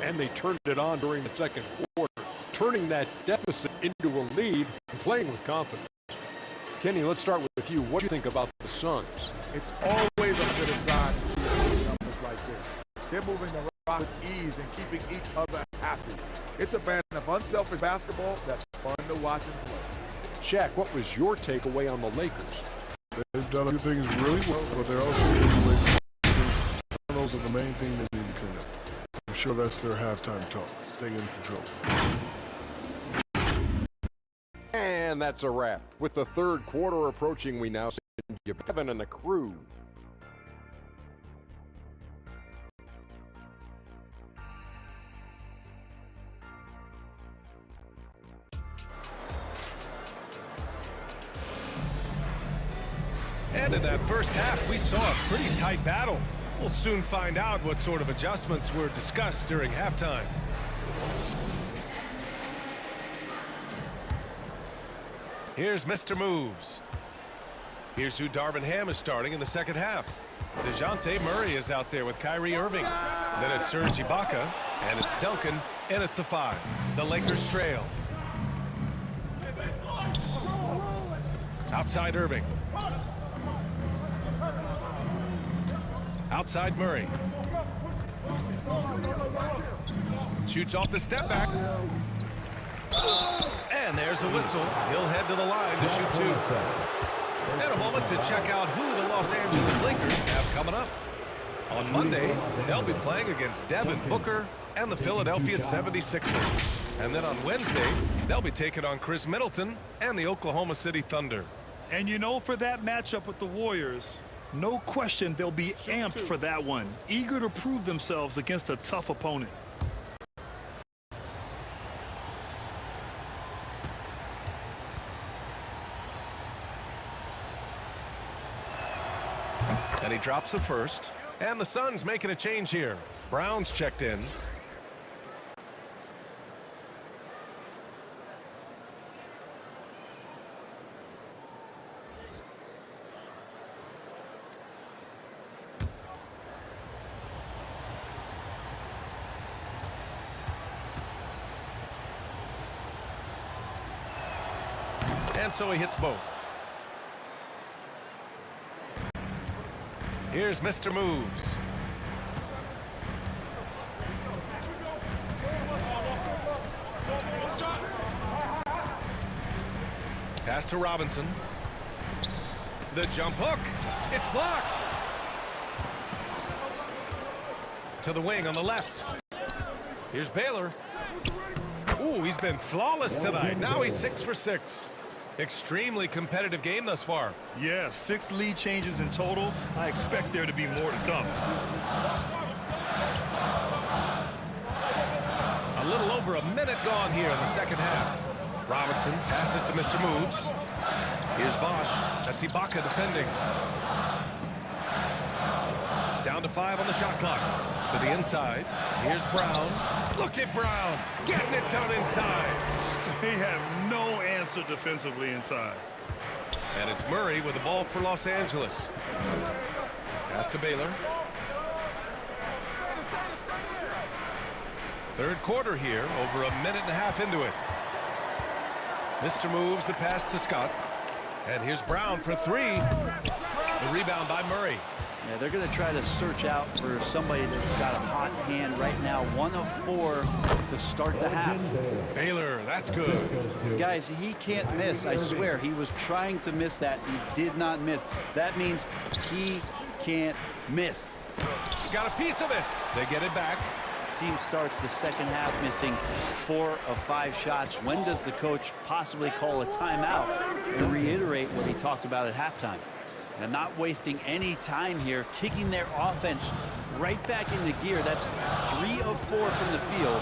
and they turned it on during the second quarter, turning that deficit into a lead and playing with confidence. Kenny, let's start with you. What do you think about the Suns? It's always a good sign to see numbers like this. They're moving the rock with ease and keeping each other happy. It's a brand of unselfish basketball that's fun to watch and play. Shaq, what was your takeaway on the Lakers? They've done a few things really well, but they're also doing things. Those are the main thing they need to clean up. I'm sure that's their halftime talk. Stay in control. And that's a wrap. With the third quarter approaching, we now send you Kevin and the crew. And in that first half, we saw a pretty tight battle. We'll soon find out what sort of adjustments were discussed during halftime. Here's Mr. Moves. Here's who Darvin Ham is starting in the second half. DeJounte Murray is out there with Kyrie Irving. Then it's Serge Ibaka, and it's Duncan in at the 5. The Lakers trail. Outside Irving. Outside Murray. Shoots off the step back. And there's a whistle. He'll head to the line to shoot 2. And a moment to check out who the Los Angeles Lakers have coming up. On Monday, they'll be playing against Devin Booker and the Philadelphia 76ers. And then on Wednesday, they'll be taking on Chris Middleton and the Oklahoma City Thunder. And you know, for that matchup with the Warriors, no question they'll be amped for that one, eager to prove themselves against a tough opponent. And he drops the first. And the Suns making a change here. Brown's checked in. And so he hits both. Here's Mr. Moves. Pass to Robinson. The jump hook. It's blocked. To the wing on the left. Here's Baylor. Ooh, he's been flawless tonight. Now he's 6 for 6. Extremely competitive game thus far. Yeah, 6 lead changes in total. I expect there to be more to come. A little over a minute gone here in the second half. Robinson passes to Mr. Moves. Here's Bosch. That's Ibaka defending. Down to 5 on the shot clock. To the inside. Here's Brown. Look at Brown getting it done inside. They have no answer defensively inside. And it's Murray with the ball for Los Angeles. Pass to Baylor. Third quarter here, over a minute and a half into it. Mr. Moves the pass to Scott. And here's Brown for 3. The rebound by Murray. Yeah, they're going to try to search out for somebody that's got a hot hand right now. 1 of 4 to start the half. Baylor, that's good. Guys, he can't miss. I swear, he was trying to miss that. He did not miss. That means he can't miss. Got a piece of it. They get it back. Team starts the second half missing 4 of 5 shots. When does the coach possibly call a timeout and reiterate what he talked about at halftime? And not wasting any time here, kicking their offense right back into gear. That's 3 of 4 from the field.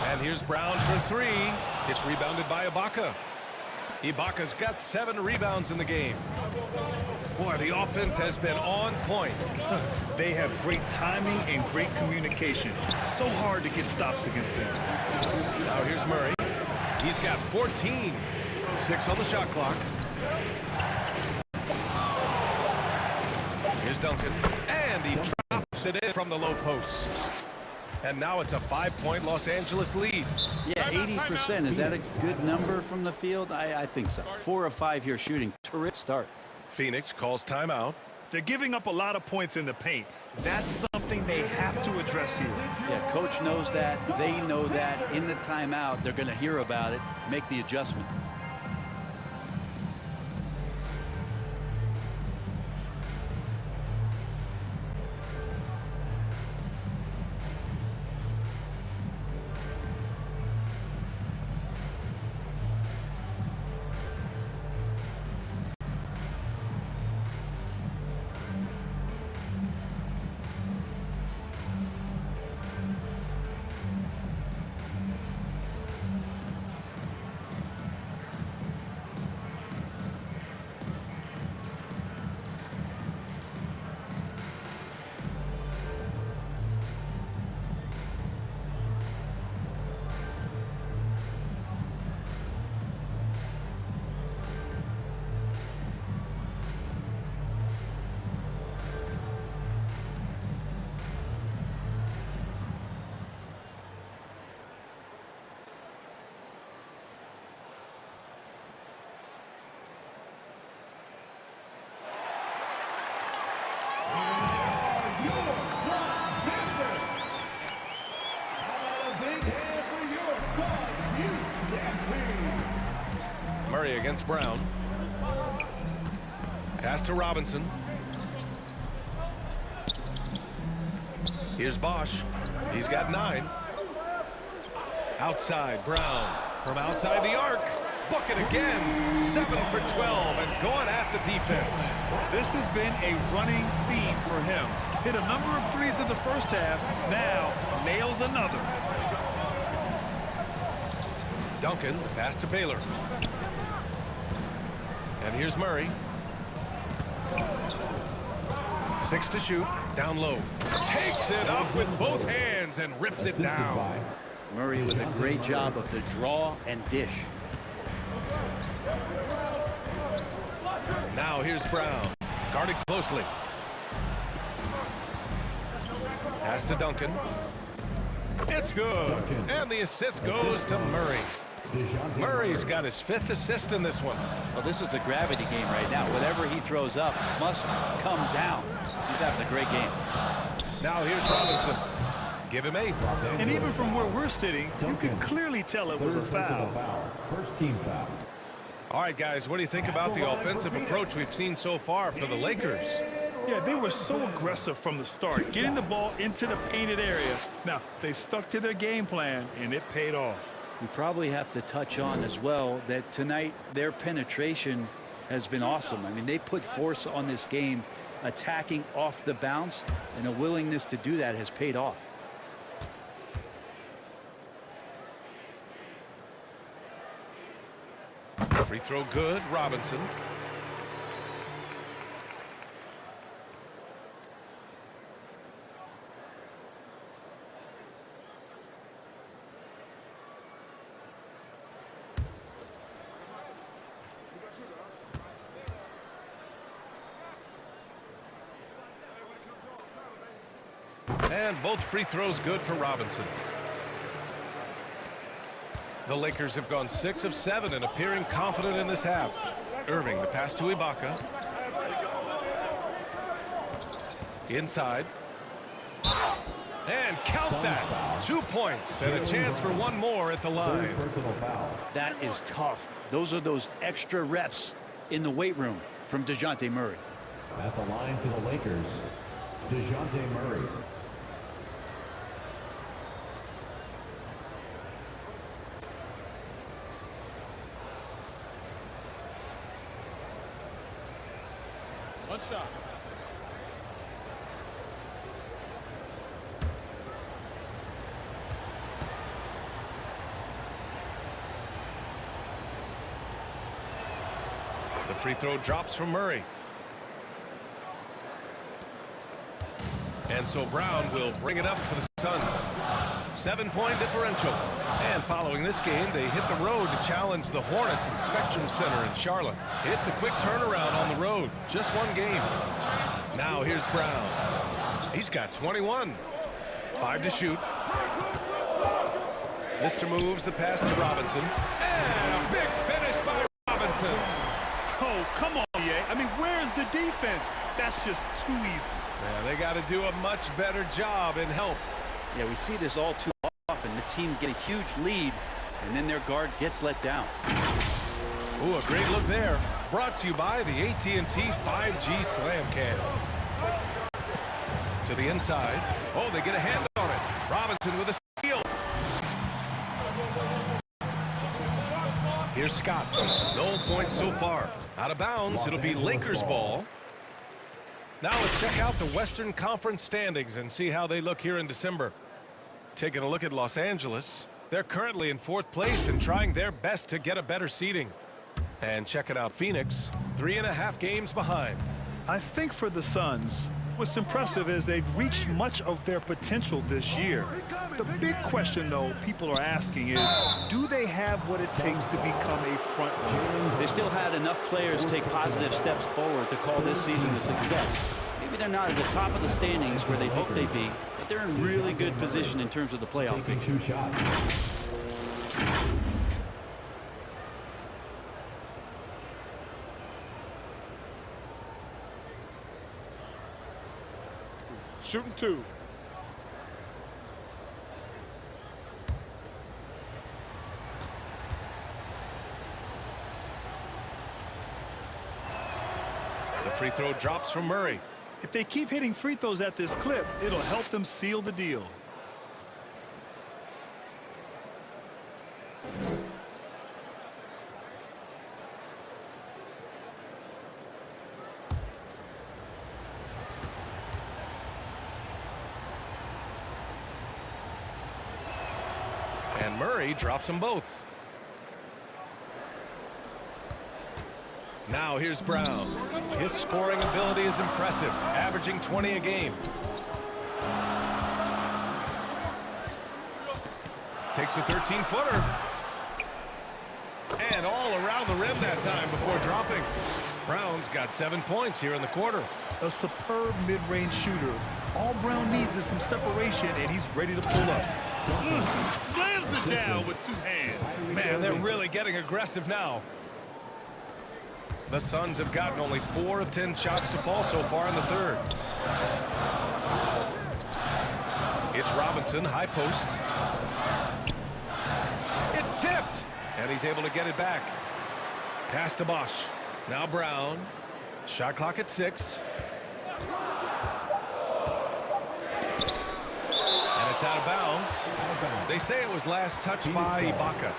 And here's Brown for 3. It's rebounded by Ibaka. Ibaka's got 7 rebounds in the game. Boy, the offense has been on point. They have great timing and great communication. So hard to get stops against them. Now here's Murray. He's got 14. 6 on the shot clock. Here's Duncan. And he drops it in from the low post. And now it's a 5-point Los Angeles lead. Yeah, 80%. Is that a good number from the field? I think so. 4 of 5 here shooting. Terrific start. Phoenix calls timeout. They're giving up a lot of points in the paint. That's something they have to address here. Yeah, coach knows that. They know that. In the timeout, they're going to hear about it, make the adjustment. Murray against Brown. Pass to Robinson. Here's Bosch. He's got 9. Outside, Brown. From outside the arc. Bucket again. 7 for 12 and going at the defense. This has been a running theme for him. Hit a number of threes in the first half. Now nails another. Duncan, pass to Baylor. And here's Murray. 6 to shoot. Down low. Takes it up with both hands and rips it down. Murray with a great job of the draw and dish. Now here's Brown. Guarded closely. Pass to Duncan. It's good. And the assist goes to Murray. Murray's got his 5th assist in this one. Well, this is a gravity game right now. Whatever he throws up must come down. He's having a great game. Now here's Robinson. Give him 8. And even from where we're sitting, you can clearly tell it was a foul. First team foul. All right, guys, what do you think about the offensive approach we've seen so far for the Lakers? Yeah, they were so aggressive from the start, getting the ball into the painted area. Now, they stuck to their game plan, and it paid off. We probably have to touch on as well that tonight their penetration has been awesome. I mean, they put force on this game, attacking off the bounce, and a willingness to do that has paid off. Free throw good, Robinson. And both free throws good for Robinson. The Lakers have gone 6 of 7 and appearing confident in this half. Irving, the pass to Ibaka. Inside. And count that. 2 points and a chance for one more at the line. That is tough. Those are those extra reps in the weight room from DeJounte Murray. At the line for the Lakers, DeJounte Murray. What's up? The free throw drops from Murray. And so Brown will bring it up for the Suns. 7-point differential. And following this game, they hit the road to challenge the Hornets in Spectrum Center in Charlotte. It's a quick turnaround on the road. Just one game. Now here's Brown. He's got 21. 5 to shoot. Mr. moves the pass to Robinson. And a big finish by Robinson. Oh, come on, EA. I mean, where's the defense? That's just too easy. Yeah, they got to do a much better job in help. Yeah, we see this all too often. The team get a huge lead, and then their guard gets let down. Ooh, a great look there. Brought to you by the AT&T 5G Slam Cam. To the inside. Oh, they get a hand on it. Robinson with a steal. Here's Scott. No points so far. Out of bounds. It'll be Lakers ball. Now let's check out the Western Conference standings and see how they look here in December. Taking a look at Los Angeles. They're currently in 4th place and trying their best to get a better seeding. And checking out Phoenix, 3.5 games behind. I think for the Suns, what's impressive is they've reached much of their potential this year. The big question, though, people are asking is, do they have what it takes to become a front runner? They still had enough players take positive steps forward to call this season a success. Maybe they're not at the top of the standings where they hope they'd be, but they're in really good position in terms of the playoff picture. 2 shots. Shooting 2. The free throw drops from Murray. If they keep hitting free throws at this clip, it'll help them seal the deal. And Murray drops them both. Now here's Brown. His scoring ability is impressive, averaging 20 a game. Takes a 13-footer. And all around the rim that time before dropping. Brown's got 7 points here in the quarter. A superb mid-range shooter. All Brown needs is some separation, and he's ready to pull up. Slams it down with 2 hands. Man, they're really getting aggressive now. The Suns have gotten only 4 of 10 shots to fall so far in the third. It's Robinson, high post. It's tipped, and he's able to get it back. Pass to Bosch. Now Brown. Shot clock at 6. And it's out of bounds. They say it was last touched by Ibaka.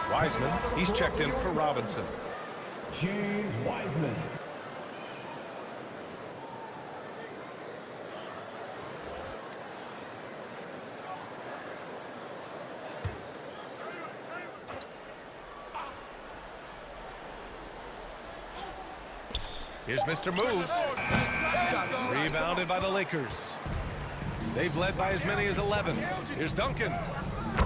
Wiseman, he's checked in for Robinson. James Wiseman. Here's Mr. Moves. Rebounded by the Lakers. They've led by as many as 11. Here's Duncan.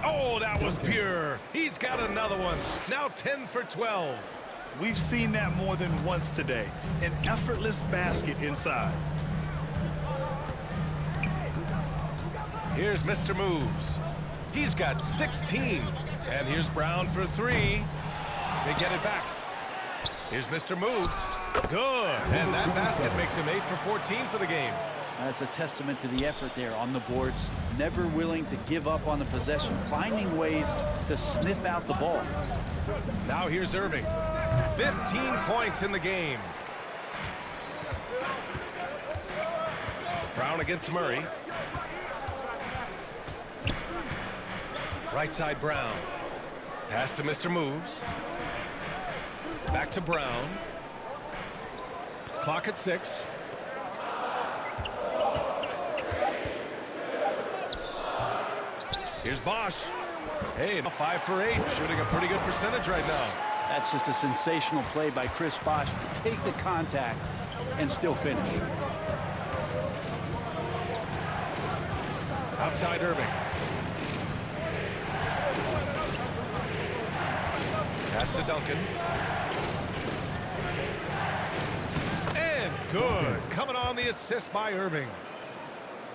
Oh, that was pure. He's got another one. Now 10 for 12. We've seen that more than once today. An effortless basket inside. Here's Mr. Moves. He's got 16. And here's Brown for 3. They get it back. Here's Mr. Moves. Good. And that basket makes him 8 for 14 for the game. That's a testament to the effort there on the boards. Never willing to give up on the possession, finding ways to sniff out the ball. Now here's Irving. 15 points in the game. Brown against Murray. Right side Brown. Pass to Mr. Moves. Back to Brown. Clock at 6. Here's Bosch. Hey, 5 for 8, shooting a pretty good percentage right now. That's just a sensational play by Chris Bosch to take the contact and still finish. Outside Irving. Pass to Duncan. And good. Coming on the assist by Irving.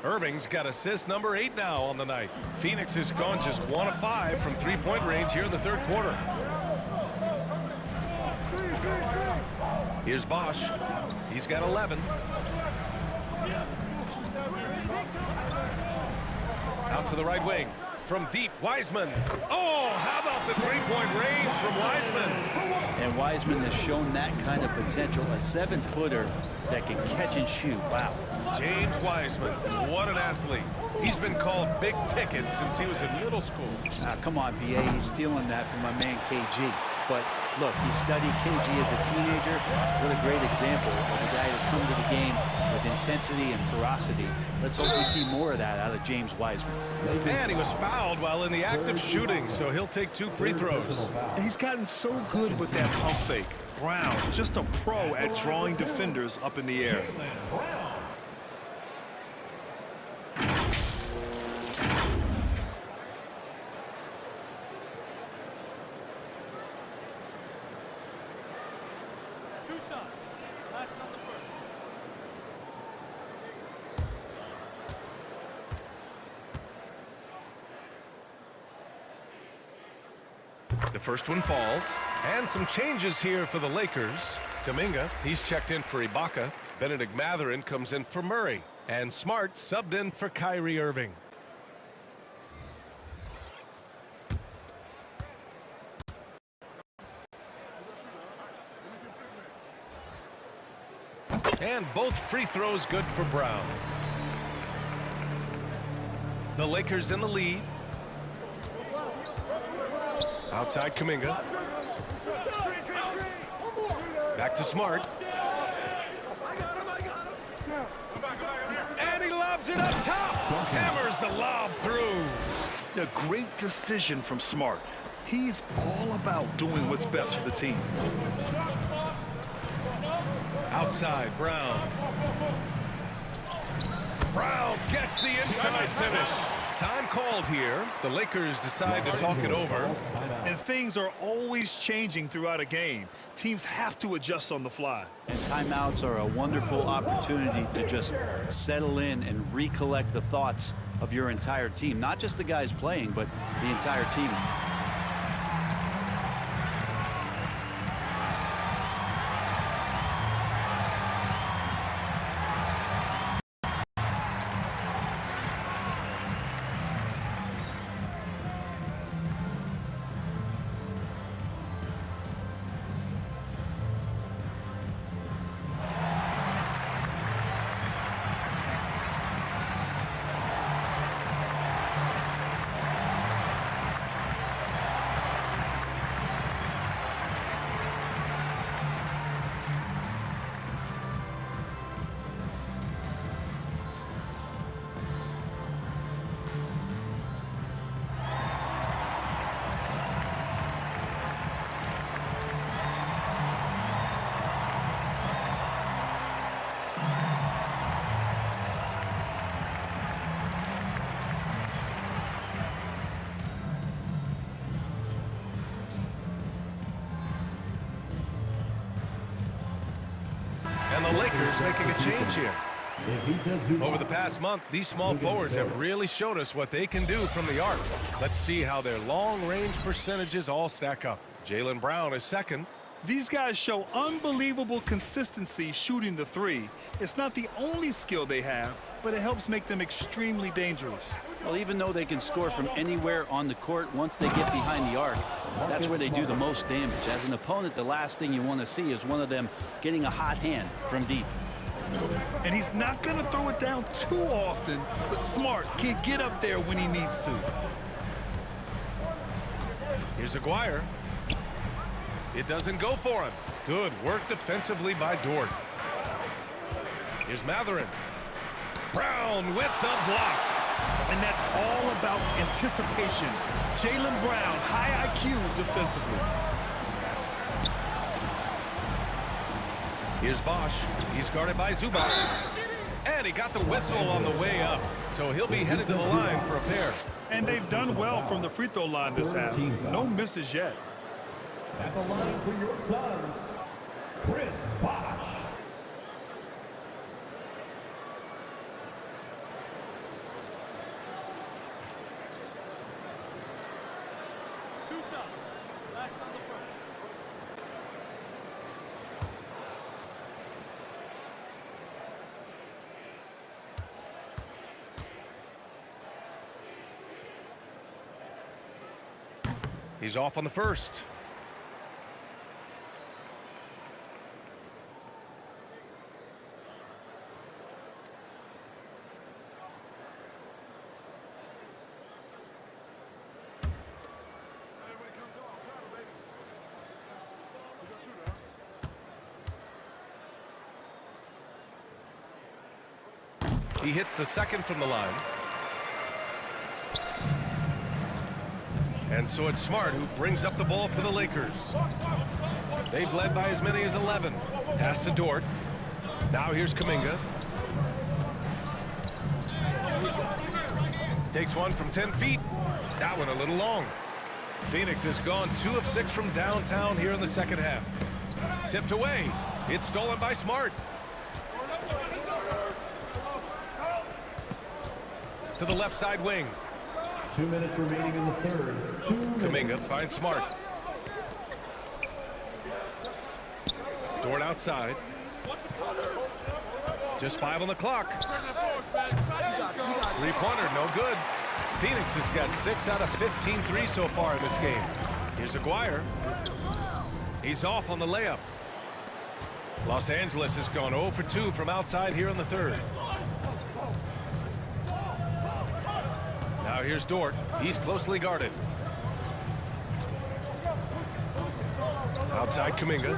Irving's got assist number 8 now on the night. Phoenix has gone just 1 of 5 from three-point range here in the third quarter. Here's Bosch. He's got 11. Out to the right wing. From deep, Wiseman. Oh, how about the three-point range from Wiseman? And Wiseman has shown that kind of potential. A 7-footer that can catch and shoot. Wow. James Wiseman, what an athlete. He's been called big ticket since he was in middle school. Come on, B.A. He's stealing that from my man KG. But look, he studied KG as a teenager. What a great example as a guy to come to the game with intensity and ferocity. Let's hope we see more of that out of James Wiseman. And he was fouled while in the act of shooting, so he'll take 2 free throws. And he's gotten so good with that pump fake. Brown, just a pro at drawing defenders up in the air. The first one falls. And some changes here for the Lakers. Kuminga, he's checked in for Ibaka. Benedict Mathurin comes in for Murray. And Smart subbed in for Kyrie Irving. And both free throws good for Brown. The Lakers in the lead. Outside Kuminga. Back to Smart. And he lobs it up top. Hammers the lob through. A great decision from Smart. He's all about doing what's best for the team. Outside, Brown. Brown gets the inside finish. Time called here. The Lakers decide to talk it over. And things are always changing throughout a game. Teams have to adjust on the fly. And timeouts are a wonderful opportunity to just settle in and recollect the thoughts of your entire team. Not just the guys playing, but the entire team. And the Lakers making a change here. Over the past month, these small forwards have really showed us what they can do from the arc. Let's see how their long-range percentages all stack up. Jaylen Brown is second. These guys show unbelievable consistency shooting the three. It's not the only skill they have, but it helps make them extremely dangerous. Well, even though they can score from anywhere on the court, once they get behind the arc, that's where they do the most damage. As an opponent, the last thing you want to see is one of them getting a hot hand from deep. And he's not going to throw it down too often, but Smart can get up there when he needs to. Here's Aguirre. It doesn't go for him. Good work defensively by Dort. Here's Mathurin. Brown with the block. And that's all about anticipation. Jaylen Brown, high IQ defensively. Here's Bosch. He's guarded by Zubac. And he got the whistle on the way up. So he'll be headed to the line for a pair. And they've done well from the free throw line this half. No misses yet. At the line for your Suns, Chris Bosh. He's off on the first. He hits the second from the line. And so it's Smart who brings up the ball for the Lakers. They've led by as many as 11. Pass to Dort. Now here's Kuminga. Takes one from 10 feet. That one a little long. Phoenix has gone 2 of 6 from downtown here in the second half. Tipped away. It's stolen by Smart. To the left side wing. 2 minutes remaining in the third. Kuminga finds Smart. Dort outside. Just 5 on the clock. Three-pointer, no good. Phoenix has got 6 out of 15 threes so far in this game. Here's Aguirre. He's off on the layup. Los Angeles has gone 0 for 2 from outside here in the third. Now here's Dort. He's closely guarded. Outside Kuminga.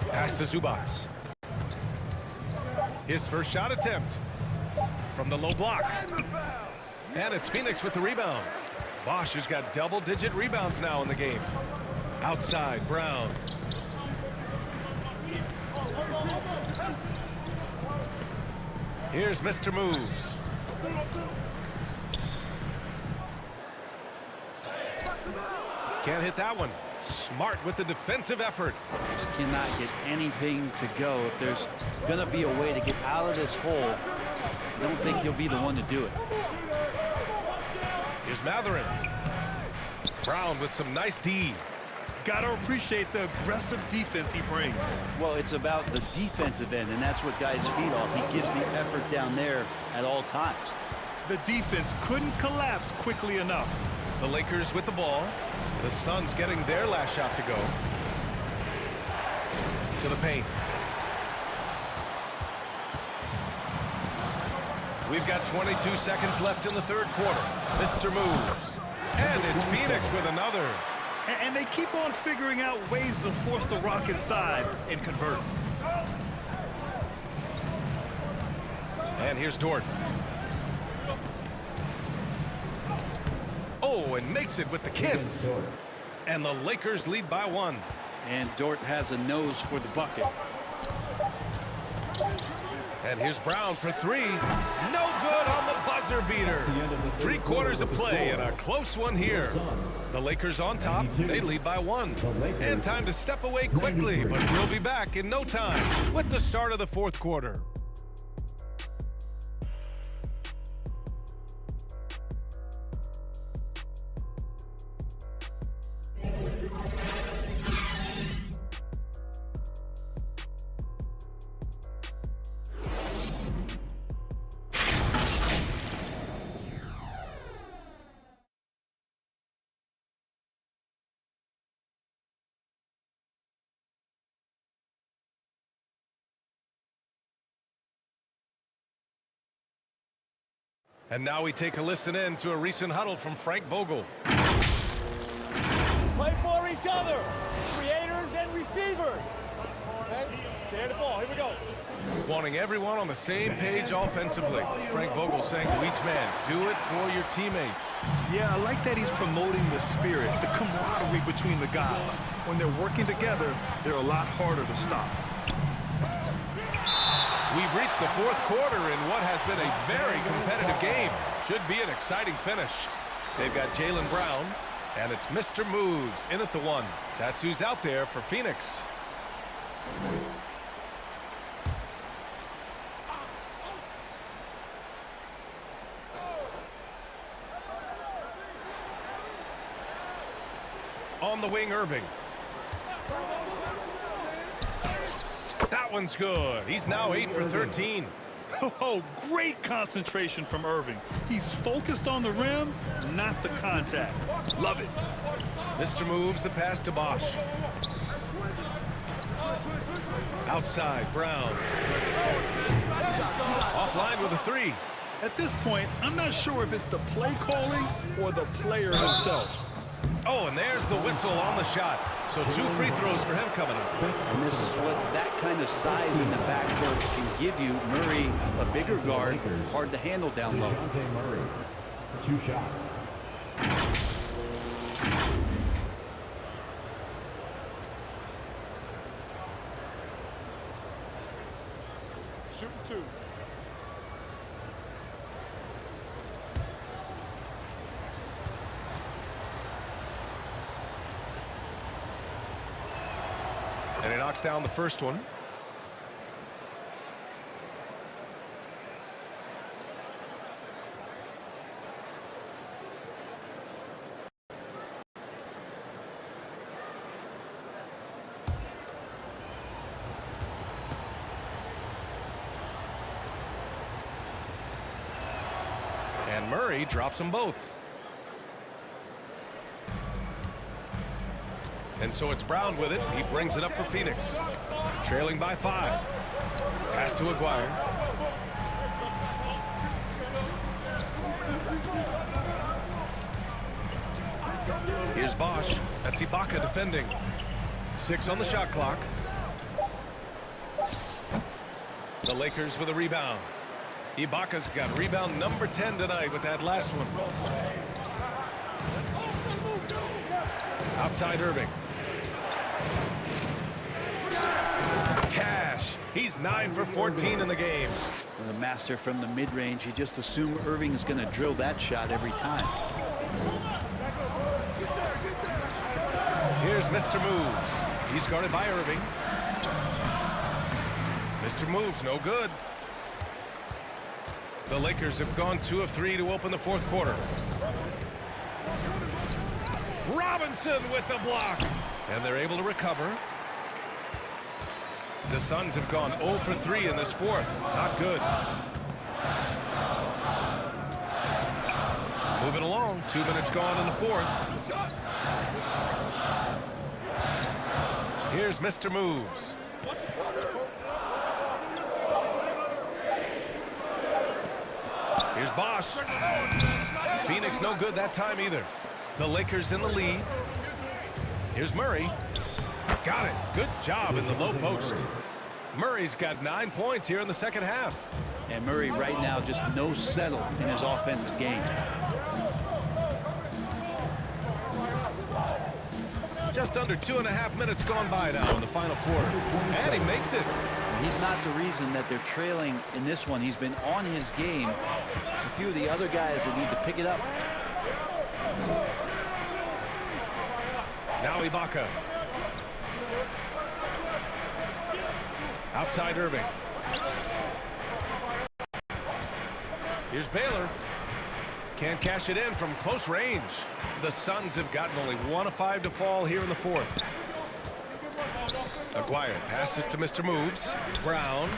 Pass to Zubats. His first shot attempt from the low block. And it's Phoenix with the rebound. Bosch has got double-digit rebounds now in the game. Outside, Brown. Here's Mr. Moves. Can't hit that one. Smart with the defensive effort. Just cannot get anything to go. If there's going to be a way to get out of this hole, I don't think he'll be the one to do it. Here's Mathurin. Brown with some nice D. Gotta appreciate the aggressive defense he brings. Well, it's about the defensive end, and that's what guys feed off. He gives the effort down there at all times. The defense couldn't collapse quickly enough. The Lakers with the ball. The Suns getting their last shot to go. To the paint. We've got 22 seconds left in the third quarter. Mr. Moves. And it's Phoenix with another. And they keep on figuring out ways to force the rock inside and convert. And here's Dort. Oh, and makes it with the kiss. And the Lakers lead by 1. And Dort has a nose for the bucket. And here's Brown for 3. No good on the buzzer beater. 3 quarters of play and a close one here. The Lakers on top. They lead by 1. And time to step away quickly, but we'll be back in no time with the start of the fourth quarter. And now we take a listen in to a recent huddle from Frank Vogel. Play for each other, creators and receivers. Okay? Share the ball, here we go. Wanting everyone on the same page offensively. Frank Vogel saying to each man, do it for your teammates. Yeah, I like that he's promoting the spirit, the camaraderie between the guys. When they're working together, they're a lot harder to stop. We've reached the fourth quarter in what has been a very competitive game. Should be an exciting finish. They've got Jaylen Brown, and it's Mr. Moves in at the 1. That's who's out there for Phoenix. On the wing, Irving. That one's good. He's now 8 for 13. Oh, great concentration from Irving. He's focused on the rim, not the contact. Love it. Mr. moves the pass to Bosch. Outside, Brown. Offline with a 3. At this point, I'm not sure if it's the play calling or the player himself. Oh, and there's the whistle on the shot. So 2 free throws for him coming up. And this is what that kind of size in the backcourt can give you. Murray, a bigger guard, hard to handle down low. DeJounte Murray, 2 shots. Shoot 2. And he knocks down the first one. And Murray drops them both. And so it's Brown with it. He brings it up for Phoenix. Trailing by 5. Pass to Aguirre. Here's Bosch. That's Ibaka defending. 6 on the shot clock. The Lakers with a rebound. Ibaka's got rebound number 10 tonight with that last one. Outside Irving. Cash. He's 9 for 14 in the game. The master from the mid-range. You just assume Irving's going to drill that shot every time. Here's Mr. Moves. He's guarded by Irving. Mr. Moves, no good. The Lakers have gone 2 of 3 to open the fourth quarter. Robinson with the block. And they're able to recover. The Suns have gone 0 for 3 in this fourth. Not good. Moving along. 2 minutes gone in the fourth. Here's Mr. Moves. Here's Bosch. Phoenix no good that time either. The Lakers in the lead. Here's Murray. Got it. Good job in the low post. Murray's got 9 points here in the second half. And Murray right now just no settle in his offensive game. Just under 2.5 minutes gone by now in the final quarter. And he makes it. He's not the reason that they're trailing in this one. He's been on his game. It's a few of the other guys that need to pick it up. Now Ibaka. Outside Irving. Here's Baylor. Can't cash it in from close range. The Suns have gotten only 1 of 5 to fall here in the fourth. Aguirre passes to Mr. Moves. Brown.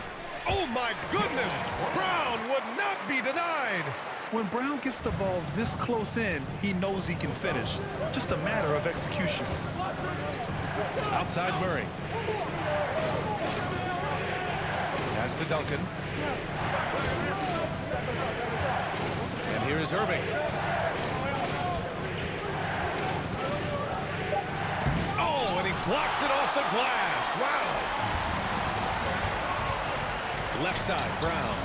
Oh my goodness! Brown would not be denied. When Brown gets the ball this close in, he knows he can finish. Just a matter of execution. Outside Murray. Pass to Duncan. And here is Irving. Oh, and he blocks it off the glass. Wow. Left side, Brown.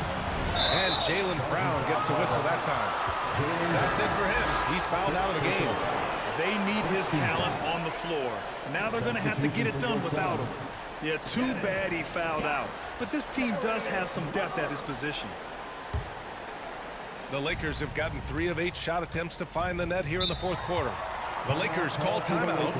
And Jaylen Brown gets a whistle that time. That's it for him. He's fouled out of the game. They need his talent on the floor. Now they're going to have to get it done without him. Yeah, too bad he fouled out. But this team does have some depth at his position. The Lakers have gotten 3 of 8 shot attempts to find the net here in the fourth quarter. The Lakers call timeout.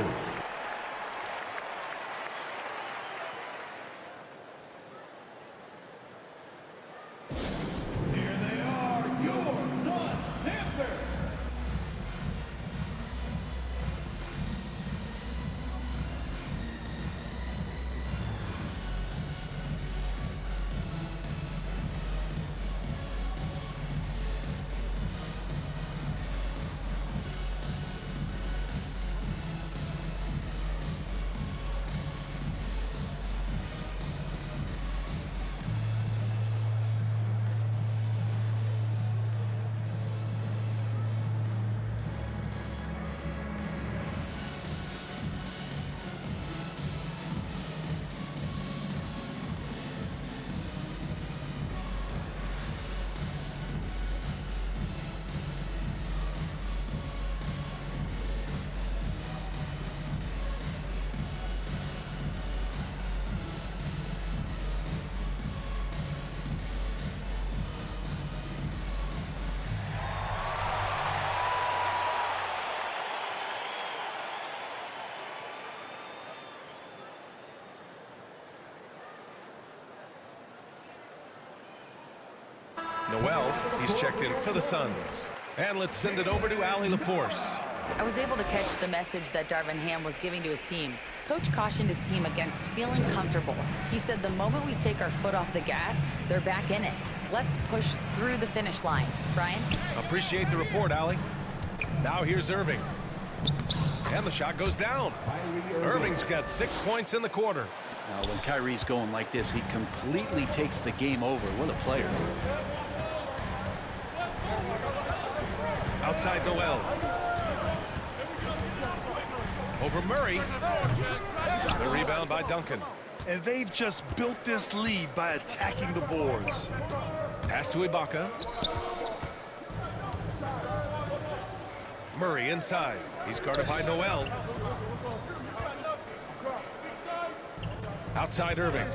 Noel, he's checked in for the Suns. And let's send it over to Allie LaForce. I was able to catch the message that Darvin Ham was giving to his team. Coach cautioned his team against feeling comfortable. He said the moment we take our foot off the gas, they're back in it. Let's push through the finish line. Brian? Appreciate the report, Allie. Now here's Irving. And the shot goes down. Irving's got 6 points in the quarter. Now, when Kyrie's going like this, he completely takes the game over. What a player. Outside Noel. Over Murray. The rebound by Duncan. And they've just built this lead by attacking the boards. Pass to Ibaka. Murray inside. He's guarded by Noel. Outside Irving.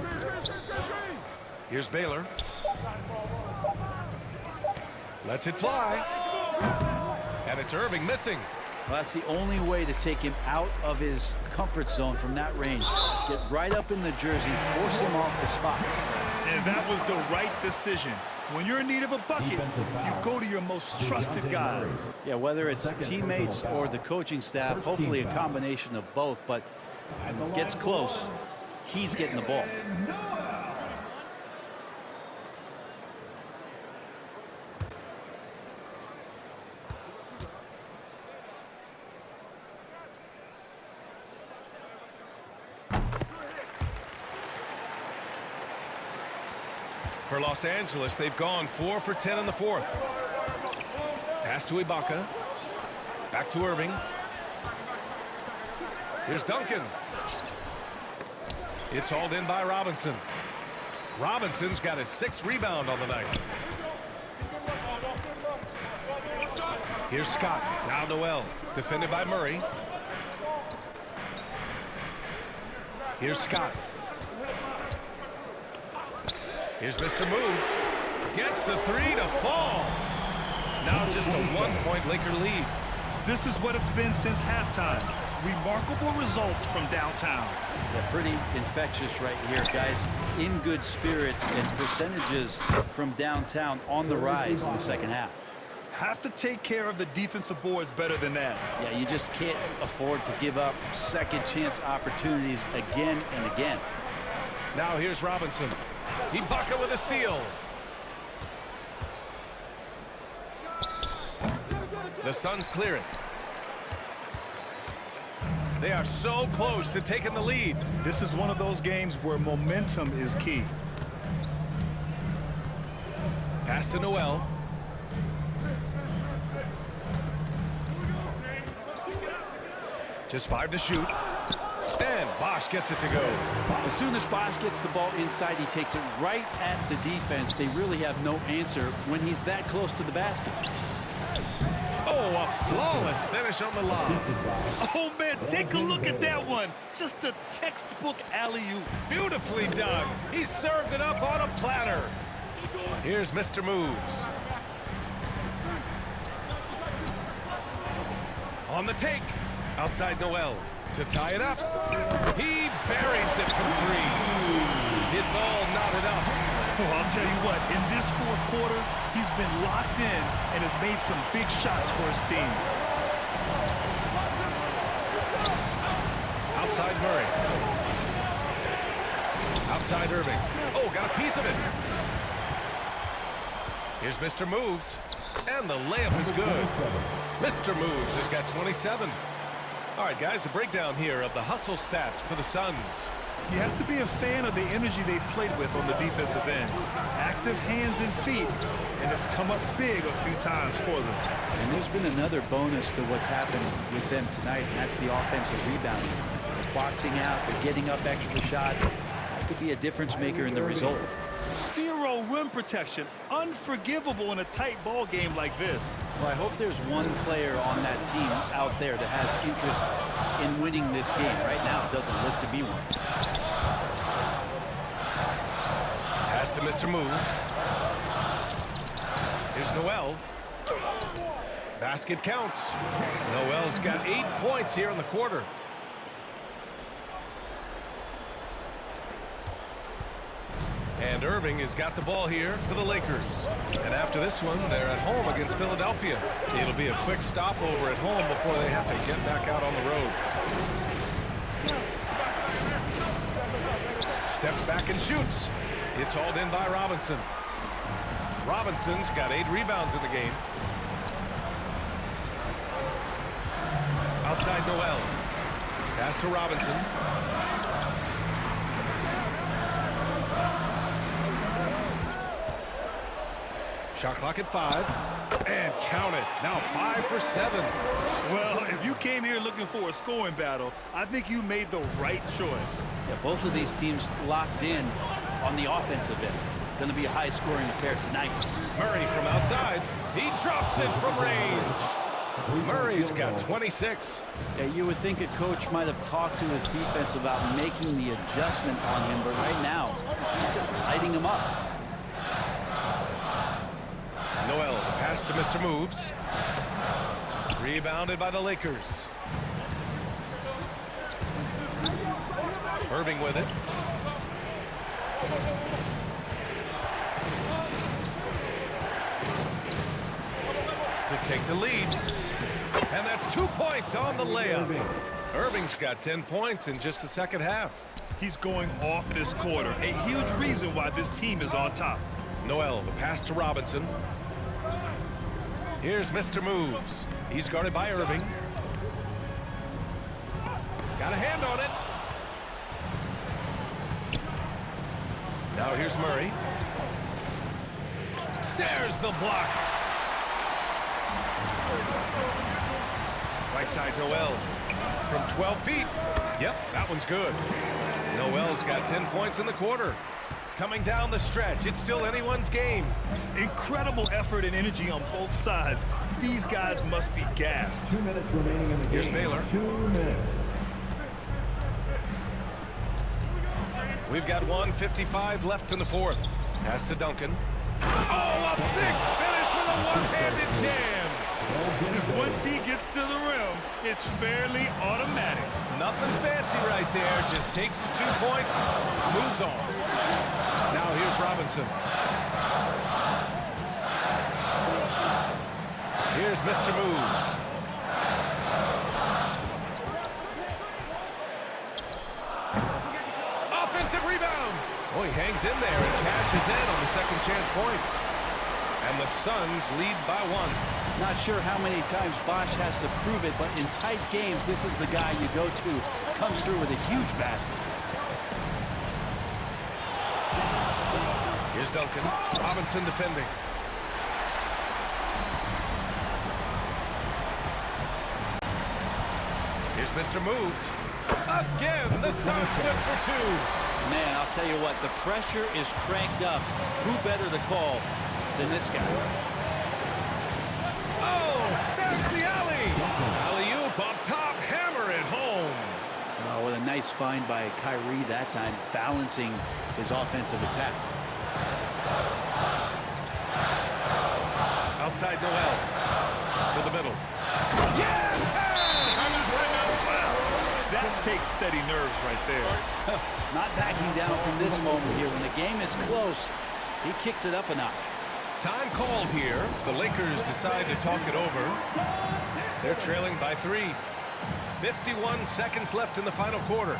Here's Baylor. Lets it fly. And it's Irving missing. Well, that's the only way to take him out of his comfort zone from that range. Get right up in the jersey, force him off the spot. And that was the right decision. When you're in need of a bucket, you go to your most trusted guys. Yeah, whether it's teammates or the coaching staff, hopefully a combination of both, but gets close, he's getting the ball. For Los Angeles, they've gone 4 for 10 in the fourth. Pass to Ibaka. Back to Irving. Here's Duncan. It's hauled in by Robinson. Robinson's got his 6th rebound on the night. Here's Scott. Now Noel. Defended by Murray. Here's Scott. Here's Mr. Moves. Gets the 3 to fall. Now just a 1-point Laker lead. This is what it's been since halftime. Remarkable results from downtown. They're pretty infectious right here, guys. In good spirits and percentages from downtown on the rise in the second half. Have to take care of the defensive boards better than that. Yeah, you just can't afford to give up second chance opportunities again and again. Now here's Robinson. Ibaka with a steal. The Suns clear it. They are so close to taking the lead. This is one of those games where momentum is key. Pass to Noel. Just 5 to shoot. And Bosch gets it to go. As soon as Bosch gets the ball inside, he takes it right at the defense. They really have no answer when he's that close to the basket. Oh, a flawless finish on the line. Oh, man, take a look at that one. Just a textbook alley-oop. Beautifully done. He served it up on a platter. Here's Mr. Moves. On the take. Outside Noel. To tie it up. He buries it from 3. It's all knotted up. Well, I'll tell you what, in this fourth quarter, he's been locked in and has made some big shots for his team. Outside Murray. Outside Irving. Oh, got a piece of it. Here's Mr. Moves. And the layup is good. Mr. Moves has got 27. All right, guys, a breakdown here of the hustle stats for the Suns. You have to be a fan of the energy they've played with on the defensive end. Active hands and feet, and it's come up big a few times for them. And there's been another bonus to what's happened with them tonight, and that's the offensive rebounding. They're boxing out, they're getting up extra shots. That could be a difference maker in the result. Zero rim protection. Unforgivable in a tight ball game like this. Well, I hope there's one player on that team out there that has interest in winning this game. Right now, it doesn't look to be one. Pass to Mr. Moves. Here's Noel. Basket counts. Noel's got 8 points here in the quarter. And And Irving has got the ball here for the Lakers. And after this one, they're at home against Philadelphia. It'll be a quick stopover at home before they have to get back out on the road. Steps back and shoots. It's hauled in by Robinson. Robinson's got 8 rebounds in the game. Outside Noel. Pass to Robinson. Shot clock at 5. And count it. Now 5 for 7. Well, if you came here looking for a scoring battle, I think you made the right choice. Yeah, both of these teams locked in on the offensive end. Going to be a high-scoring affair tonight. Murray from outside. He drops it from range. Murray's got 26. Yeah, you would think a coach might have talked to his defense about making the adjustment on him, but right now, he's just lighting him up. Noel, the pass to Mr. Moves. Rebounded by the Lakers. Irving with it. To take the lead. And that's 2 points on the layup. Irving's got 10 points in just the second half. He's going off this quarter. A huge reason why this team is on top. Noel, the pass to Robinson. Here's Mr. Moves. He's guarded by Irving. Got a hand on it. Now here's Murray. There's the block. Right side Noel from 12 feet. Yep, that one's good. Noel's got 10 points in the quarter. Coming down the stretch, it's still anyone's game. Incredible effort and energy on both sides. These guys must be gassed. 2 minutes remaining in the game. Here's Baylor. 2 minutes. We've got 1:55 left in the fourth. Pass to Duncan. Oh, a big finish with a one-handed jam. Once he gets to the rim, it's fairly automatic. Nothing fancy right there. Just takes his 2 points, moves on. Now here's Robinson. Here's Mr. Moves. Offensive rebound. Oh, he hangs in there and cashes in on the second chance points. And the Suns lead by 1. Not sure how many times Bosch has to prove it, but in tight games, this is the guy you go to. Comes through with a huge basket. Here's Duncan. Robinson defending. Here's Mr. Moves. Again, the Suns went for 2. Man, I'll tell you what, the pressure is cranked up. Who better to call than this guy? Oh, there's the alley. Alley-oop up top, hammer it home. Oh, what a nice find by Kyrie that time, balancing his offensive attack. Outside Noel. To the middle. Yeah! That takes steady nerves right there. Not backing down from this moment here. When the game is close, he kicks it up a notch. Time called here. The Lakers decide to talk it over. They're trailing by 3. 51 seconds left in the final quarter.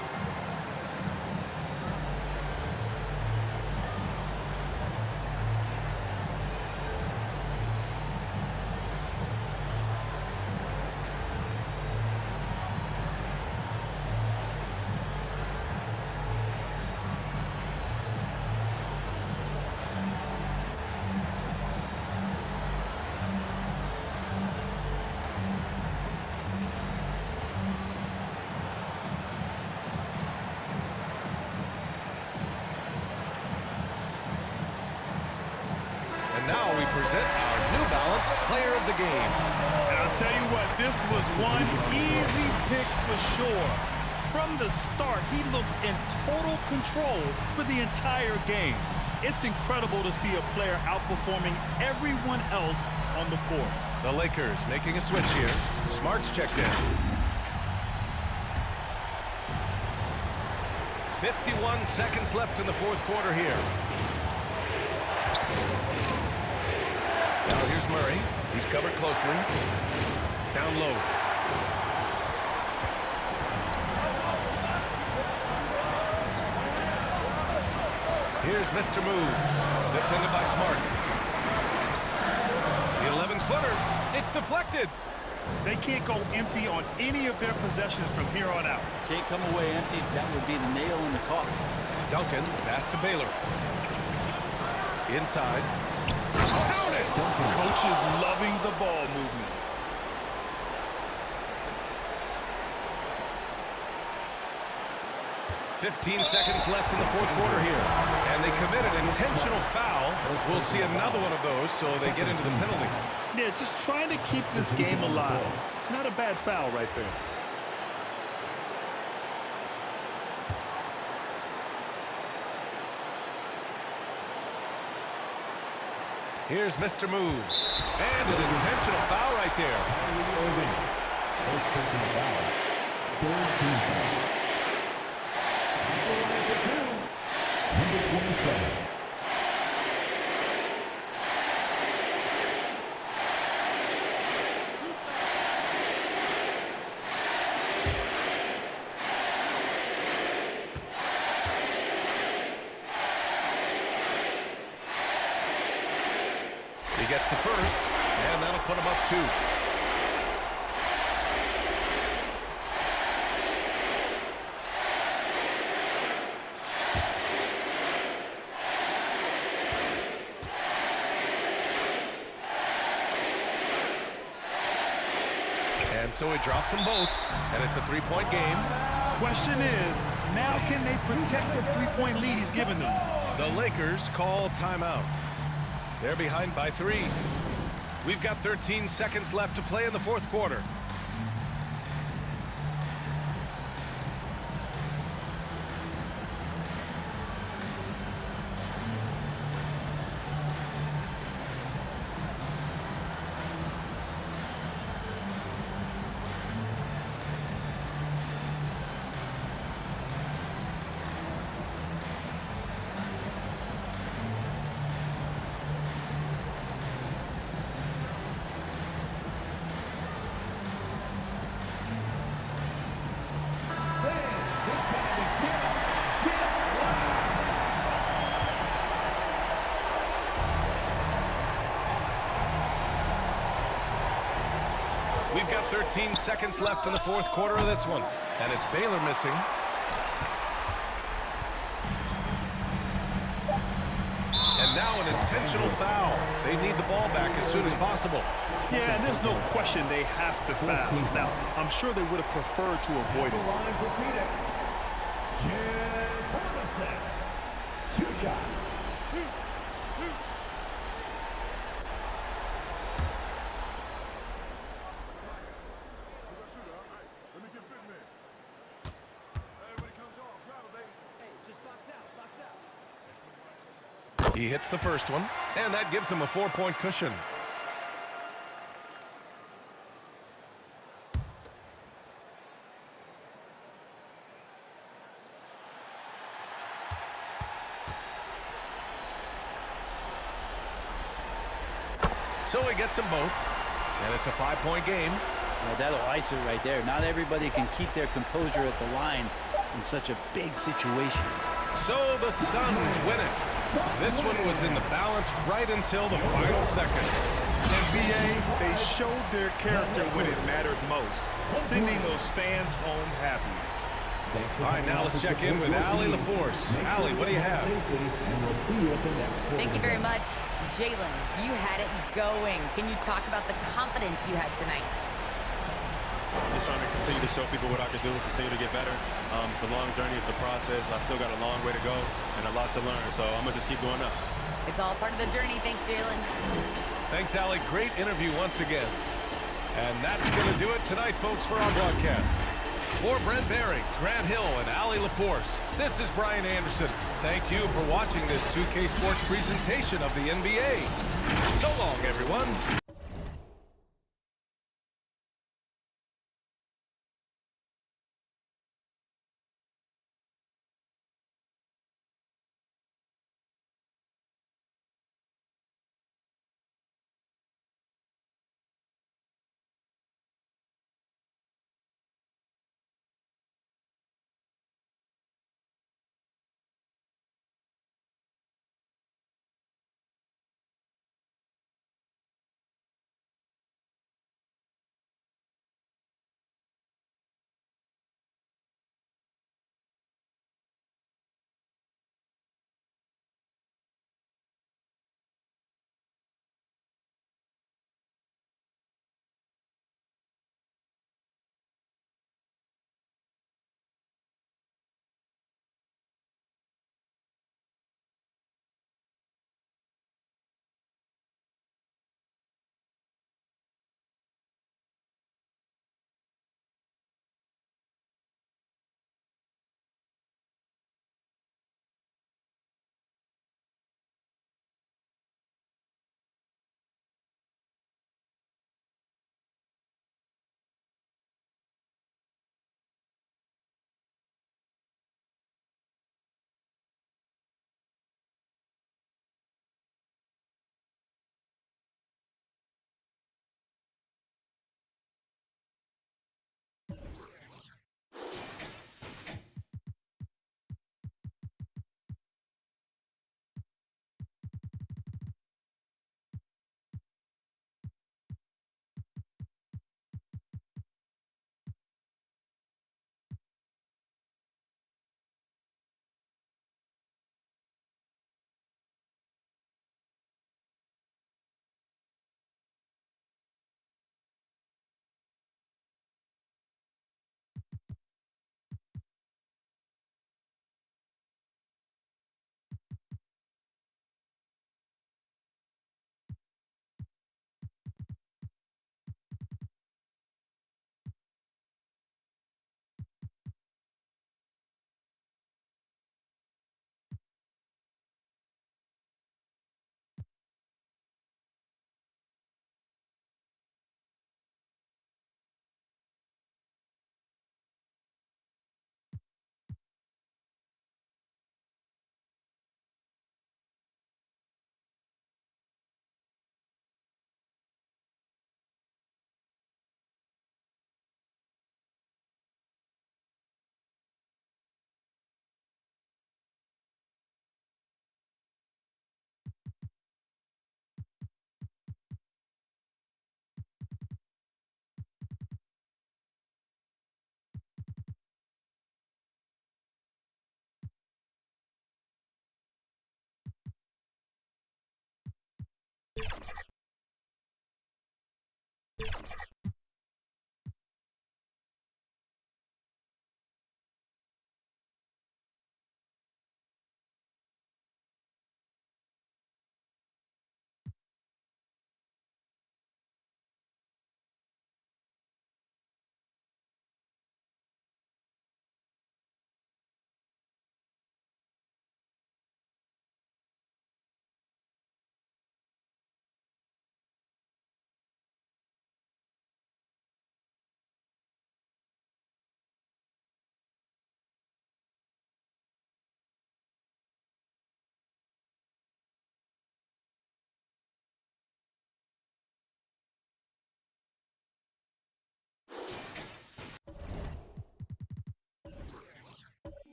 Now we present our New Balance Player of the Game. And I'll tell you what, this was one easy pick for sure. From the start, he looked in total control for the entire game. It's incredible to see a player outperforming everyone else on the court. The Lakers making a switch here. Smart's checked in. 51 seconds left in the fourth quarter here. Now here's Murray. He's covered closely. Down low. Here's Mr. Moves. Defended by Smart. The 11-footer. It's deflected. They can't go empty on any of their possessions from here on out. Can't come away empty. That would be the nail in the coffin. Duncan, pass to Baylor. Inside. Counted! Coach is loving the ball movement. .15 seconds left in the fourth quarter here. And they commit an intentional foul. We'll see another one of those, so they get into the penalty. Yeah, just trying to keep this game alive. Not a bad foul right there. Here's Mr. Moves. And an intentional foul right there. Number 27. He gets the first, and that'll put him up 2. And so he drops them both, and it's a 3-point game. Question is, now can they protect the 3-point lead he's given them? The Lakers call timeout. They're behind by 3. We've got 13 seconds left to play in the fourth quarter. We've got 13 seconds left in the fourth quarter of this one. And it's Baylor missing. And now an intentional foul. They need the ball back as soon as possible. Yeah, and there's no question they have to foul. Now, I'm sure they would have preferred to avoid it. Line for Phoenix. Jim Bonifant. 2 shots. He hits the first one, and that gives him a 4-point cushion. So he gets them both, and it's a 5-point game. Well, that'll ice it right there. Not everybody can keep their composure at the line in such a big situation. So the Suns win it. This one was in the balance right until the final seconds. NBA, they showed their character when it mattered most, sending those fans home happy. All right, now let's check in with Allie LaForce. Allie, what do you have? Thank you very much. Jalen, you had it going. Can you talk about the confidence you had tonight? Just trying to continue to show people what I can do, continue to get better. It's a long journey, it's a process. I still got a long way to go and a lot to learn, so I'm going to just keep going up. It's all part of the journey. Thanks, Jalen. Thanks, Allie. Great interview once again. And that's going to do it tonight, folks, for our broadcast. For Brent Barry, Grant Hill, and Allie LaForce, this is Brian Anderson. Thank you for watching this 2K Sports presentation of the NBA. So long, everyone.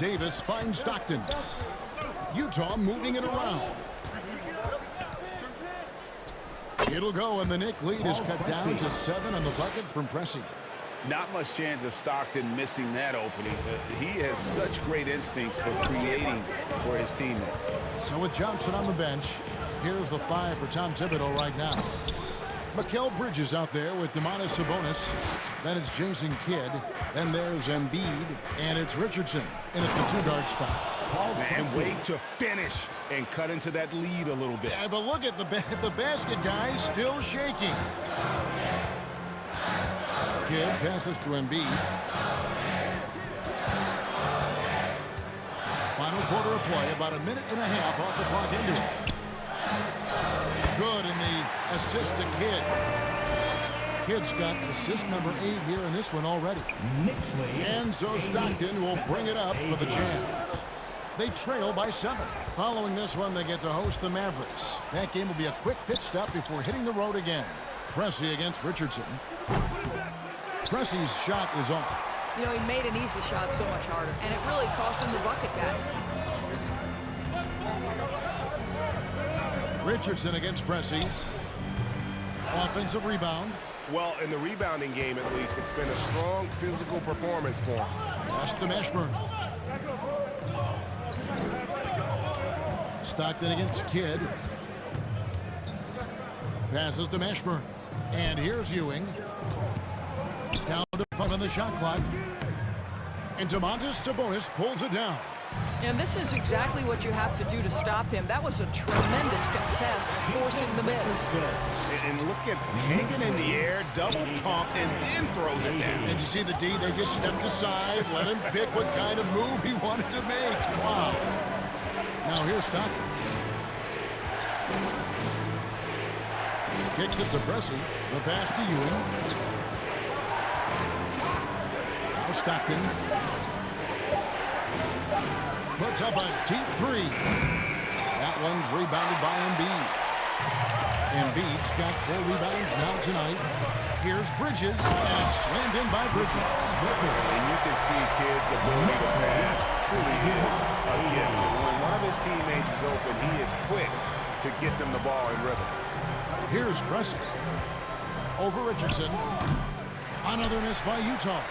Davis finds Stockton. Utah moving it around. It'll go, and the Knick lead is cut down to 7 on the bucket from Pressey. Not much chance of Stockton missing that opening. He has such great instincts for creating for his teammates. So with Johnson on the bench, here's the 5 for Tom Thibodeau right now. Mikal Bridges out there with Domantas Sabonis. Then it's Jason Kidd. Then there's Embiid. And it's Richardson in at the 2-guard spot. And wait to finish and cut into that lead a little bit. Yeah, but look at the basket, guys, still shaking. Kidd passes to Embiid. Final quarter of play, about a minute and a half off the clock into it. Good in the assist to Kidd. Kidd's got assist number 8 here in this one already. And so Stockton will bring it up for the Jazz. They trail by 7. Following this one, they get to host the Mavericks. That game will be a quick pit stop before hitting the road again. Pressey against Richardson. Pressey's shot is off. You know, he made an easy shot so much harder, and it really cost him the bucket, guys. Richardson against Pressey. Offensive rebound. Well, in the rebounding game, at least, it's been a strong physical performance for him. Pass to Mashburn. Stockton against Kidd. Passes to Mashburn. And here's Ewing. Down to front on the shot clock. And Domantas Sabonis pulls it down. And this is exactly what you have to do to stop him. That was a tremendous contest, forcing the miss. And look at hanging in the air, double pump, and then throws it down. And you see the D, they just stepped aside, let him pick what kind of move he wanted to make. Wow. Now here's Stockton. Kicks it to Pressey. The pass to Ewing. Now Stockton. Puts up a deep 3. That one's rebounded by Embiid. Embiid's got 4 rebounds now tonight. Here's Bridges, and it's slammed in by Bridges. And you can see Kidd's ability to pass truly is a gift. When one of his teammates is open, he is quick to get them the ball in rhythm. Here's Pressey. Over Richardson. Another miss by Utah.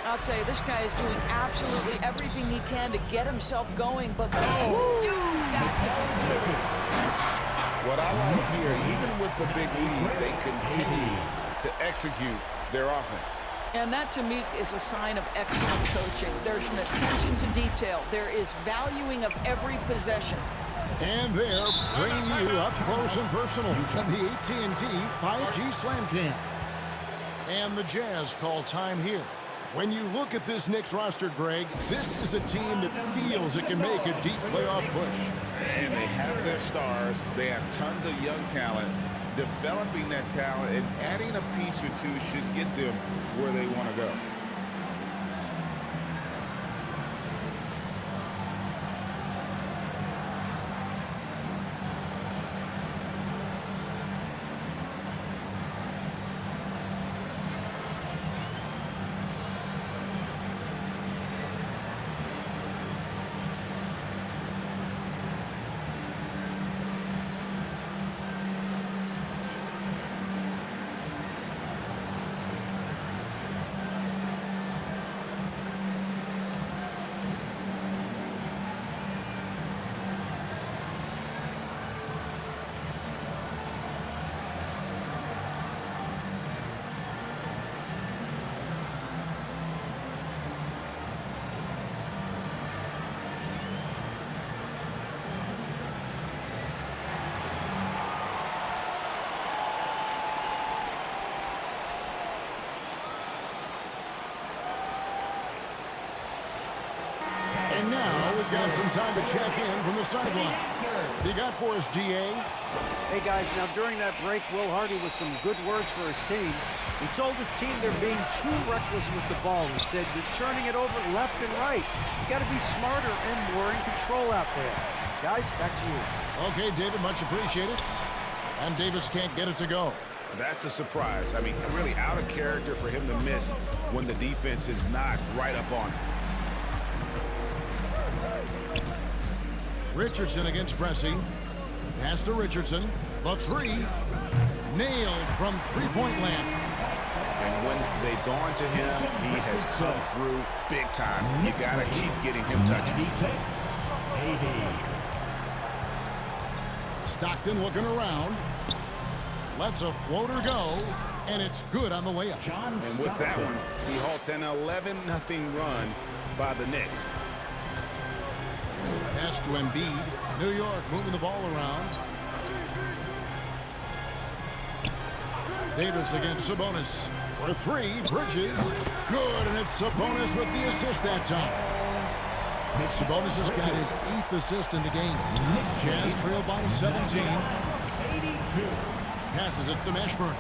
I'll tell you, this guy is doing absolutely everything he can to get himself going, but you got to be kidding. What I like here, even with the big lead, they continue to execute their offense. And that, to me, is a sign of excellent coaching. There's an attention to detail. There is valuing of every possession. And they're bringing you up close and personal on the AT&T 5G Slam Cam. And the Jazz call time here. When you look at this Knicks roster, Greg, this is a team that feels it can make a deep playoff push. And they have their stars. They have tons of young talent. Developing that talent and adding a piece or two should get them where they want to go. And now we've got some time to check in from the sideline. You got for us, DA? Hey, guys, now during that break, Will Hardy with some good words for his team. He told his team they're being too reckless with the ball. He said, you're turning it over left and right. You got to be smarter and more in control out there. Guys, back to you. Okay, David, much appreciated. And Davis can't get it to go. That's a surprise. I mean, really out of character for him to miss when the defense is not right up on him. Richardson against Pressey. Pass to Richardson. The three. Nailed from three-point land. And when they've gone to him, he has come through big time. You got to keep getting him touches. Stockton looking around. Lets a floater go, and it's good on the layup. And with that one, he halts an 11-0 run by the Knicks. Pass to Embiid. New York moving the ball around. Davis against Sabonis. For three, Bridges. Good, and it's Sabonis with the assist that time. Sabonis has got his 8th assist in the game. Jazz trail by 17. Passes it to Mashburn.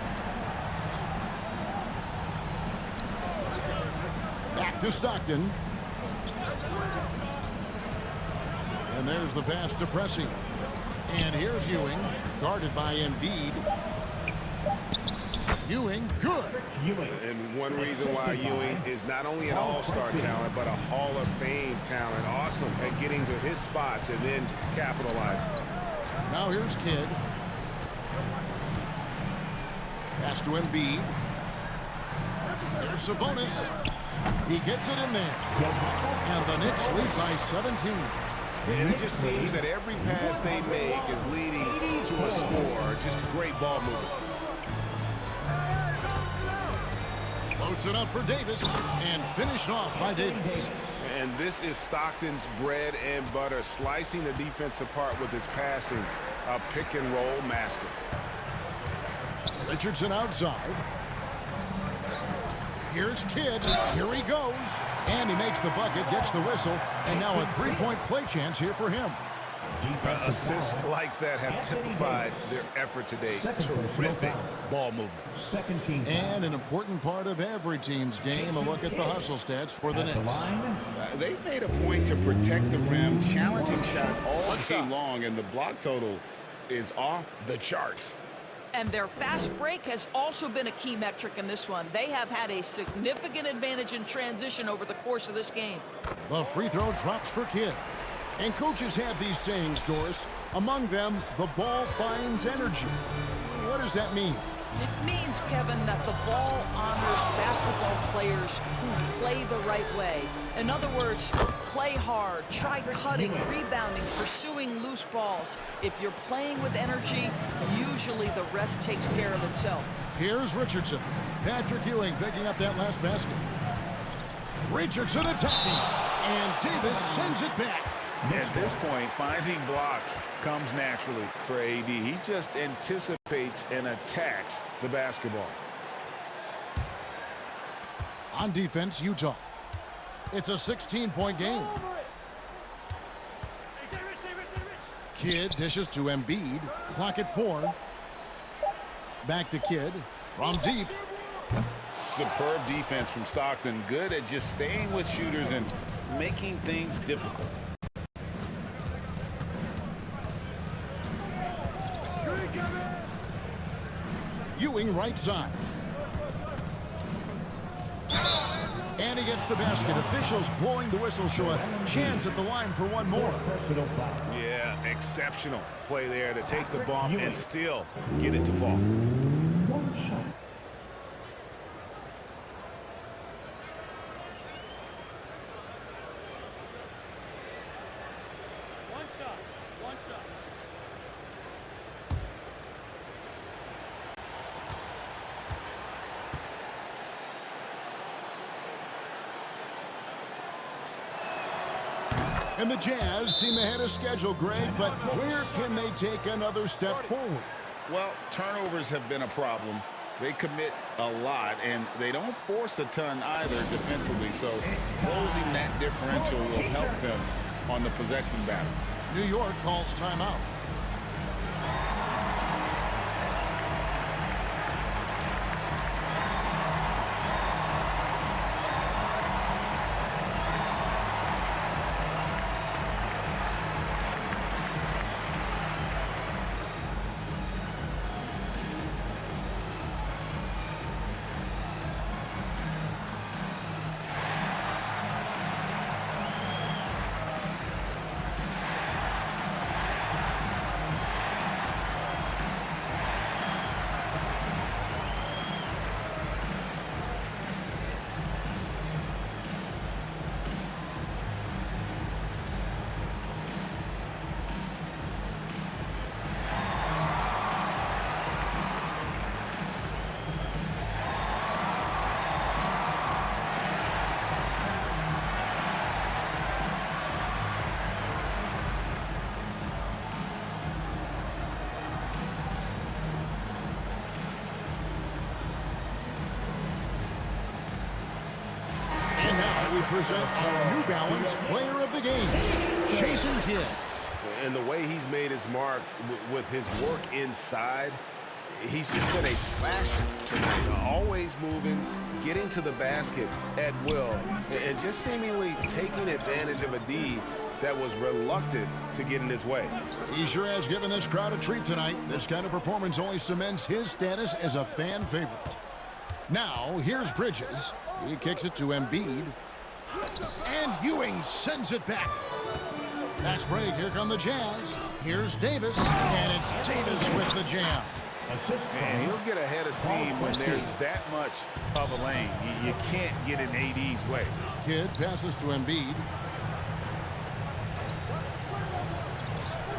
Back to Stockton. And there's the pass to Pressey. And here's Ewing, guarded by Embiid. Ewing, good. And one reason why Ewing is not only an all-star talent, but a Hall of Fame talent. Awesome at getting to his spots and then capitalizing. Now here's Kidd. Pass to Embiid. There's Sabonis. He gets it in there. And the Knicks lead by 17. And it just seems that every pass they make is leading to a score. Just great ball movement. Loads it up for Davis and finished off by Davis. And this is Stockton's bread and butter, slicing the defense apart with his passing. A pick-and-roll master. Richardson outside. Here's Kidd. Here he goes. And he makes the bucket, gets the whistle, and now a three-point play chance here for him. Assists like that have typified their effort today. Terrific ball movement. And an important part of every team's game, a look at the hustle stats for the Knicks. They've made a point to protect the rim, challenging shots all game long, and the block total is off the charts. And their fast break has also been a key metric in this one. They have had a significant advantage in transition over the course of this game. The free throw drops for Kidd. And coaches have these sayings, Doris. Among them, the ball finds energy. What does that mean? It means, Kevin, that the ball honors basketball players who play the right way. In other words, play hard, try cutting, rebounding, pursuing loose balls. If you're playing with energy, usually the rest takes care of itself. Here's Richardson. Patrick Ewing picking up that last basket. Richardson attacking, and Davis sends it back. At this point, finding blocks comes naturally for AD. He just anticipates and attacks the basketball. On defense, Utah. It's a 16-point game. Kidd dishes to Embiid. Clock at 4. Back to Kidd from deep. Superb defense from Stockton. Good at just staying with shooters and making things difficult. Ewing right side. And he gets the basket. Officials blowing the whistle, show a chance at the line for one more. Yeah, exceptional play there to take the bump and still get it to fall. And the Jazz seem ahead of schedule, Greg, but where can they take another step forward? Well, turnovers have been a problem. They commit a lot, and they don't force a ton either defensively, so closing that differential will help them on the possession battle. New York calls timeout. we present our New Balance Player of the Game, Jason Kidd. And the way he's made his mark with his work inside, he's just been a slasher tonight. Always moving, getting to the basket at will, and just seemingly taking advantage of a D that was reluctant to get in his way. He sure has given this crowd a treat tonight. This kind of performance only cements his status as a fan favorite. Now, here's Bridges. He kicks it to Embiid. And Ewing sends it back. Fast break, here come the Jazz. Here's Davis, and it's Davis with the jam. And he'll get ahead of steam when there's that much of a lane. You can't get in AD's way. Kidd passes to Embiid.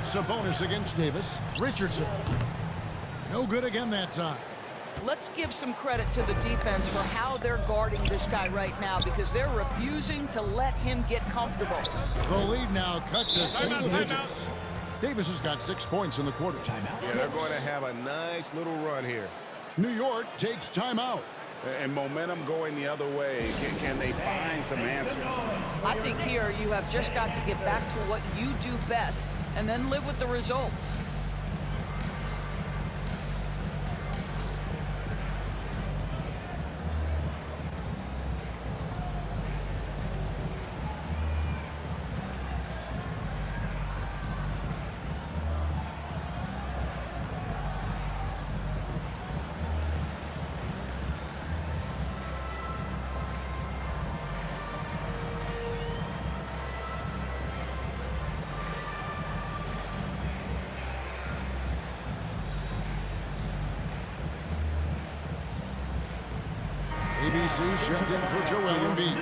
Sabonis against Davis. Richardson. No good again that time. Let's give some credit to the defense for how they're guarding this guy right now, because they're refusing to let him get comfortable. The lead now cut to single digits. Davis has got 6 points in the quarter. Yeah, they're going to have a nice little run here. New York takes timeout. And momentum going the other way. Can they find some answers? I think here you have just got to get back to what you do best and then live with the results. ABC's checked in for Joel Embiid.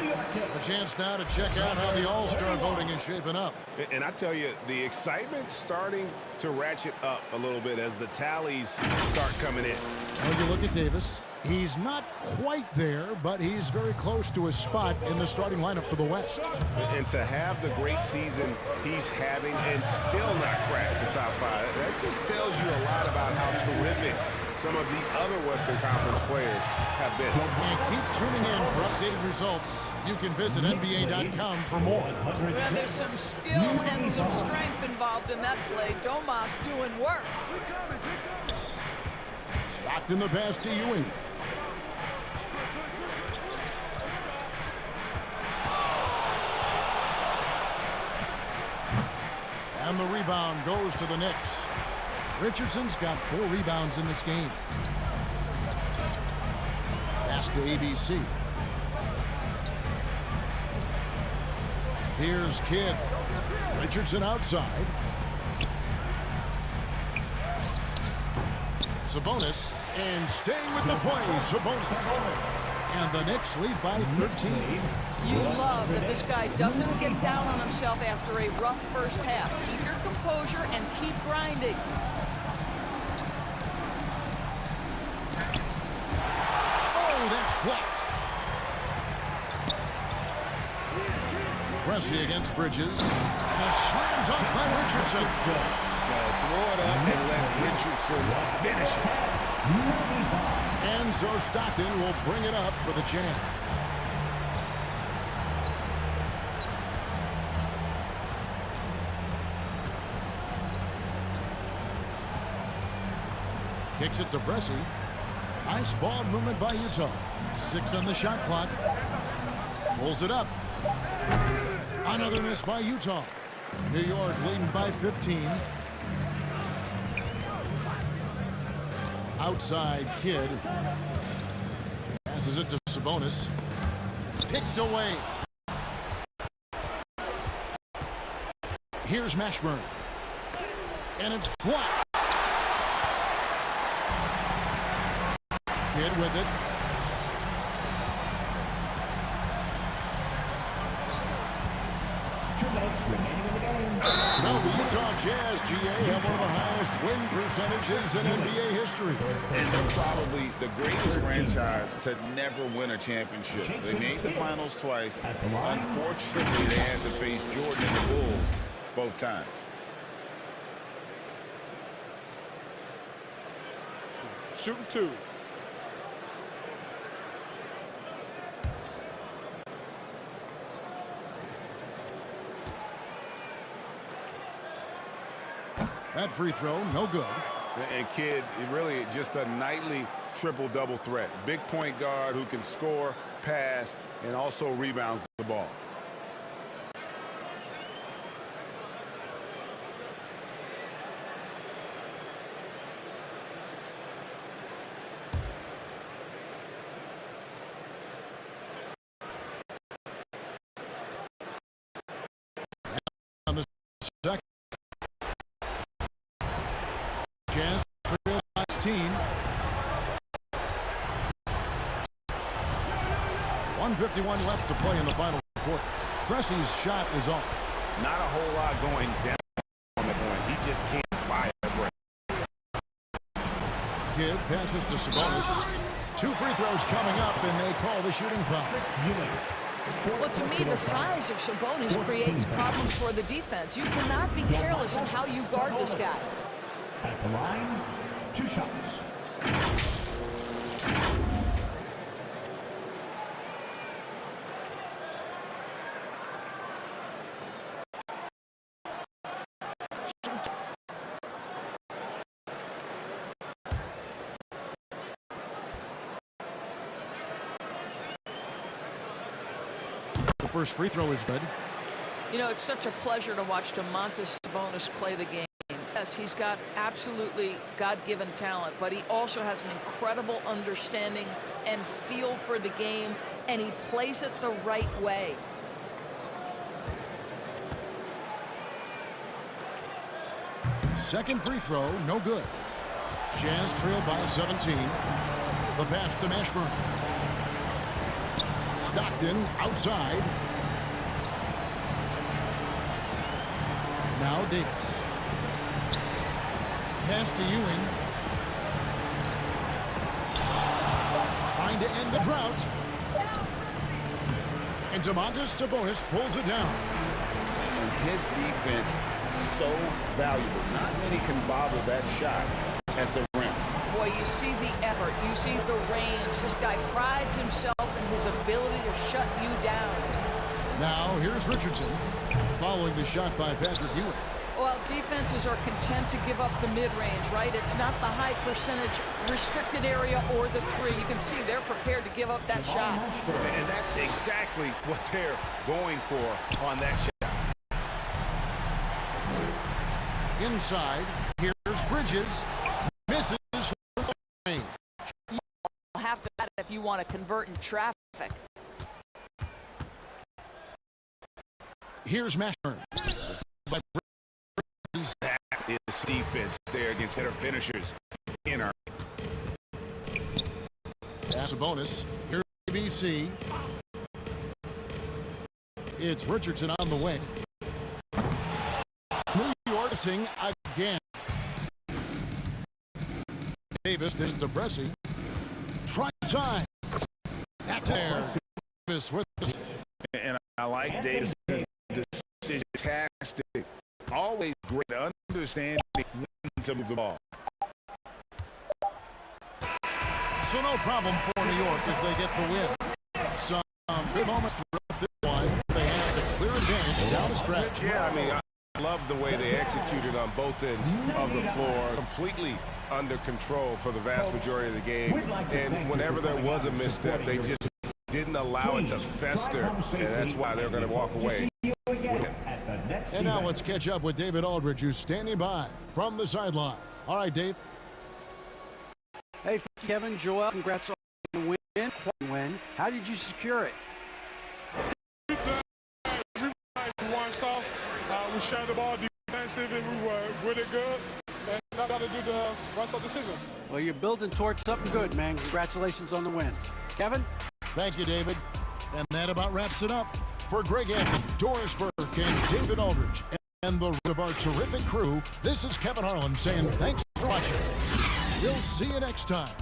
A chance now to check out how the All-Star voting is shaping up. And I tell you, the excitement's starting to ratchet up a little bit as the tallies start coming in. When you look at Davis, he's not quite there, but he's very close to his spot in the starting lineup for the West. And to have the great season he's having and still not crack the top 5, that just tells you a lot about how terrific some of the other Western Conference players have been. And keep tuning in for updated results. You can visit NBA.com for more. Well, there's some skill and some strength involved in that play. Domas doing work. Stockton the pass to Ewing. And the rebound goes to the Knicks. Richardson's got 4 rebounds in this game. Pass to ABC. Here's Kidd. Richardson outside. Sabonis. And staying with the play, Sabonis. And the Knicks lead by 13. You love that this guy doesn't get down on himself after a rough first half. Keep your composure and keep grinding. That's blocked. Pressey against Bridges. And a slam dunk by Richardson. Throw it up and let Richardson finish it. And so Stockton will bring it up for the Jazz. Kicks it to Pressey. Nice ball movement by Utah. 6 on the shot clock. Pulls it up. Another miss by Utah. New York leading by 15. Outside Kidd. Passes it to Sabonis. Picked away. Here's Mashburn. And it's blocked. Kidd with it. Now the Utah Jazz, GA, have one of the highest win percentages in NBA history. And they're probably the greatest franchise to never win a championship. They made the finals twice. Unfortunately, they had to face Jordan and the Bulls both times. Shooting 2. That free throw, no good. And Kidd, really just a nightly triple-double threat. Big point guard who can score, pass, and also rebounds the ball. On the second, Jazz trail by 16. 1:51 left to play in the final quarter. Pressey's shot is off. Not a whole lot going down on the point. He just can't buy a break. Kidd passes to Sabonis. 2 free throws coming up, and they call the shooting foul. Well, to me, the size of Sabonis creates problems for the defense. You cannot be careless in how you guard this guy. At the line, 2 shots. The first free throw is good. You know, it's such a pleasure to watch Domantas Sabonis play the game. Yes, he's got absolutely God-given talent, but he also has an incredible understanding and feel for the game, and he plays it the right way. Second free throw, no good. Jazz trail by 17. The pass to Mashburn. Stockton outside. Now Davis. Pass to Ewing. Trying to end the drought. And Domantas Sabonis pulls it down. And his defense so valuable. Not many can bobble that shot at the rim. Boy, you see the effort. You see the range. This guy prides himself in his ability to shut you down. Now here's Richardson following the shot by Patrick Ewing. Well, defenses are content to give up the mid-range, right? It's not the high percentage restricted area or the three. You can see they're prepared to give up that shot. And that's exactly what they're going for on that shot. Inside, here's Bridges. Misses from the lane. You'll have to add it if you want to convert in traffic. Here's Mashburn. That is defense there against better finishers in our. As a bonus, here's ABC. It's Richardson on the wing. New York sing again. Davis is to Pressey. Try time. That's there. Davis with the. And I like Davis' decision. Fantastic. Always great understanding when to move the ball. So no problem for New York as they get the win. Some good moments throughout this one. They have the clear advantage down the stretch. Yeah, I mean, I love the way they executed on both ends of the floor. Completely under control for the vast majority of the game. And whenever there was a misstep, they just didn't allow it to fester. And that's why they're going to walk away. And now let's catch up with David Aldridge, who's standing by from the sideline. All right, Dave. Hey, Kevin, Joel, congrats on the win. How did you secure it? We weren't soft. We shot the ball defensive, and we were really good. And now got to do the rest of the season. Well, you're building towards something good, man. Congratulations on the win. Kevin? Thank you, David. And that about wraps it up. For Greg Anthony, Doris Burke, and David Aldridge, and the rest of our terrific crew, this is Kevin Harlan saying thanks for watching. We'll see you next time.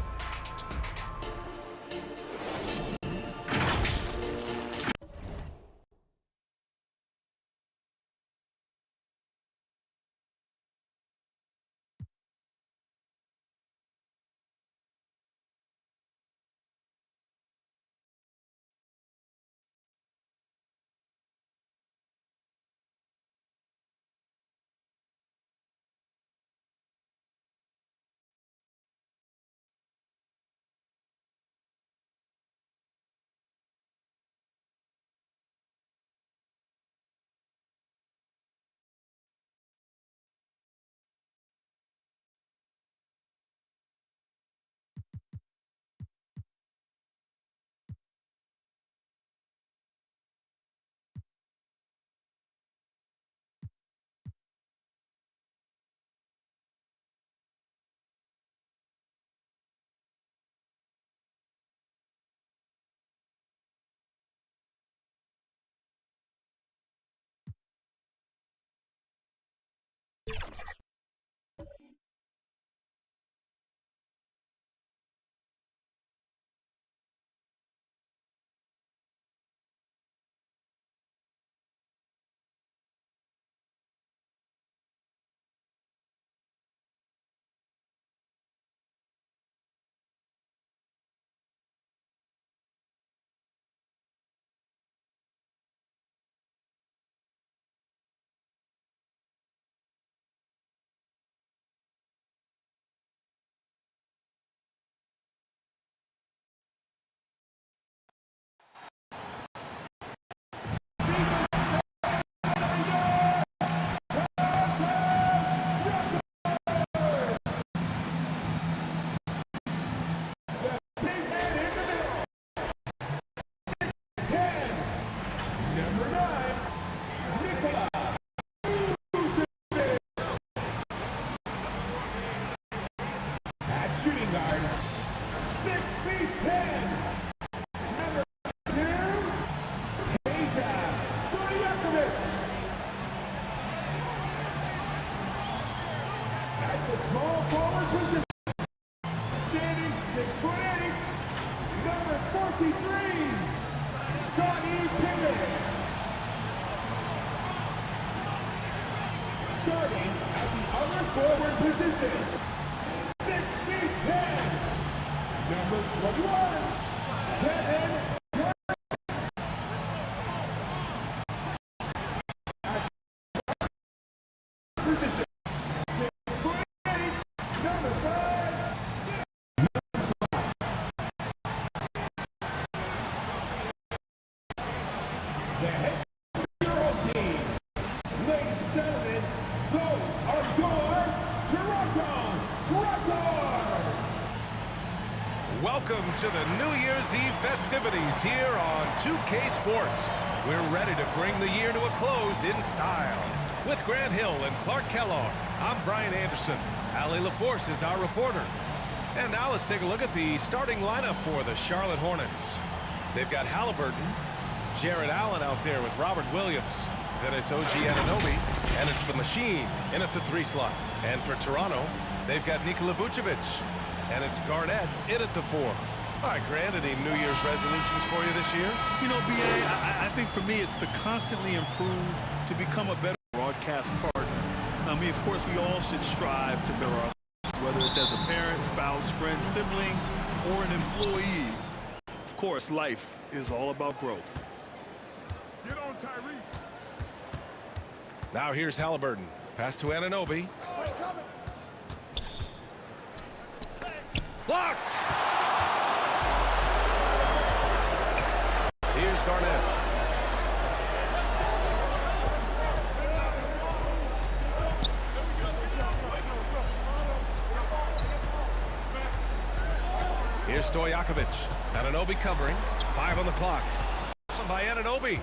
shooting guard, 6 feet 10. Number 2, Peja Stojakovic. At the small forward position, standing 6'8", number 43, Scottie Pippen. Starting at the other forward position, 6 feet 10, number 21, Kevin Durant. At the position, 6'8", number 5. The head Euro team. Ladies and gentlemen, those are your Toronto Raptors! Welcome to the New Year's Eve festivities here on 2K Sports. We're ready to bring the year to a close in style. With Grant Hill and Clark Kellogg, I'm Brian Anderson. Allie LaForce is our reporter. And now let's take a look at the starting lineup for the Charlotte Hornets. They've got Halliburton, Jared Allen out there with Robert Williams. Then it's OG Anunoby, and it's the machine in at the 3 slot. And for Toronto, they've got Nikola Vucevic, and it's Garnett in at the 4. All right, Grant, any New Year's resolutions for you this year? You know, B.A., I think for me it's to constantly improve, to become a better broadcast partner. I mean, of course, we all should strive to better our lives, whether it's as a parent, spouse, friend, sibling, or an employee. Of course, life is all about growth. Get on, Tyrese. Now here's Halliburton. Pass to Anunoby. Blocked! Here's Garnett. Here's Stojakovic. Anunoby covering. 5 on the clock. By Anunoby.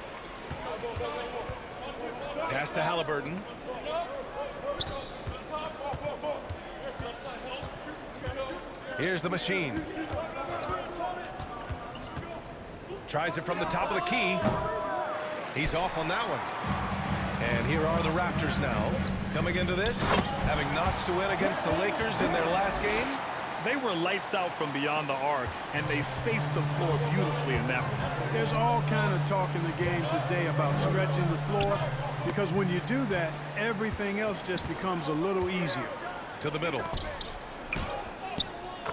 Pass to Halliburton. Here's the machine. Tries it from the top of the key. He's off on that one. And here are the Raptors now. Coming into this, having notched to win against the Lakers in their last game. They were lights out from beyond the arc, and they spaced the floor beautifully in that one. There's all kind of talk in the game today about stretching the floor, because when you do that, everything else just becomes a little easier. To the middle.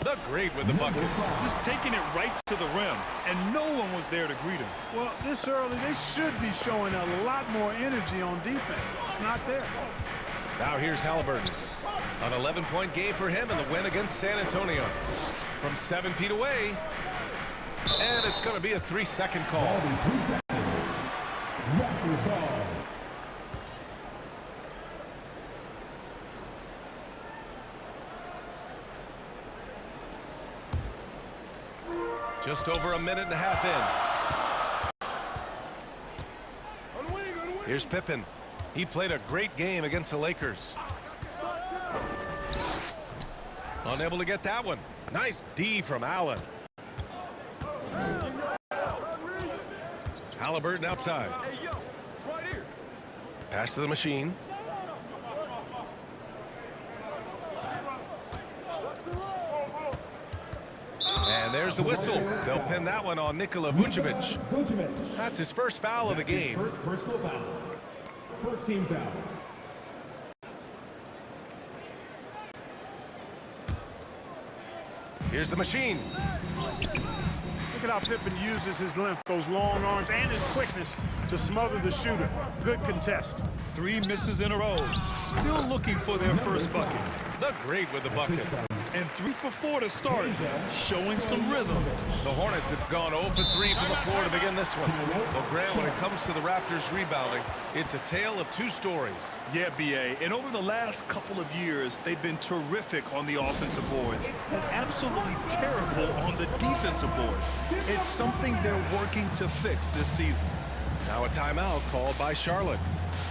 The great with the bucket. Just taking it right to the rim, and no one was there to greet him. Well, this early, they should be showing a lot more energy on defense. It's not there. Now here's Halliburton. An 11-point game for him in the win against San Antonio. From 7 feet away. And it's going to be a 3-second call. Raptors ball. Just over a minute and a half in. Here's Pippen. He played a great game against the Lakers. Unable to get that one. Nice D from Allen. Halliburton outside. Pass to the machine. And there's the whistle. They'll pin that one on Nikola Vucevic. That's his first foul of the game. First personal foul. First team foul. Here's the machine. Look at how Pippen uses his length, those long arms, and his quickness to smother the shooter. Good contest. 3 misses in a row. Still looking for their first bucket. The great with the bucket. And 3 for 4 to start, showing some rhythm. The Hornets have gone 0 for 3 from the floor to begin this one. Well, Grant, when it comes to the Raptors rebounding, it's a tale of 2 stories. Yeah, B.A., and over the last couple of years, they've been terrific on the offensive boards and absolutely terrible on the defensive boards. It's something they're working to fix this season. Now a timeout called by Charlotte.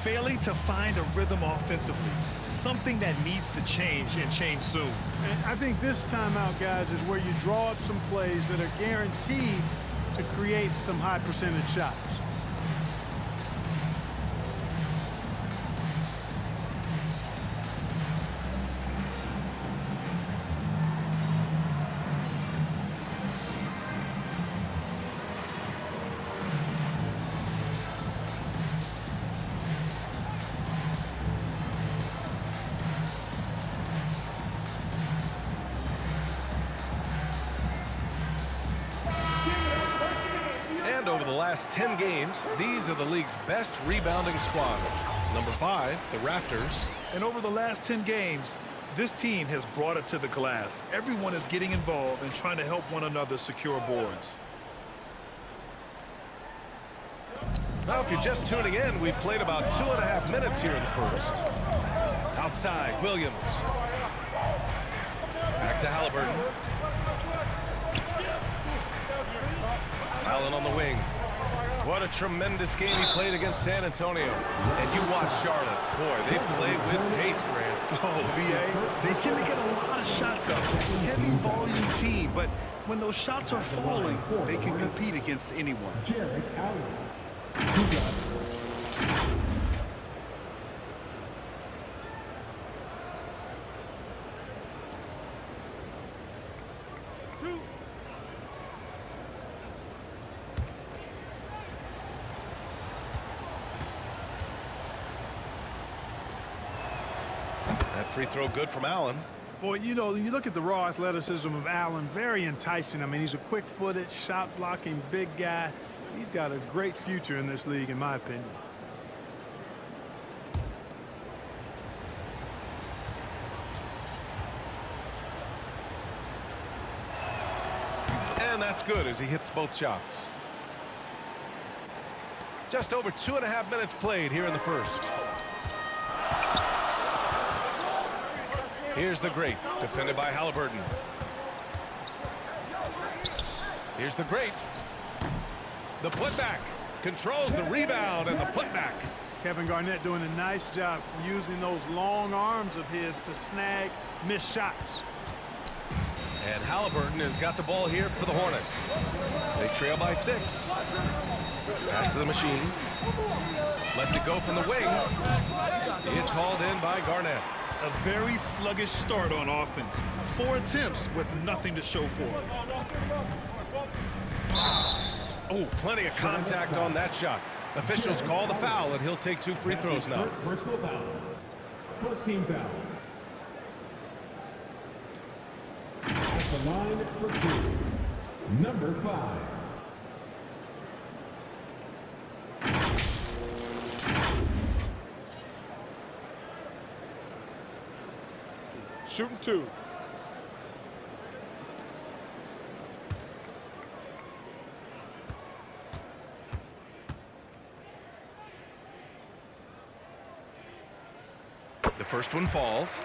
failing to find a rhythm offensively, something that needs to change and change soon. And I think this timeout, guys, is where you draw up some plays that are guaranteed to create some high percentage shots. And over the last 10 games, these are the league's best rebounding squads. Number 5, the Raptors. And over the last 10 games, this team has brought it to the glass. Everyone is getting involved and trying to help one another secure boards. Now, if you're just tuning in, we've played about 2.5 minutes here in the first. Outside, Williams. Back to Halliburton. Allen on the wing. What a tremendous game he played against San Antonio. And you watch Charlotte. Boy, they play with pace, Grant. Oh, BA, they tend to get a lot of shots up. Heavy volume team, but when those shots are falling, they can compete against anyone. That free throw good from Allen. Boy, you know, you look at the raw athleticism of Allen, very enticing. I mean, he's a quick-footed, shot-blocking, big guy. He's got a great future in this league, in my opinion. And that's good as he hits both shots. Just over 2.5 minutes played here in the first. Here's the great, defended by Halliburton. Here's the great. The putback controls the rebound and the putback. Kevin Garnett doing a nice job using those long arms of his to snag missed shots. And Halliburton has got the ball here for the Hornets. They trail by 6. Pass to the machine. Lets it go from the wing. It's hauled in by Garnett. A very sluggish start on offense. 4 attempts with nothing to show for it. Oh, plenty of contact on that shot. Officials call the foul, and he'll take 2 free throws now. Personal foul. First team foul. At the line for 2, number 5. Shooting 2. The first one falls.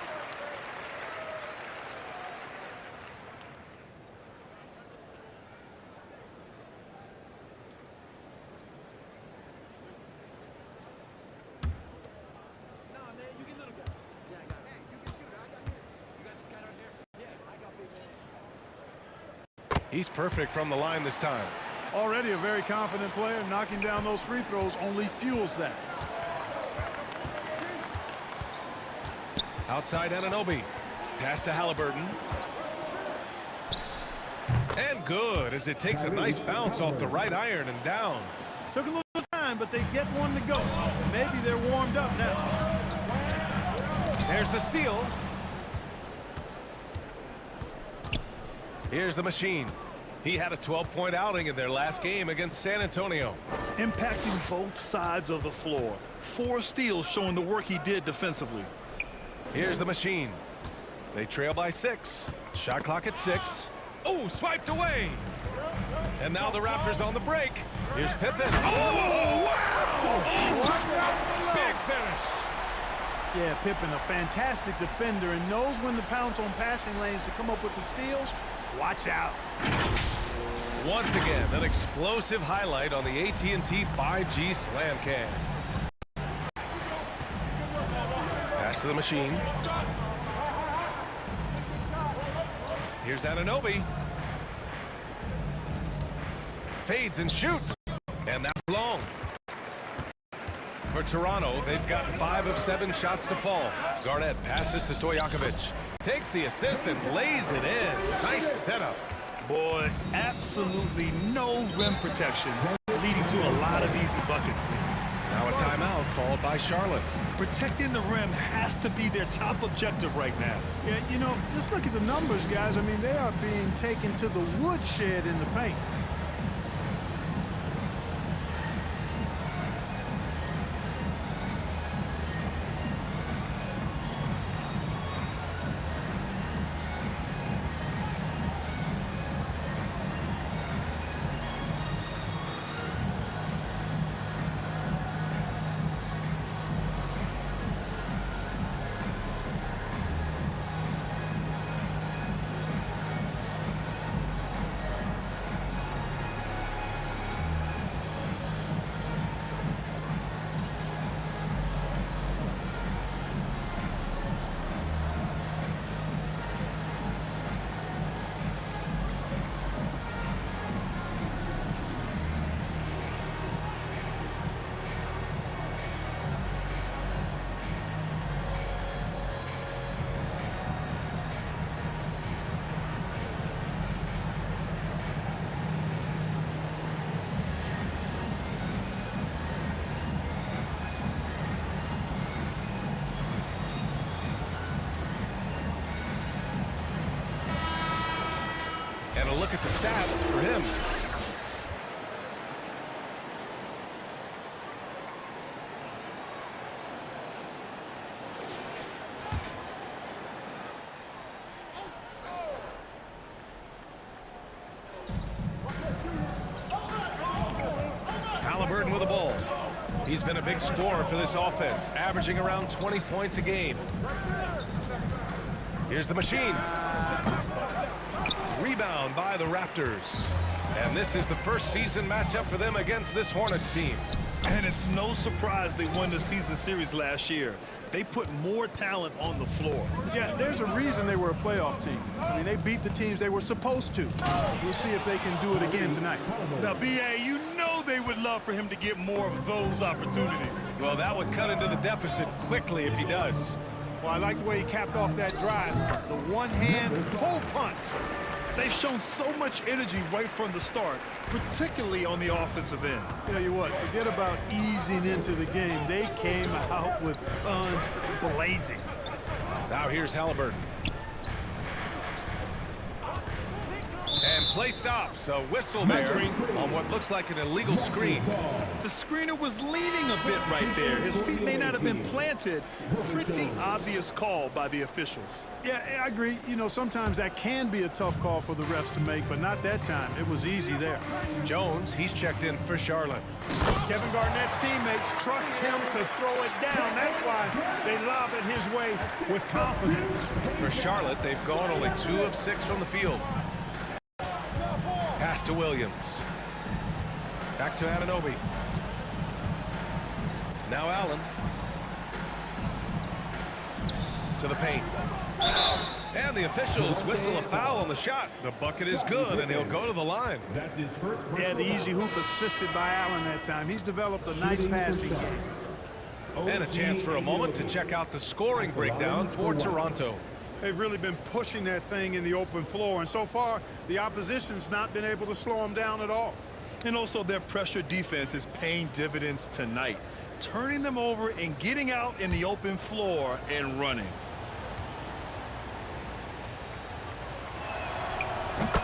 He's perfect from the line this time. Already a very confident player. Knocking down those free throws only fuels that. Outside Anunoby. Pass to Halliburton. And good as it takes a nice bounce off the right iron and down. Took a little time, but they get one to go. Maybe they're warmed up now. There's the steal. Here's the machine. He had a 12-point outing in their last game against San Antonio. Impacting both sides of the floor. 4 steals showing the work he did defensively. Here's the machine. They trail by 6. Shot clock at 6. Oh, swiped away. And now the Raptors on the break. Here's Pippen. Oh, wow! Big finish. Yeah, Pippen, a fantastic defender and knows when to pounce on passing lanes to come up with the steals. Watch out. Once again, an explosive highlight on the AT&T 5G Slam Cam. to the machine. Here's Anunoby. Fades and shoots. And that's long. For Toronto, they've got 5 of 7 shots to fall. Garnett passes to Stojakovic. Takes the assist and lays it in. Nice setup. Boy, absolutely no rim protection, leading to a lot of easy buckets. Now a timeout called by Charlotte. Protecting the rim has to be their top objective right now. Yeah, you know, just look at the numbers, guys. I mean, they are being taken to the woodshed in the paint. And a look at the stats for him. Halliburton with the ball. He's been a big scorer for this offense, averaging around 20 points a game. Here's the machine. Rebound by the Raptors. And this is the first season matchup for them against this Hornets team. And it's no surprise they won the season series last year. They put more talent on the floor. Yeah, there's a reason they were a playoff team. I mean, they beat the teams they were supposed to. We'll see if they can do it again tonight. Now, B.A., you know they would love for him to get more of those opportunities. Well, that would cut into the deficit quickly if he does. Well, I like the way he capped off that drive. The one-hand pull punch. They've shown so much energy right from the start, particularly on the offensive end. Tell you what, forget about easing into the game. They came out with guns blazing. Now here's Halliburton. And play stops. A whistle there on what looks like an illegal screen. The screener was leaning a bit right there. His feet may not have been planted. Pretty obvious call by the officials. Yeah, I agree. You know, sometimes that can be a tough call for the refs to make, but not that time. It was easy there. Jones, he's checked in for Charlotte. Kevin Garnett's teammates trust him to throw it down. That's why they lob it his way with confidence. For Charlotte, they've gone only 2 of 6 from the field. Pass to Williams. Back to Anunoby. Now Allen. To the paint. And the officials whistle a foul on the shot. The bucket is good, and he'll go to the line. That's his first. Yeah, the easy hoop assisted by Allen that time. He's developed a nice passing game. And a chance for a moment to check out the scoring breakdown for Toronto. They've really been pushing that thing in the open floor, and so far, the opposition's not been able to slow them down at all. And also their pressure defense is paying dividends tonight, turning them over and getting out in the open floor and running.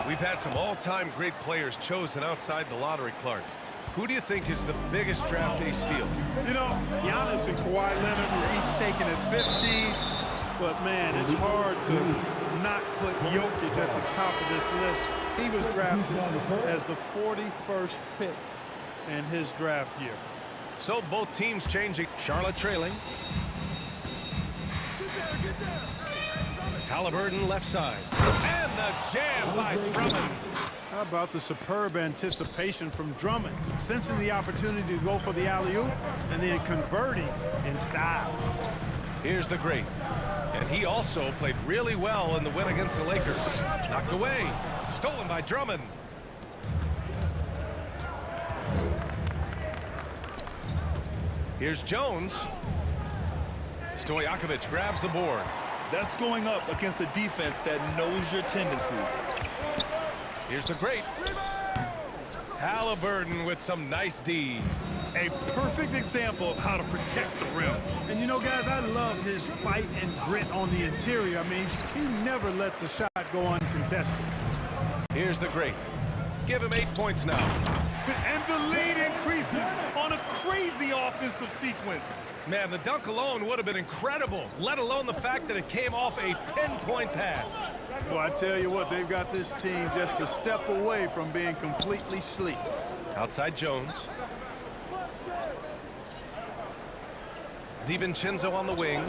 We've had some all-time great players chosen outside the lottery, Clark. Who do you think is the biggest draft day steal? You know, Giannis and Kawhi Leonard were each taken at 15. But, man, it's hard to not put Jokic at the top of this list. He was drafted as the 41st pick in his draft year. So both teams changing. Charlotte trailing. Halliburton left side. And the jam by Drummond. How about the superb anticipation from Drummond, sensing the opportunity to go for the alley-oop and then converting in style. Here's the great. And he also played really well in the win against the Lakers. Knocked away. Stolen by Drummond. Here's Jones. Stojakovic grabs the board. That's going up against a defense that knows your tendencies. Here's the great. Halliburton with some nice D. A perfect example of how to protect the rim. And you know, guys, I love his fight and grit on the interior. I mean, he never lets a shot go uncontested. Here's the great. Give him 8 points now. And the lead increases on a crazy offensive sequence. Man, the dunk alone would have been incredible, let alone the fact that it came off a pinpoint pass. Well, I tell you what, they've got this team just a step away from being completely sleep. Outside Jones. DiVincenzo on the wing.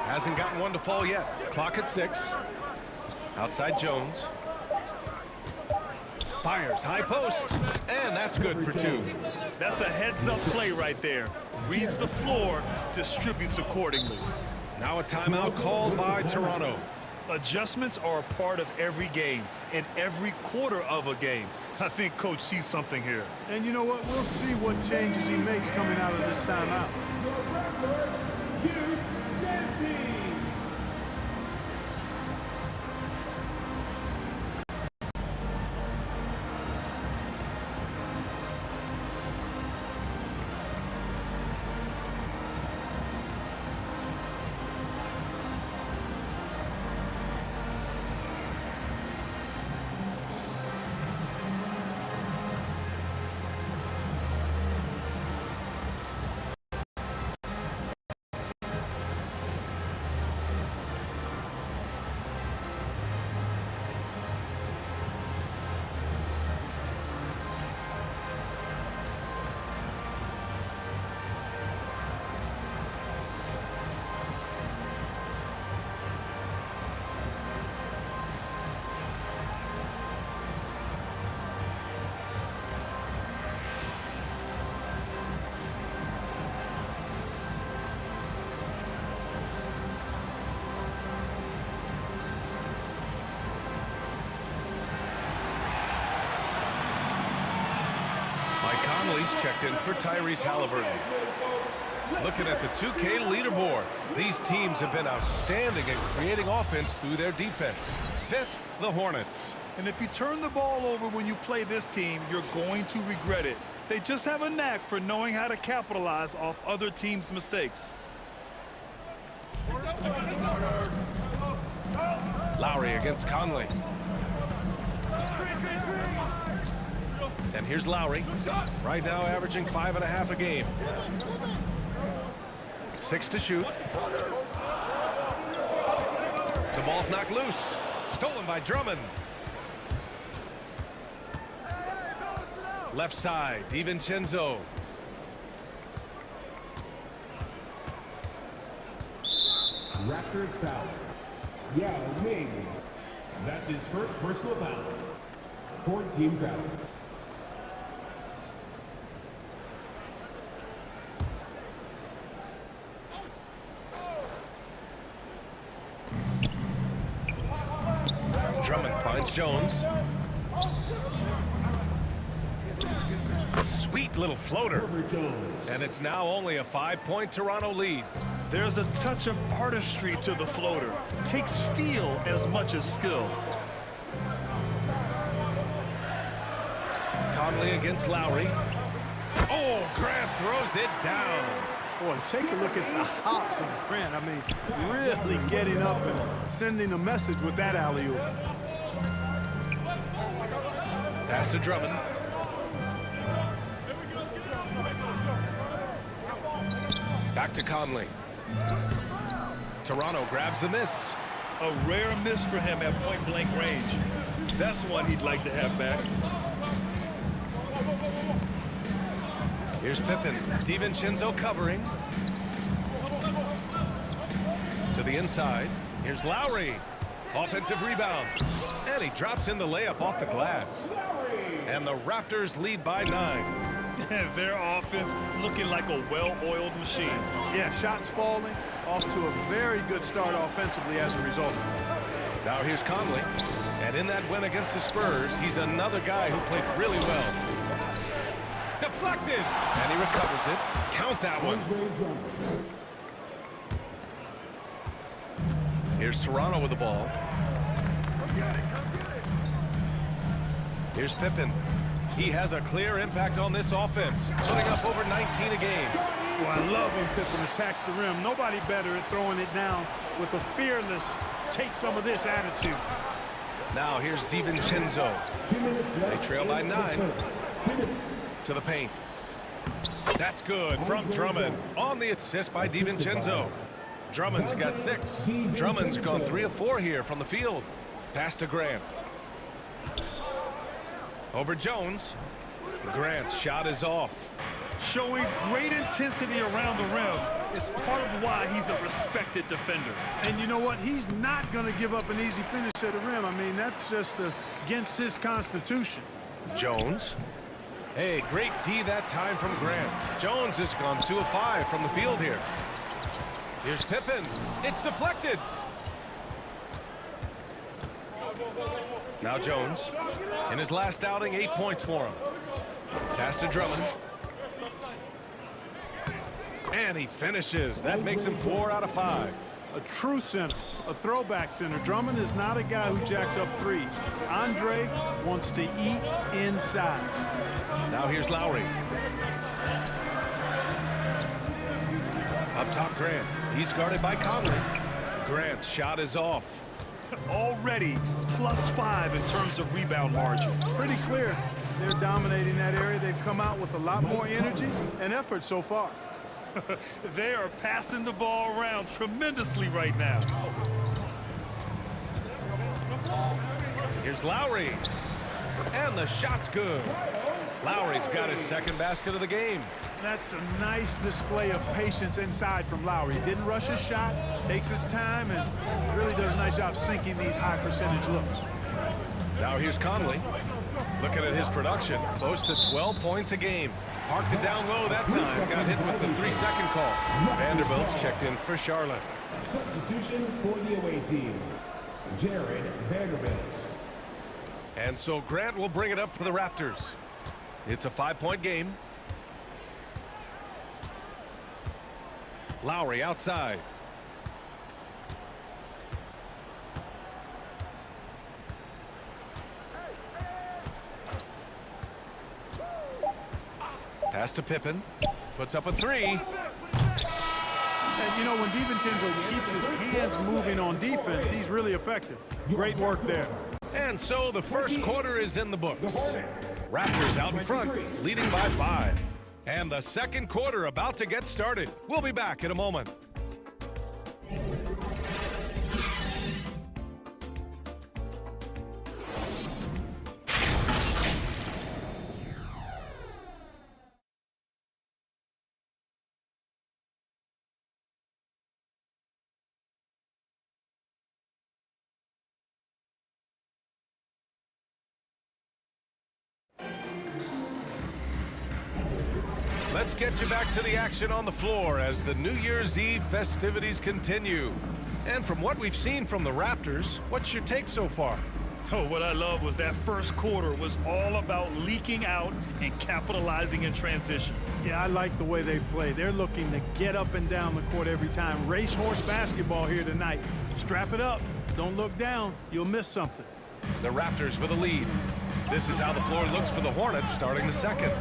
Hasn't gotten one to fall yet. Clock at 6. Outside Jones. Fires high post, and that's good for 2. That's a heads-up play right there. Reads the floor, distributes accordingly. Now a timeout called by Toronto. Adjustments are a part of every game, and every quarter of a game. I think Coach sees something here. And you know what? We'll see what changes he makes coming out of this timeout. Conley's checked in for Tyrese Halliburton. Looking at the 2K leaderboard, these teams have been outstanding at creating offense through their defense. 5th, the Hornets. And if you turn the ball over when you play this team, you're going to regret it. They just have a knack for knowing how to capitalize off other teams' mistakes. Lowry against Conley. And here's Lowry, right now averaging 5.5 a game. 6 to shoot. The ball's knocked loose. Stolen by Drummond. Left side, DiVincenzo. Raptors foul. Yao Ming. That's his first personal foul. 4th team foul. Drummond finds Jones. Sweet little floater. And it's now only a 5-point Toronto lead. There's a touch of artistry to the floater. Takes feel as much as skill. Conley against Lowry. Oh, Grant throws it down. Boy, take a look at the hops of Grant. I mean, really getting up and sending a message with that alley-oop. Pass to Drummond. Back to Conley. Toronto grabs the miss. A rare miss for him at point-blank range. That's one he'd like to have back. Here's Pippen. DiVincenzo covering. To the inside. Here's Lowry. Offensive rebound. And he drops in the layup off the glass. And the Raptors lead by 9. Their offense looking like a well-oiled machine. Yeah, shots falling, off to a very good start offensively as a result. Now here's Conley. And in that win against the Spurs, he's another guy who played really well. Deflected! And he recovers it. Count that one. Here's Toronto with the ball. Here's Pippen. He has a clear impact on this offense, putting up over 19 a game. Well, I love when Pippen attacks the rim. Nobody better at throwing it down with a fearless, take some of this attitude. Now here's DiVincenzo. They trail by 9. To the paint. That's good from Drummond on the assist by DiVincenzo. Drummond's got 6. Drummond's gone 3 of 4 here from the field. Pass to Grant. Over Jones. Grant's shot is off. Showing great intensity around the rim. It's part of why he's a respected defender. And you know what? He's not going to give up an easy finish at the rim. I mean, that's just against his constitution. Jones. Hey, great D that time from Grant. Jones has gone 2 of 5 from the field here. Here's Pippen. It's deflected. Now Jones. In his last outing, 8 points for him. Pass to Drummond. And he finishes. That makes him 4 out of 5. A true center, a throwback center. Drummond is not a guy who jacks up threes. Andre wants to eat inside. Now here's Lowry. Up top, Grant. He's guarded by Conley. Grant's shot is off. Already +5 in terms of rebound margin. Pretty clear. They're dominating that area. They've come out with a lot more energy and effort so far. They are passing the ball around tremendously right now. Here's Lowry. And the shot's good. Lowry's got his second basket of the game. That's a nice display of patience inside from Lowry. He didn't rush his shot, takes his time, and really does a nice job sinking these high percentage looks. Now here's Conley. Looking at his production, close to 12 points a game. Parked it down low that time. Got hit with the 3-second call. Vanderbilt's checked in for Charlotte. Substitution for the away team, Jared Vanderbilt. And so Grant will bring it up for the Raptors. It's a 5-point game. Lowry outside. Pass to Pippen. Puts up a 3. And you know, when DiVincenzo keeps his hands moving on defense, he's really effective. Great work there. And so the first quarter is in the books. Raptors out in front, leading by 5. And the second quarter about to get started. We'll be back in a moment. Let's get you back to the action on the floor as the New Year's Eve festivities continue. And from what we've seen from the Raptors, what's your take so far? Oh, what I love was that first quarter was all about leaking out and capitalizing in transition. Yeah, I like the way they play. They're looking to get up and down the court every time. Racehorse basketball here tonight. Strap it up. Don't look down. You'll miss something. The Raptors with a lead. This is how the floor looks for the Hornets starting the second.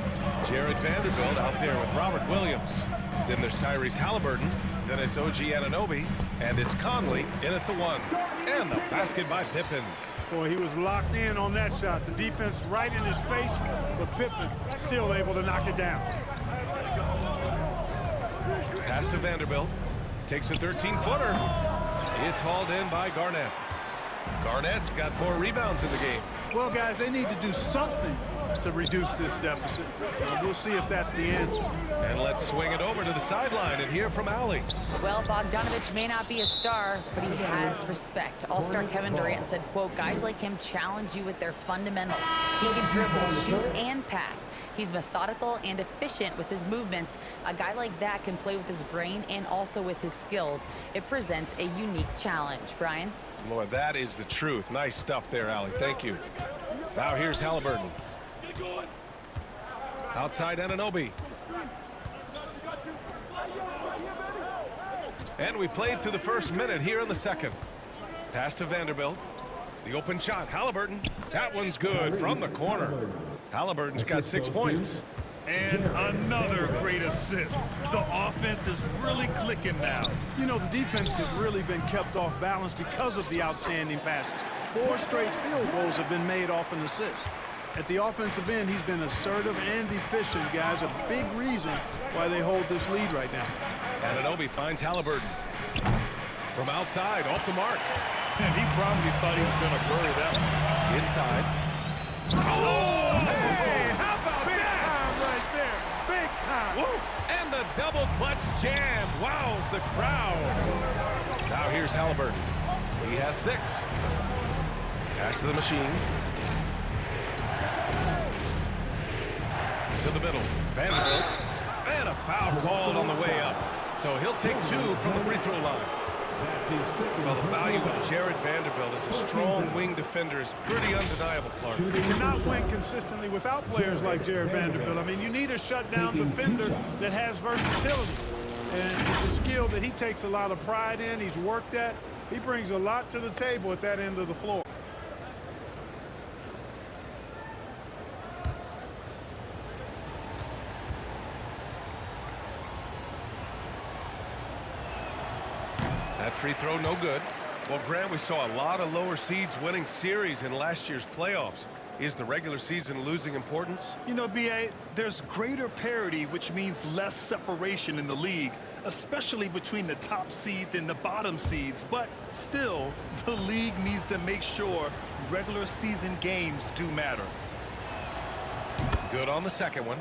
Jared Vanderbilt out there with Robert Williams. Then there's Tyrese Halliburton. Then it's OG Anunoby. And it's Conley in at the 1. And the basket by Pippen. Boy, he was locked in on that shot. The defense right in his face, but Pippen still able to knock it down. Pass to Vanderbilt. Takes a 13-footer. It's hauled in by Garnett. Garnett's got 4 rebounds in the game. Well, guys, they need to do something to reduce this deficit. We'll see if that's the answer. And let's swing it over to the sideline and hear from Allie. Well, Bogdanovich may not be a star, but he has respect. All-star Kevin Durant said, quote, guys like him challenge you with their fundamentals. He can dribble, shoot, and pass. He's methodical and efficient with his movements. A guy like that can play with his brain and also with his skills. It presents a unique challenge. Brian? Lord, that is the truth. Nice stuff there, Allie. Thank you. Now here's Halliburton. Outside Anunoby. And we played through the first minute here in the second. Pass to Vanderbilt. The open shot, Halliburton. That one's good from the corner. Halliburton's got 6 points. And another great assist. The offense is really clicking now. You know, the defense has really been kept off balance because of the outstanding passes. 4 straight field goals have been made off an assist. At the offensive end, he's been assertive and efficient, guys. A big reason why they hold this lead right now. Anunoby finds Halliburton. From outside, off the mark. And he probably thought he was going to bury that one. Inside. Oh, hey, how about big time right there? Big time. Woo. And the double clutch jam wows the crowd. Now here's Halliburton. He has 6. Pass to the machine. To the middle. Vanderbilt. And a foul called on the way up. So he'll take 2 from the free throw line. Well, the value of Jared Vanderbilt as a strong wing defender is pretty undeniable, Clark. You cannot win consistently without players like Jared Vanderbilt. I mean, you need a shutdown defender that has versatility. And it's a skill that he takes a lot of pride in. He's worked at. He brings a lot to the table at that end of the floor. That free throw, no good. Well, Grant, we saw a lot of lower seeds winning series in last year's playoffs. Is the regular season losing importance? You know, B.A., there's greater parity, which means less separation in the league, especially between the top seeds and the bottom seeds. But still, the league needs to make sure regular season games do matter. Good on the second one.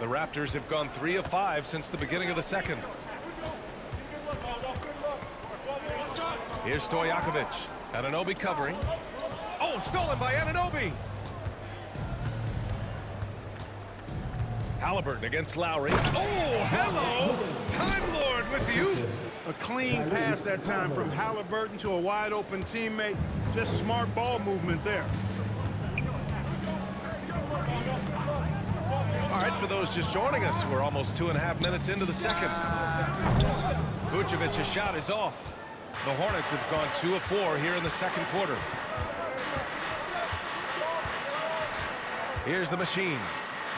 The Raptors have gone 3 of 5 since the beginning of the second. Here's Stojakovic. Anunoby covering. Oh, stolen by Anunoby. Halliburton against Lowry. Oh, hello. Time Lord with you. A clean pass that time from Halliburton to a wide open teammate. Just smart ball movement there. All right, for those just joining us, we're almost 2.5 minutes into the second. Vucevic's shot is off. The Hornets have gone 2 of 4 here in the second quarter. Here's the machine.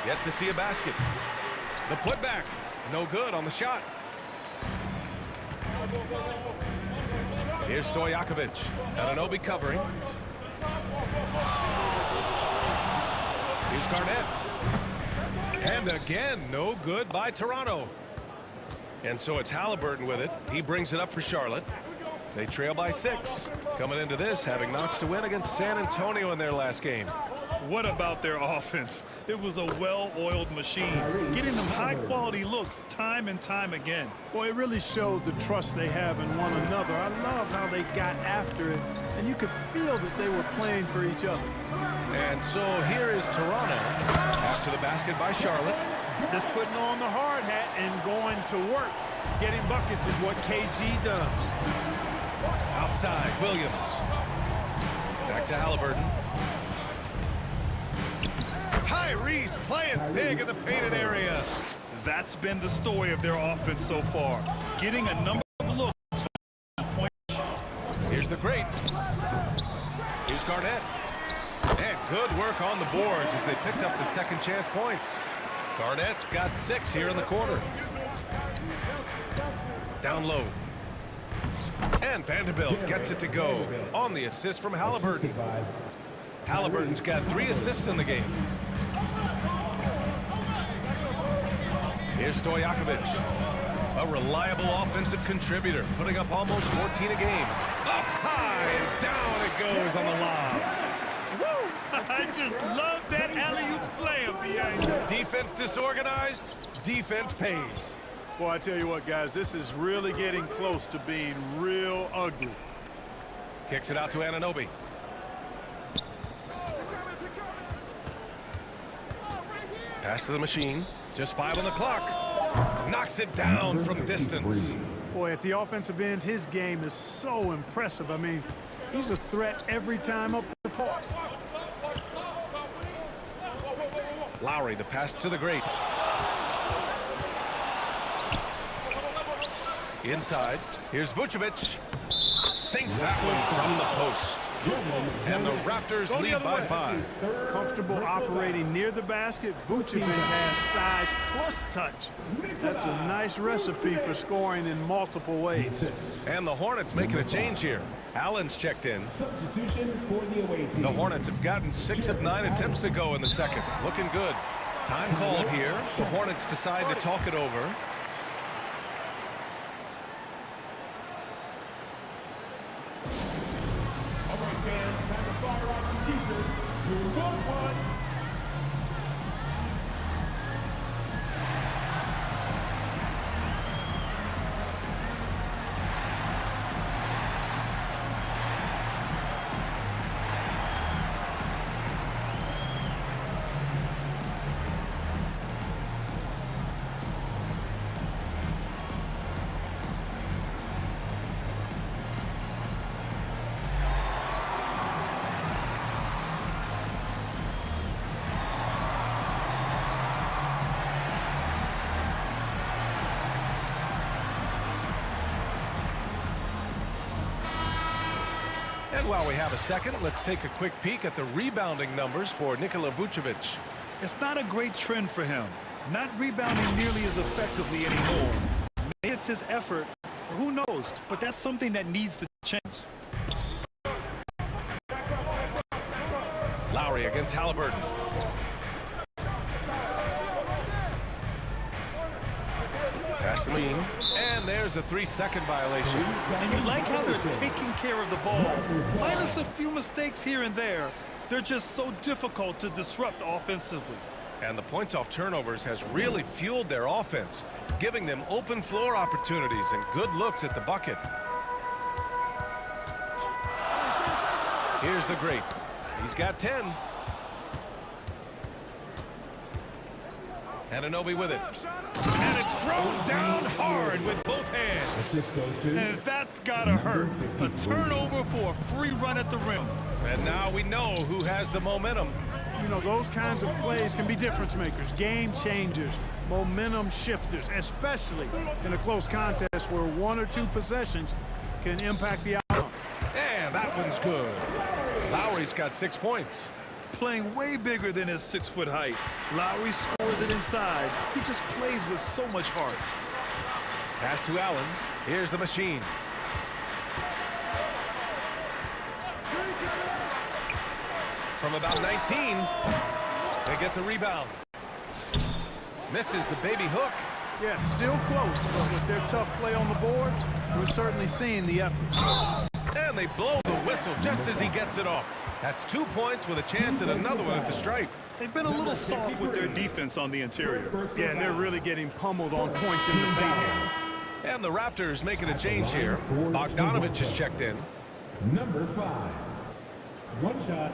Yet to see a basket. The putback. No good on the shot. Here's Stojakovic. Anunoby covering. Here's Garnett. And again, no good by Toronto. And so it's Halliburton with it. He brings it up for Charlotte. They trail by 6. Coming into this, having Knox to win against San Antonio in their last game. What about their offense? It was a well-oiled machine, getting them high-quality looks time and time again. Boy, it really showed the trust they have in one another. I love how they got after it, and you could feel that they were playing for each other. And so here is Toronto. Pass to the basket by Charlotte. Just putting on the hard hat and going to work. Getting buckets is what KG does. Outside, Williams. Back to Halliburton. Tyrese playing big in the painted area. That's been the story of their offense so far. Getting a number of looks. Here's the great. Here's Garnett. And good work on the boards as they picked up the second chance points. Garnett's got 6 here in the quarter. Down low. And Vanderbilt gets it to go on the assist from Halliburton. Halliburton's got 3 assists in the game. Here's Stojakovic. A reliable offensive contributor, putting up almost 14 a game. Up high and down it goes on the lob. Woo! I just love that alley-oop slam, B.A. Defense disorganized, defense pays. Boy, I tell you what, guys, this is really getting close to being real ugly. Kicks it out to Anunoby. Pass to the machine. Just 5 on the clock. Knocks it down from distance. Boy, at the offensive end, his game is so impressive. I mean, he's a threat every time up the floor. Lowry, the pass to the great. Inside. Here's Vucevic. Sinks that one from the post. And the Raptors lead by 5. Comfortable operating near the basket. Vucevic has size plus touch. That's a nice recipe for scoring in multiple ways. And the Hornets making a change here. Allen's checked in. The Hornets have gotten 6 of 9 attempts to go in the second. Looking good. Time called here. The Hornets decide to talk it over. And while we have a second, let's take a quick peek at the rebounding numbers for Nikola Vucevic. It's not a great trend for him. Not rebounding nearly as effectively anymore. Maybe it's his effort, or who knows, but that's something that needs to change. Lowry against Halliburton. Pass the lean. And there's a 3-second violation. And you like how they're taking care of the ball. Minus a few mistakes here and there, they're just so difficult to disrupt offensively. And the points off turnovers has really fueled their offense, giving them open floor opportunities and good looks at the bucket. Here's the great. He's got 10. Anunoby with it. And it's thrown down hard with both hands. And that's gotta hurt. A turnover for a free run at the rim. And now we know who has the momentum. You know, those kinds of plays can be difference makers, game changers, momentum shifters, especially in a close contest where 1 or 2 possessions can impact the outcome. And that one's good. Lowry's got 6 points. Playing way bigger than his 6-foot height. Lowry scores it inside. He just plays with so much heart. Pass to Allen. Here's the machine. From about 19, they get the rebound. Misses the baby hook. Yeah, still close, but with their tough play on the boards, we're certainly seeing the efforts. And they blow the whistle just as he gets it off. That's 2 points with a chance at another one at the stripe. They've been a little soft with their defense on the interior. Yeah, and they're really getting pummeled on points in the paint. And the Raptors making a change here. Bogdanovich is checked in. Number 5. 1 shot.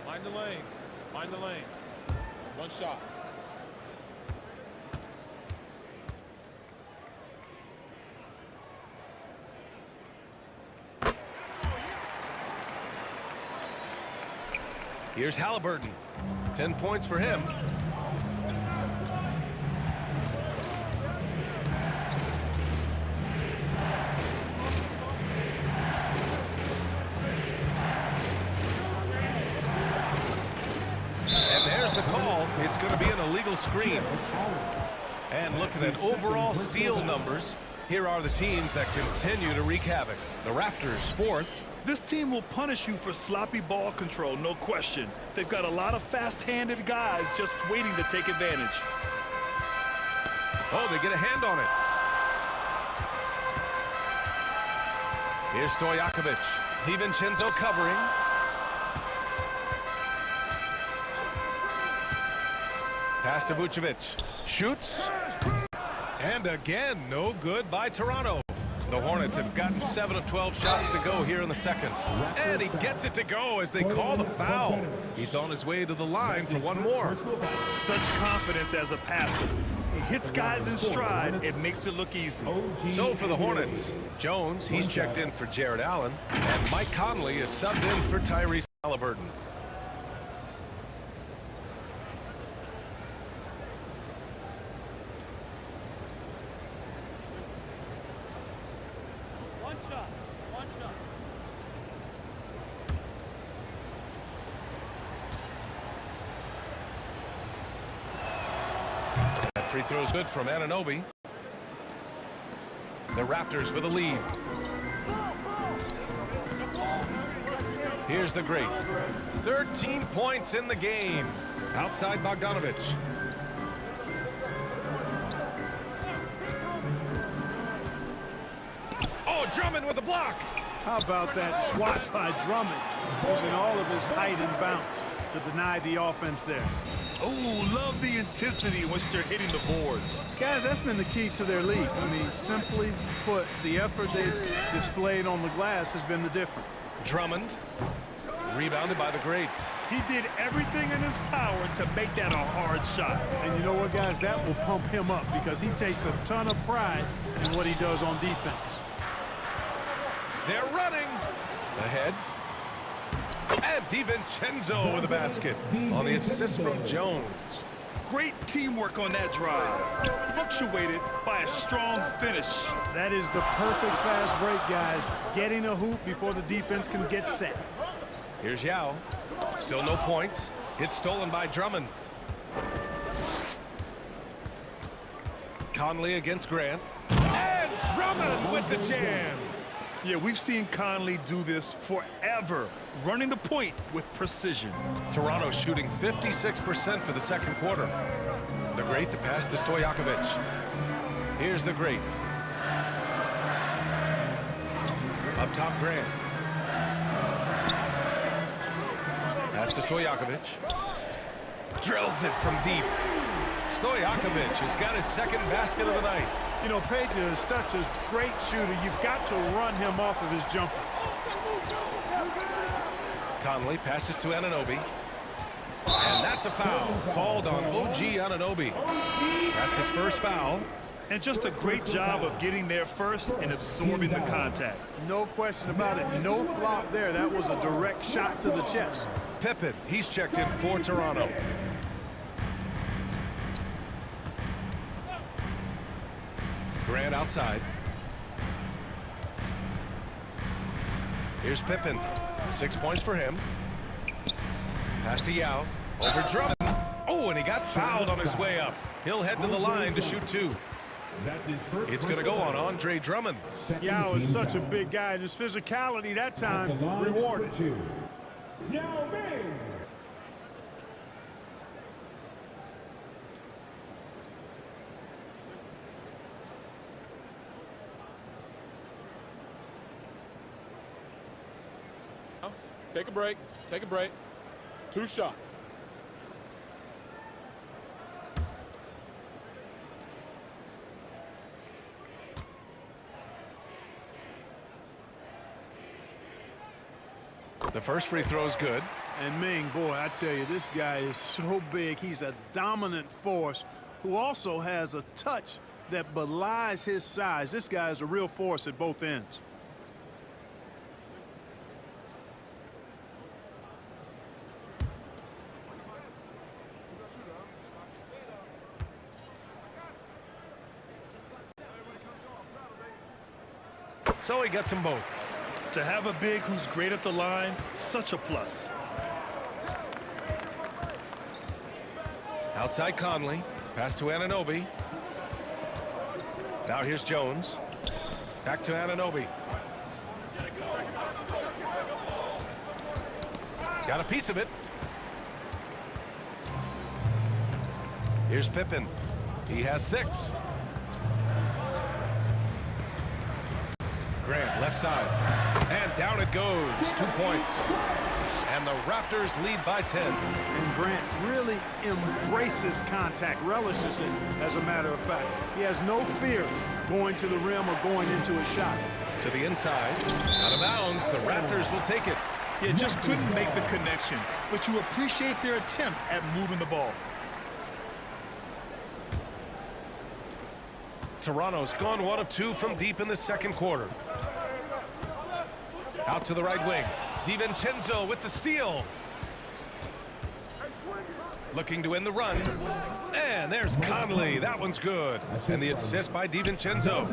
Mind the lanes. Mind the lanes. 1 shot. Here's Halliburton. 10 points for him. And there's the call. It's going to be an illegal screen. And looking at overall steal numbers, Here are the teams that continue to wreak havoc. The Raptors, 4th. This team will punish you for sloppy ball control, no question. They've got a lot of fast-handed guys just waiting to take advantage. Oh, they get a hand on it. Here's Stojakovic. DiVincenzo covering. Pass to Vucevic. Shoots. And again, no good by Toronto. The Hornets have gotten 7 of 12 shots to go here in the second. And he gets it to go as they call the foul. He's on his way to the line for one more. Such confidence as a passer. He hits guys in stride. It makes it look easy. So for the Hornets, Jones, he's checked in for Jared Allen. And Mike Conley is subbed in for Tyrese Halliburton. Free throws good from Anunoby. The Raptors with a lead. Here's the great. 13 points in the game. Outside Bogdanovic. Oh, Drummond with a block. How about that swat by Drummond, using all of his height and bounce to deny the offense there. Oh, love the intensity once they're hitting the boards. Guys, that's been the key to their league. I mean, simply put, the effort they've displayed on the glass has been the difference. Drummond, rebounded by the great. He did everything in his power to make that a hard shot. And you know what, guys? That will pump him up because he takes a ton of pride in what he does on defense. They're running. Ahead. And DiVincenzo with a basket on the assist from Jones. Great teamwork on that drive. Punctuated by a strong finish. That is the perfect fast break, guys. Getting a hoop before the defense can get set. Here's Yao. Still no points. It's stolen by Drummond. Conley against Grant. And Drummond with the jam. Yeah, we've seen Conley do this forever, running the point with precision. Toronto shooting 56% for the second quarter. The great, the pass to Stojakovic. Here's the great. Up top, Grant. Pass to Stojakovic. Drills it from deep. Stojakovic has got his second basket of the night. You know, Page is such a great shooter. You've got to run him off of his jumper. Conley passes to Anunoby. And that's a foul called on OG Anunoby. That's his first foul. And just a great job of getting there first and absorbing the contact. No question about it. No flop there. That was a direct shot to the chest. Pippen, he's checked in for Toronto. Grant outside. Here's Pippen. 6 points for him. Pass to Yao. Over Drummond. Oh, and he got fouled on his way up. He'll head to the line to shoot 2. It's going to go on Andre Drummond. Yao is such a big guy, and his physicality that time rewarded. Yao Ming. Take a break. Take a break. 2 shots. The first free throw is good. And Ming, boy, I tell you, this guy is so big. He's a dominant force who also has a touch that belies his size. This guy is a real force at both ends. So he gets them both. To have a big who's great at the line, such a plus. Outside Conley. Pass to Anunoby. Now here's Jones. Back to Anunoby. Got a piece of it. Here's Pippen. He has 6. Grant, left side. And down it goes. 2 points. And the Raptors lead by 10. And Grant really embraces contact, relishes it, as a matter of fact. He has no fear going to the rim or going into a shot. To the inside. Out of bounds. The Raptors will take it. You just couldn't make the connection, but you appreciate their attempt at moving the ball. Toronto's gone 1 of 2 from deep in the second quarter. Out to the right wing. DiVincenzo with the steal. Looking to end the run. And there's Conley. That one's good. And the assist by DiVincenzo.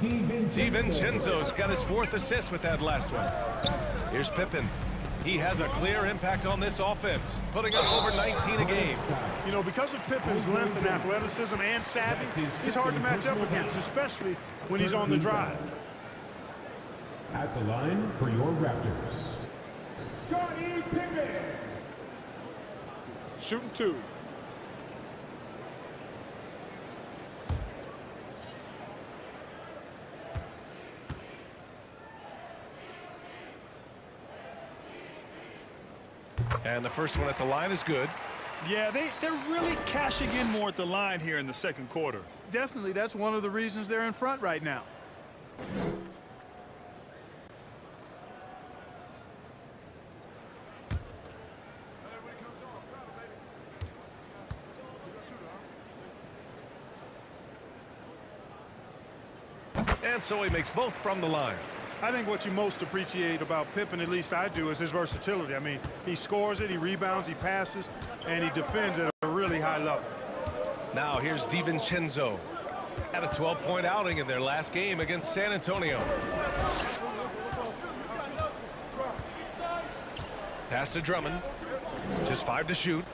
DiVincenzo's got his 4th assist with that last one. Here's Pippen. He has a clear impact on this offense, putting up over 19 a game. You know, because of Pippen's length and athleticism and savvy, he's hard to match up against, especially when he's on the drive. At the line for your Raptors, Scottie Pippen. Shooting 2. And the first one at the line is good. Yeah, they're really cashing in more at the line here in the second quarter. Definitely, that's one of the reasons they're in front right now. And so he makes both from the line. I think what you most appreciate about Pippen, at least I do, is his versatility. I mean, he scores it, he rebounds, he passes, and he defends at a really high level. Now here's DiVincenzo. Had a 12-point outing in their last game against San Antonio. Pass to Drummond. Just 5 to shoot.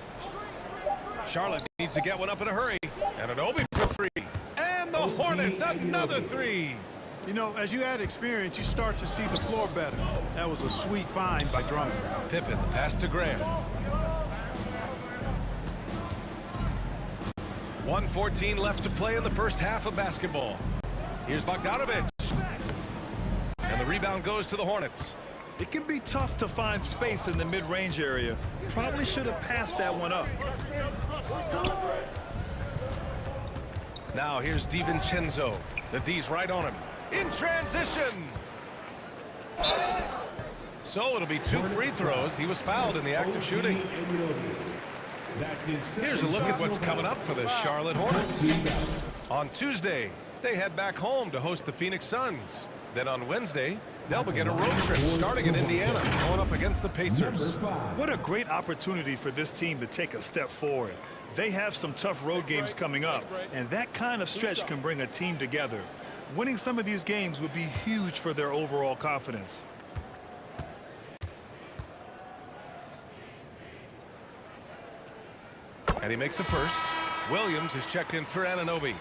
Charlotte needs to get one up in a hurry. And Anunoby for 3. And the Hornets, another 3. You know, as you add experience, you start to see the floor better. That was a sweet find by Drummond. Pippen, pass to Grant. 1:14 left to play in the first half of basketball. Here's Bogdanović. And the rebound goes to the Hornets. It can be tough to find space in the mid-range area. Probably should have passed that one up. Now here's DiVincenzo. The D's right on him. In transition. So it'll be 2 free throws. He was fouled in the act of shooting. Here's a look at what's coming up for the Charlotte Hornets. On Tuesday, they head back home to host the Phoenix Suns. Then on Wednesday, they'll begin a road trip starting in Indiana, going up against the Pacers. What a great opportunity for this team to take a step forward. They have some tough road games coming up, and that kind of stretch can bring a team together. Winning some of these games would be huge for their overall confidence. And he makes the first. Williams is checked in for Anunoby.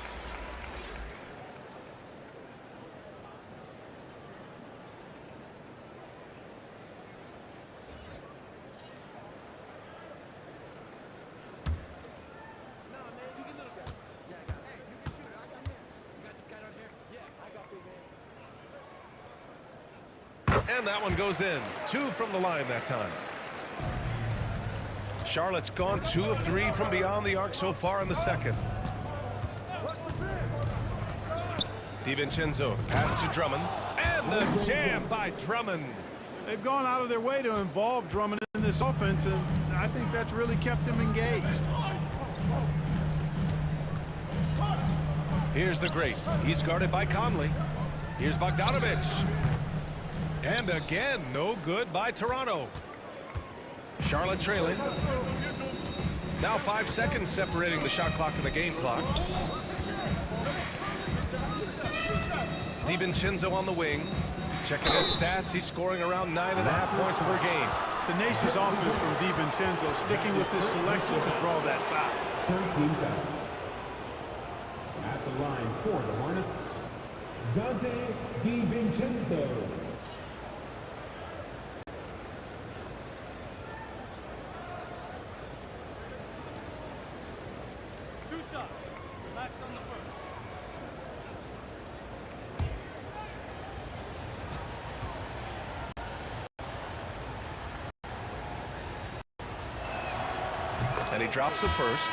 And that one goes in. 2 from the line that time. Charlotte's gone 2 of 3 from beyond the arc so far in the second. DiVincenzo, pass to Drummond. And the jam by Drummond. They've gone out of their way to involve Drummond in this offense, and I think that's really kept him engaged. Here's the great. He's guarded by Conley. Here's Bogdanović. And again, no good by Toronto. Charlotte trailing. Now 5 seconds separating the shot clock and the game clock. DiVincenzo on the wing. Checking his stats, he's scoring around 9.5 points per game. Tenacious offense from DiVincenzo, sticking with his selection to draw that foul. 13 foul. At the line for the Hornets, Dante DiVincenzo. Two shots. Relax on the first. And he drops the first.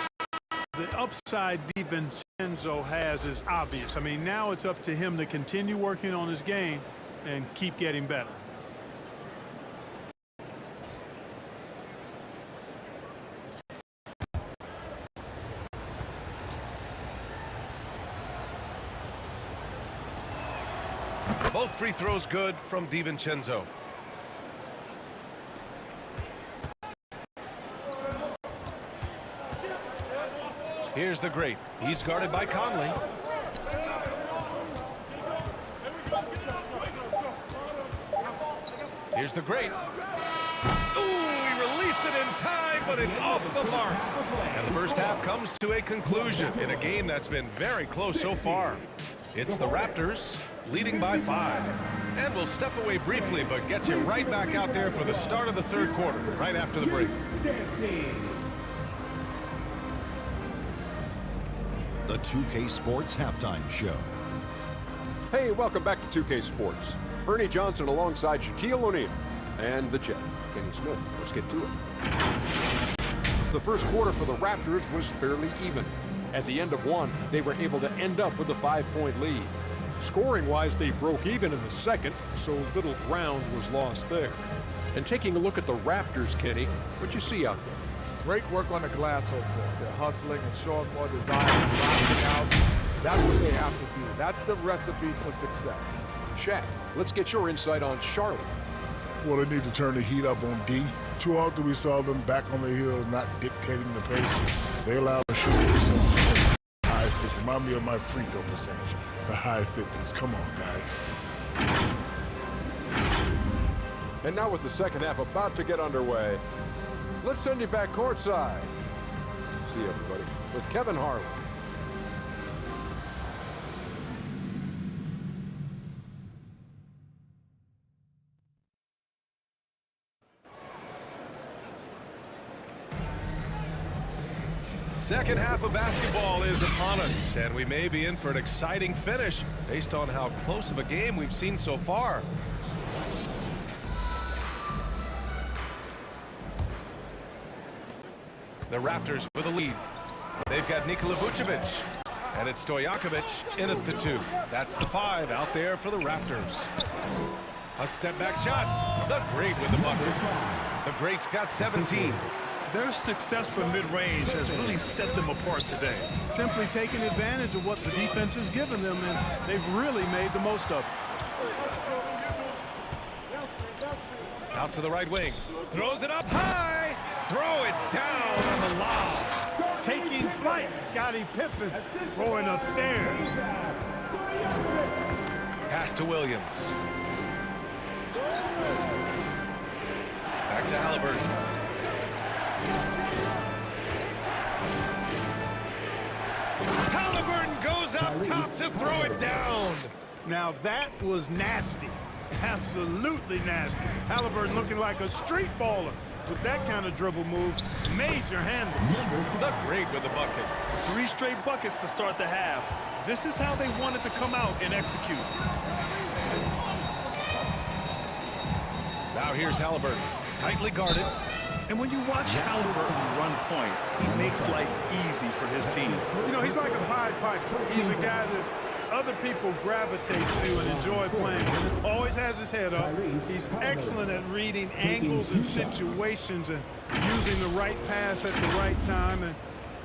The upside DiVincenzo has is obvious. I mean, now it's up to him to continue working on his game and keep getting better. Both free throws good from DiVincenzo. Here's the great. He's guarded by Conley. Here's the great. Ooh, he released it in time, but it's off the mark. And the first half comes to a conclusion in a game that's been very close so far. It's the Raptors leading by 5. And we'll step away briefly, but get you right back out there for the start of the third quarter, right after the break. The 2K Sports Halftime Show. Hey, welcome back to 2K Sports. Bernie Johnson alongside Shaquille O'Neal and the Jet, Kenny Smith. Let's get to it. The first quarter for the Raptors was fairly even. At the end of one, they were able to end up with a 5-point lead. Scoring-wise, they broke even in the second, so little ground was lost there. And taking a look at the Raptors, Kenny, what'd you see out there? Great work on the glass so far. They're hustling and showing more desire, rocking out. That's what they have to do. That's the recipe for success. Shaq, let's get your insight on Charlotte. Well, they need to turn the heat up on D. Too often we saw them back on the hill, not dictating the pace. They allow the shooting to some high 50s. Remind me of my free throw percentage. The high 50s. Come on, guys. And now with the second half about to get underway, let's send you back courtside. See you, everybody, with Kevin Harlan. Second half of basketball is upon us, and we may be in for an exciting finish based on how close of a game we've seen so far. The Raptors with a lead. They've got Nikola Vucevic, and it's Stojakovic in at the 2. That's the 5 out there for the Raptors. A step back shot. The great with the bucket. The great's got 17. Their success from mid-range has really set them apart today. Simply taking advantage of what the defense has given them, and they've really made the most of it. Out to the right wing. Throws it up high. Throw it down on the lob. Taking flight, Scottie Pippen throwing upstairs. Pass to Williams. Back to Halliburton. Halliburton goes up top to throw it down. Now that was nasty. Absolutely nasty. Halliburton looking like a street baller. With that kind of dribble move, major handles. The great with the bucket. 3 straight buckets to start the half. This is how they wanted to come out and execute. Now here's Halliburton, tightly guarded. And when you watch Halliburton run point, he makes life easy for his team. You know, he's like a Pied Piper. He's a guy that other people gravitate to and enjoy playing with. Always has his head up. He's excellent at reading angles and situations and using the right pass at the right time, and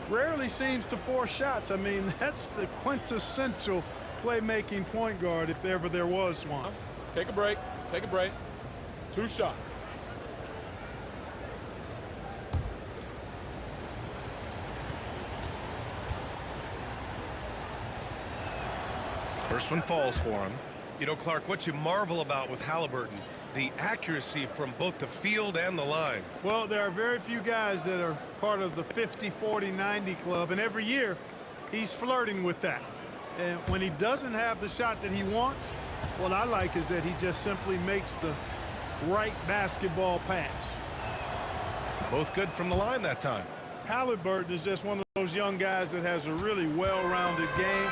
rarely seems to force shots. I mean, that's the quintessential playmaking point guard if ever there was one. Take a break. Take a break. 2 shots. First one falls for him. You know, Clark, what you marvel about with Halliburton, the accuracy from both the field and the line. Well, there are very few guys that are part of the 50, 40, 90 club, and every year he's flirting with that. And when he doesn't have the shot that he wants, what I like is that he just simply makes the right basketball pass. Both good from the line that time. Halliburton is just one of those young guys that has a really well-rounded game,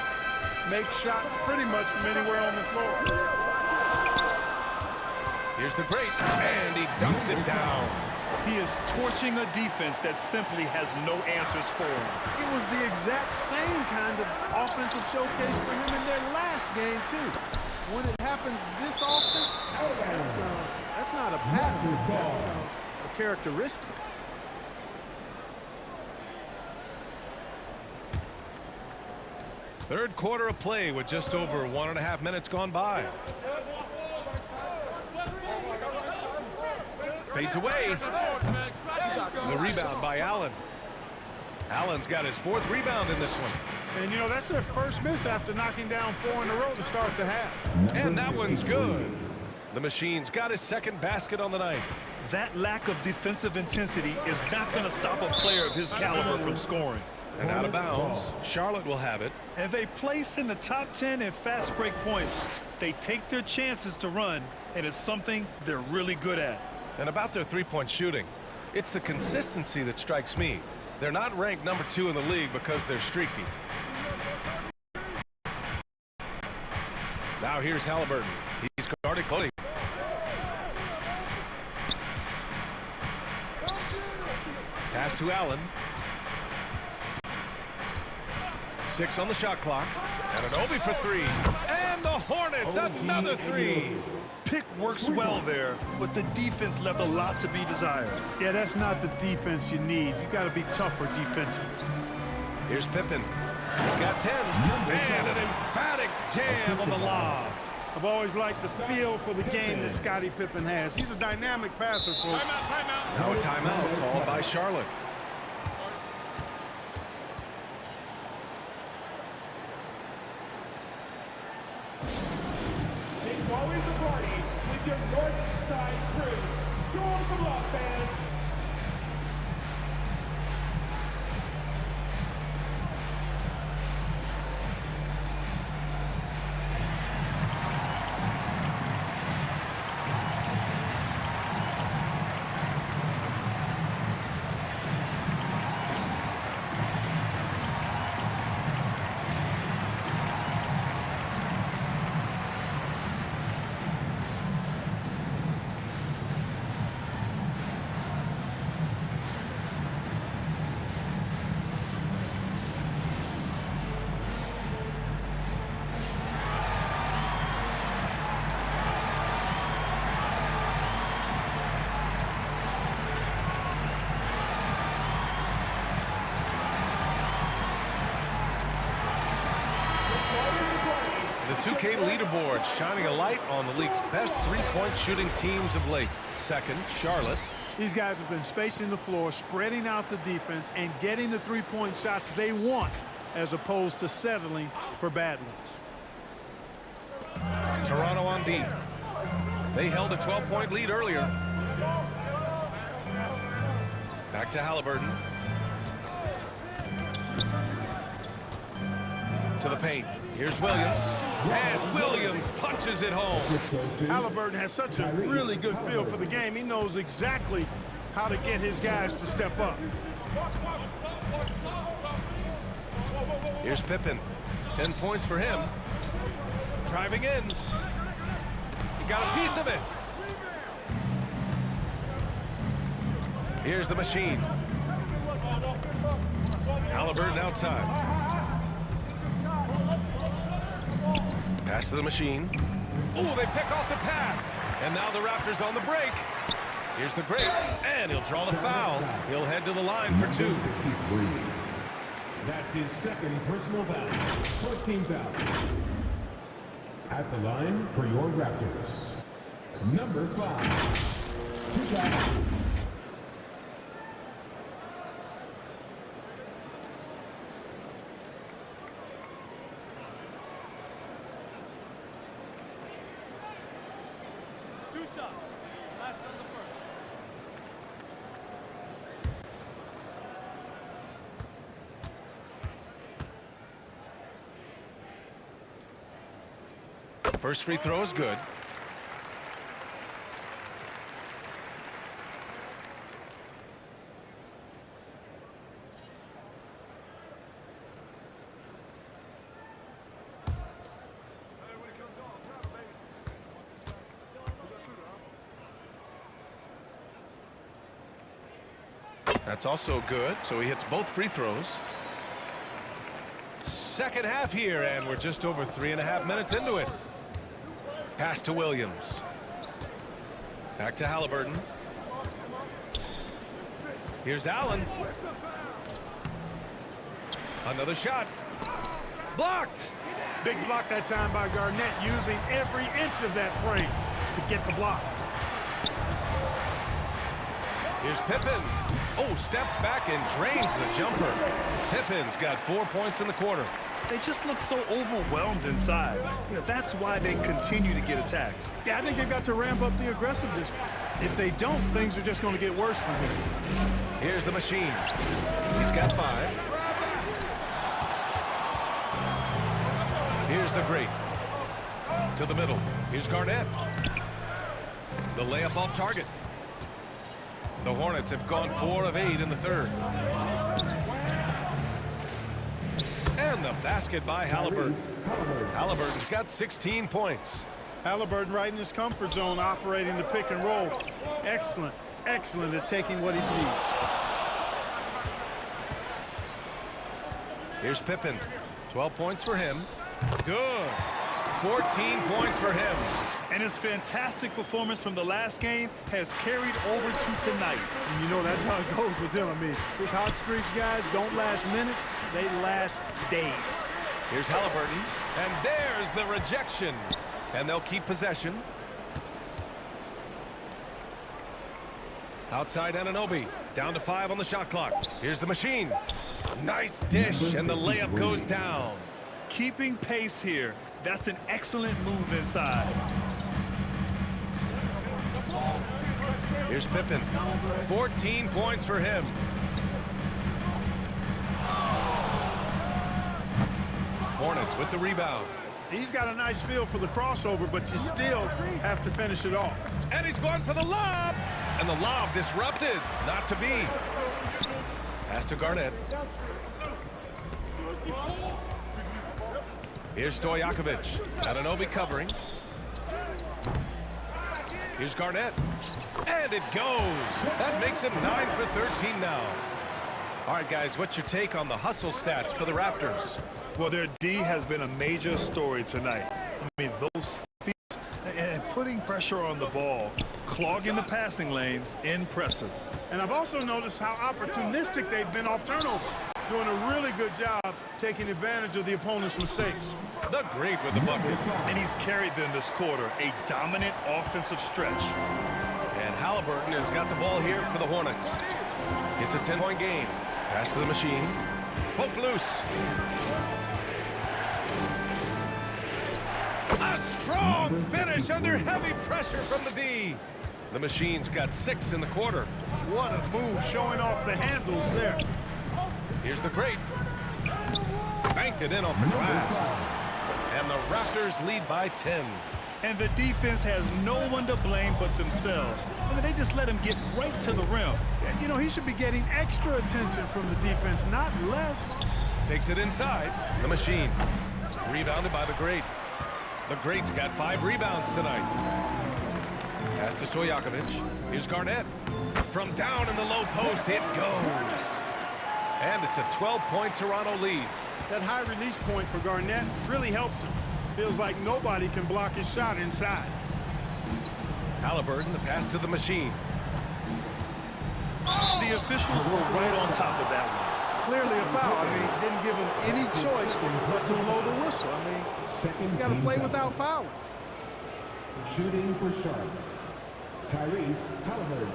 makes shots pretty much from anywhere on the floor. Here's the great, and he dunks it down. He is torching a defense that simply has no answers for him. It was the exact same kind of offensive showcase for him in their last game, too. When it happens this often, that's not a pattern. That's a characteristic. Third quarter of play with just over 1.5 minutes gone by. Fades away. The rebound by Allen. Allen's got his 4th rebound in this one. And, you know, that's their first miss after knocking down 4 in a row to start the half. And that one's good. The Machine's got his 2nd basket on the night. That lack of defensive intensity is not going to stop a player of his caliber from scoring. And out of bounds, Charlotte will have it. And they place in the top 10 in fast break points. They take their chances to run, and it's something they're really good at. And about their three-point shooting, it's the consistency that strikes me. They're not ranked number 2 in the league because they're streaky. Now here's Halliburton. He's guarded Cody. Pass to Allen. 6 on the shot clock. And an Obi for 3. And the Hornets, another 3. Pick works well there, but the defense left a lot to be desired. Yeah, that's not the defense you need. You got to be tougher defensively. Here's Pippen. He's got 10. And an emphatic jam on the lob. I've always liked the feel for the game that Scottie Pippen has. He's a dynamic passer, folks. Timeout. Now a timeout called by Charlotte. It's always a party with your North Side crew. Show them some love, fans. The 2K leaderboard shining a light on the league's best three-point shooting teams of late. Second, Charlotte. These guys have been spacing the floor, spreading out the defense, and getting the three-point shots they want, as opposed to settling for bad ones. Toronto on D. They held a 12-point lead earlier. Back to Halliburton. To the paint. Here's Williams. And Williams punches it home. Halliburton has such a really good feel for the game. He knows exactly how to get his guys to step up. Here's Pippen. 10 points for him. Driving in. He got a piece of it. Here's the Machine. Halliburton outside. Pass to the Machine. Oh, they pick off the pass. And now the Raptors on the break. Here's the great. And he'll draw the foul. He'll head to the line for 2. That's his second personal foul. First team foul. At the line for your Raptors, number 5. 2 shots. First free throw is good. That's also good, so he hits both free throws. Second half here, and we're just over 3.5 minutes into it. Pass to Williams. Back to Halliburton. Here's Allen. Another shot. Blocked. Big block that time by Garnett, using every inch of that frame to get the block. Here's Pippen. Oh, steps back and drains the jumper. Pippen's got 4 points in the quarter. They just look so overwhelmed inside. You know, that's why they continue to get attacked. Yeah, I think they've got to ramp up the aggressiveness. If they don't, things are just going to get worse from here. Here's the machine. He's got 5. Here's the great. To the middle. Here's Garnett. The layup off target. The Hornets have gone 4 of 8 in the third. And the basket by Halliburton. Halliburton's got 16 points. Halliburton right in his comfort zone, operating the pick and roll. Excellent, excellent at taking what he sees. Here's Pippen. 12 points for him. Good. 14 points for him. And his fantastic performance from the last game has carried over to tonight. And you know that's how it goes with him. I mean, his hot streaks, guys, don't last minutes. They last days. Here's Halliburton. And there's the rejection. And they'll keep possession. Outside Anunoby. Down to 5 on the shot clock. Here's the machine. Nice dish, and the layup goes down. Keeping pace here. That's an excellent move inside. Here's Pippen. 14 points for him. Hornets with the rebound. He's got a nice feel for the crossover, but you still have to finish it off. And he's going for the lob. And the lob disrupted. Not to be. Pass to Garnett. Here's Stojakovic. Anunoby covering. Here's Garnett. And it goes. That makes it 9 for 13 now. All right, guys, what's your take on the hustle stats for the Raptors? Well, their D has been a major story tonight. I mean, those things and putting pressure on the ball, clogging the passing lanes, impressive. And I've also noticed how opportunistic they've been off turnover. Doing a really good job taking advantage of the opponent's mistakes. The great with the bucket. And he's carried them this quarter, a dominant offensive stretch. And Halliburton has got the ball here for the Hornets. It's a 10-point game. Pass to the machine. Poke loose. A strong finish under heavy pressure from the D. The machine's got 6 in the quarter. What a move, showing off the handles there. Here's the great. Banked it in off the glass. And the Raptors lead by 10. And the defense has no one to blame but themselves. I mean, they just let him get right to the rim. You know, he should be getting extra attention from the defense, not less. Takes it inside. The machine. Rebounded by the great. The great's got 5 rebounds tonight. Pass to Stojakovic. Here's Garnett. From down in the low post, it goes. And it's a 12-point Toronto lead. That high release point for Garnett really helps him. Feels like nobody can block his shot inside. Halliburton, the pass to the machine. The officials were right on top of that one. Clearly a foul. I mean, didn't give him any choice but to blow the whistle. I mean, you got to play without fouling. Shooting for Charlotte. Tyrese Halliburton.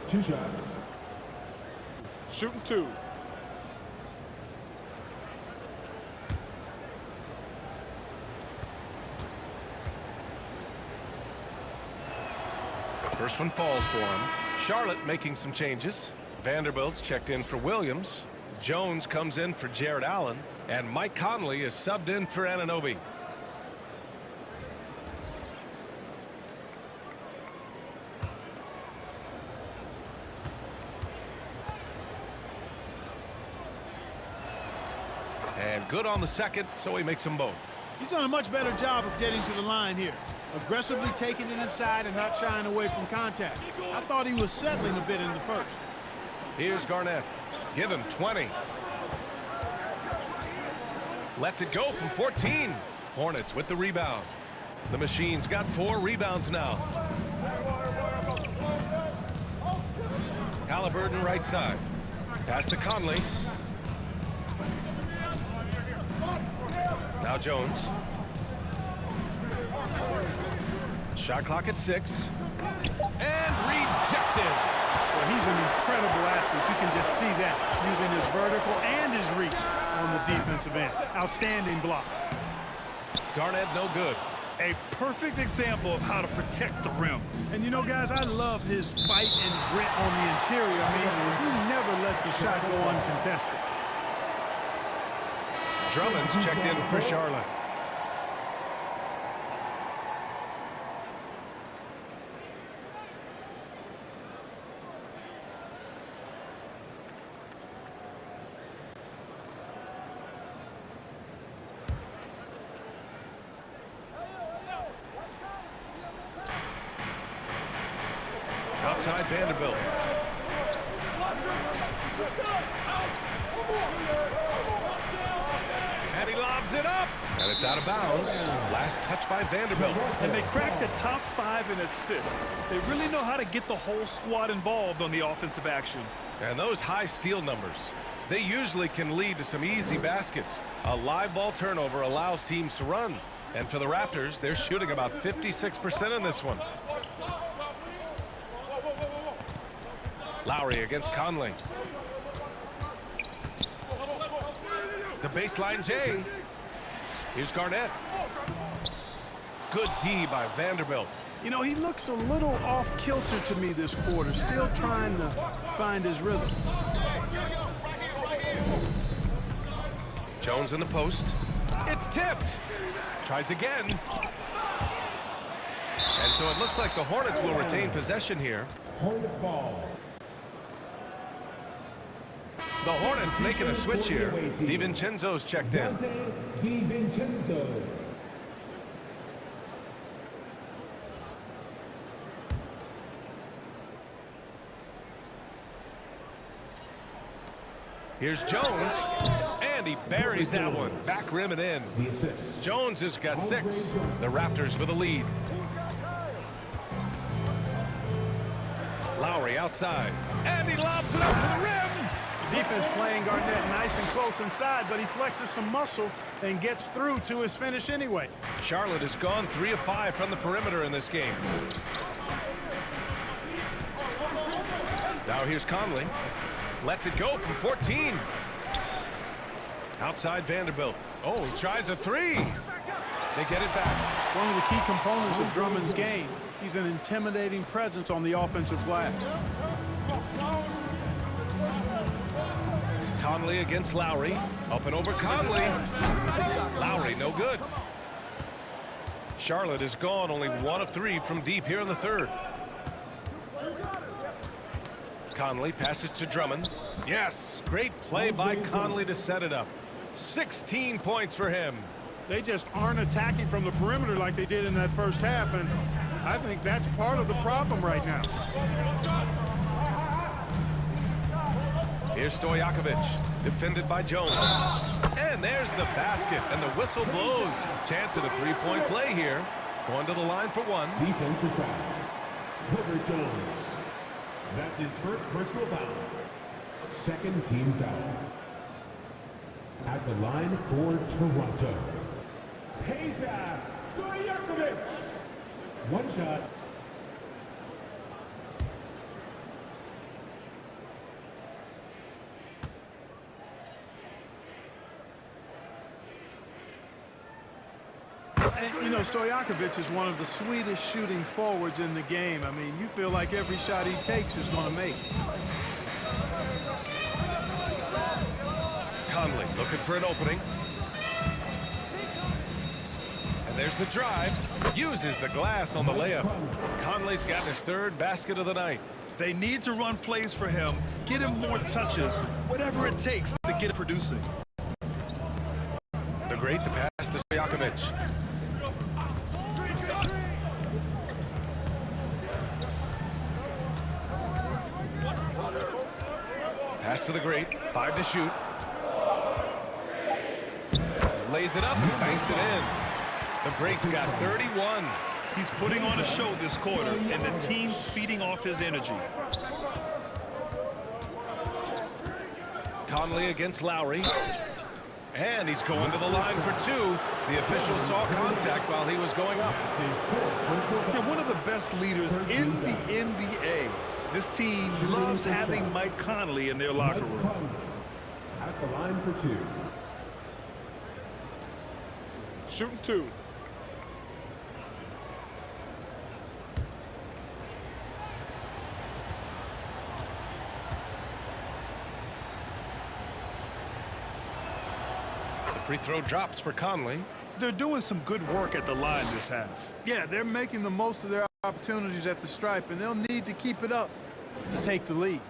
2 shots. Shooting 2. First one falls for him. Charlotte making some changes. Vanderbilt's checked in for Williams. Jones comes in for Jared Allen. And Mike Conley is subbed in for Anunoby. And good on the second, so he makes them both. He's done a much better job of getting to the line here. Aggressively taking it inside and not shying away from contact. I thought he was settling a bit in the first. Here's Garnett. Give him 20. Lets it go from 14. Hornets with the rebound. The Machine's got 4 rebounds now. Halliburton right side. Pass to Conley. Now Jones. Shot clock at 6. And rejected. Well, he's an incredible athlete. You can just see that, using his vertical and his reach on the defensive end. Outstanding block. Garnett no good. A perfect example of how to protect the rim. And you know, guys, I love his fight and grit on the interior. I mean, he never lets a shot go uncontested. Drummond's checked in for Charlotte. Outside Vanderbilt. And he lobs it up. And it's out of bounds. Last touch by Vanderbilt. And they cracked the top 5 in assists. They really know how to get the whole squad involved on the offensive action. And those high steal numbers, they usually can lead to some easy baskets. A live ball turnover allows teams to run. And for the Raptors, they're shooting about 56% in this one. Lowry against Conley. The baseline J. Here's Garnett. Good D by Vanderbilt. You know, he looks a little off kilter to me this quarter, still trying to find his rhythm. Jones in the post. It's tipped. Tries again. And so it looks like the Hornets will retain possession here. Hornets ball. The Hornets making a switch here. DiVincenzo's checked in. DiVincenzo. Here's Jones. And he buries that one. Back rim and in. Jones has got 6. The Raptors with a lead. Lowry outside. And he lobs it up to the rim. Defense playing Garnett nice and close inside, but he flexes some muscle and gets through to his finish anyway. Charlotte has gone 3 of 5 from the perimeter in this game. Now here's Conley. Lets it go from 14. Outside Vanderbilt. Oh, he tries a 3. They get it back. One of the key components of Drummond's game. He's an intimidating presence on the offensive glass. Conley against Lowry. Up and over Conley. Lowry no good. Charlotte is gone only 1 of 3 from deep here in the third. Conley passes to Drummond. Yes, great play by Conley to set it up. 16 points for him. They just aren't attacking from the perimeter like they did in that first half, and I think that's part of the problem right now. Here's Stojakovic, defended by Jones. And there's the basket, and the whistle blows. Chance at a 3-point play here. Going to the line for 1. Defensive foul. Booker Jones. That's his first personal foul. Second team foul. At the line for Toronto. Peja Stojakovic. 1 shot. And, you know, Stojakovic is one of the sweetest shooting forwards in the game. I mean, you feel like every shot he takes is going to make. Conley looking for an opening. And there's the drive. Uses the glass on the layup. Conley's gotten his 3rd basket of the night. They need to run plays for him, get him more touches, whatever it takes to get it producing. great. The pass to Stojakovic. Pass to the great. 5 to shoot. Lays it up and banks it in. The great's got 31. He's putting on a show this quarter, and the team's feeding off his energy. Conley against Lowry. And he's going to the line for 2. The official saw contact while he was going up. Now, one of the best leaders in the NBA. This team loves having Mike Conley in their locker room. At the line for 2. Shooting 2. The free throw drops for Conley. They're doing some good work at the line this half. Yeah, they're making the most of their opportunities at the stripe, and they'll need to keep it up to take the lead.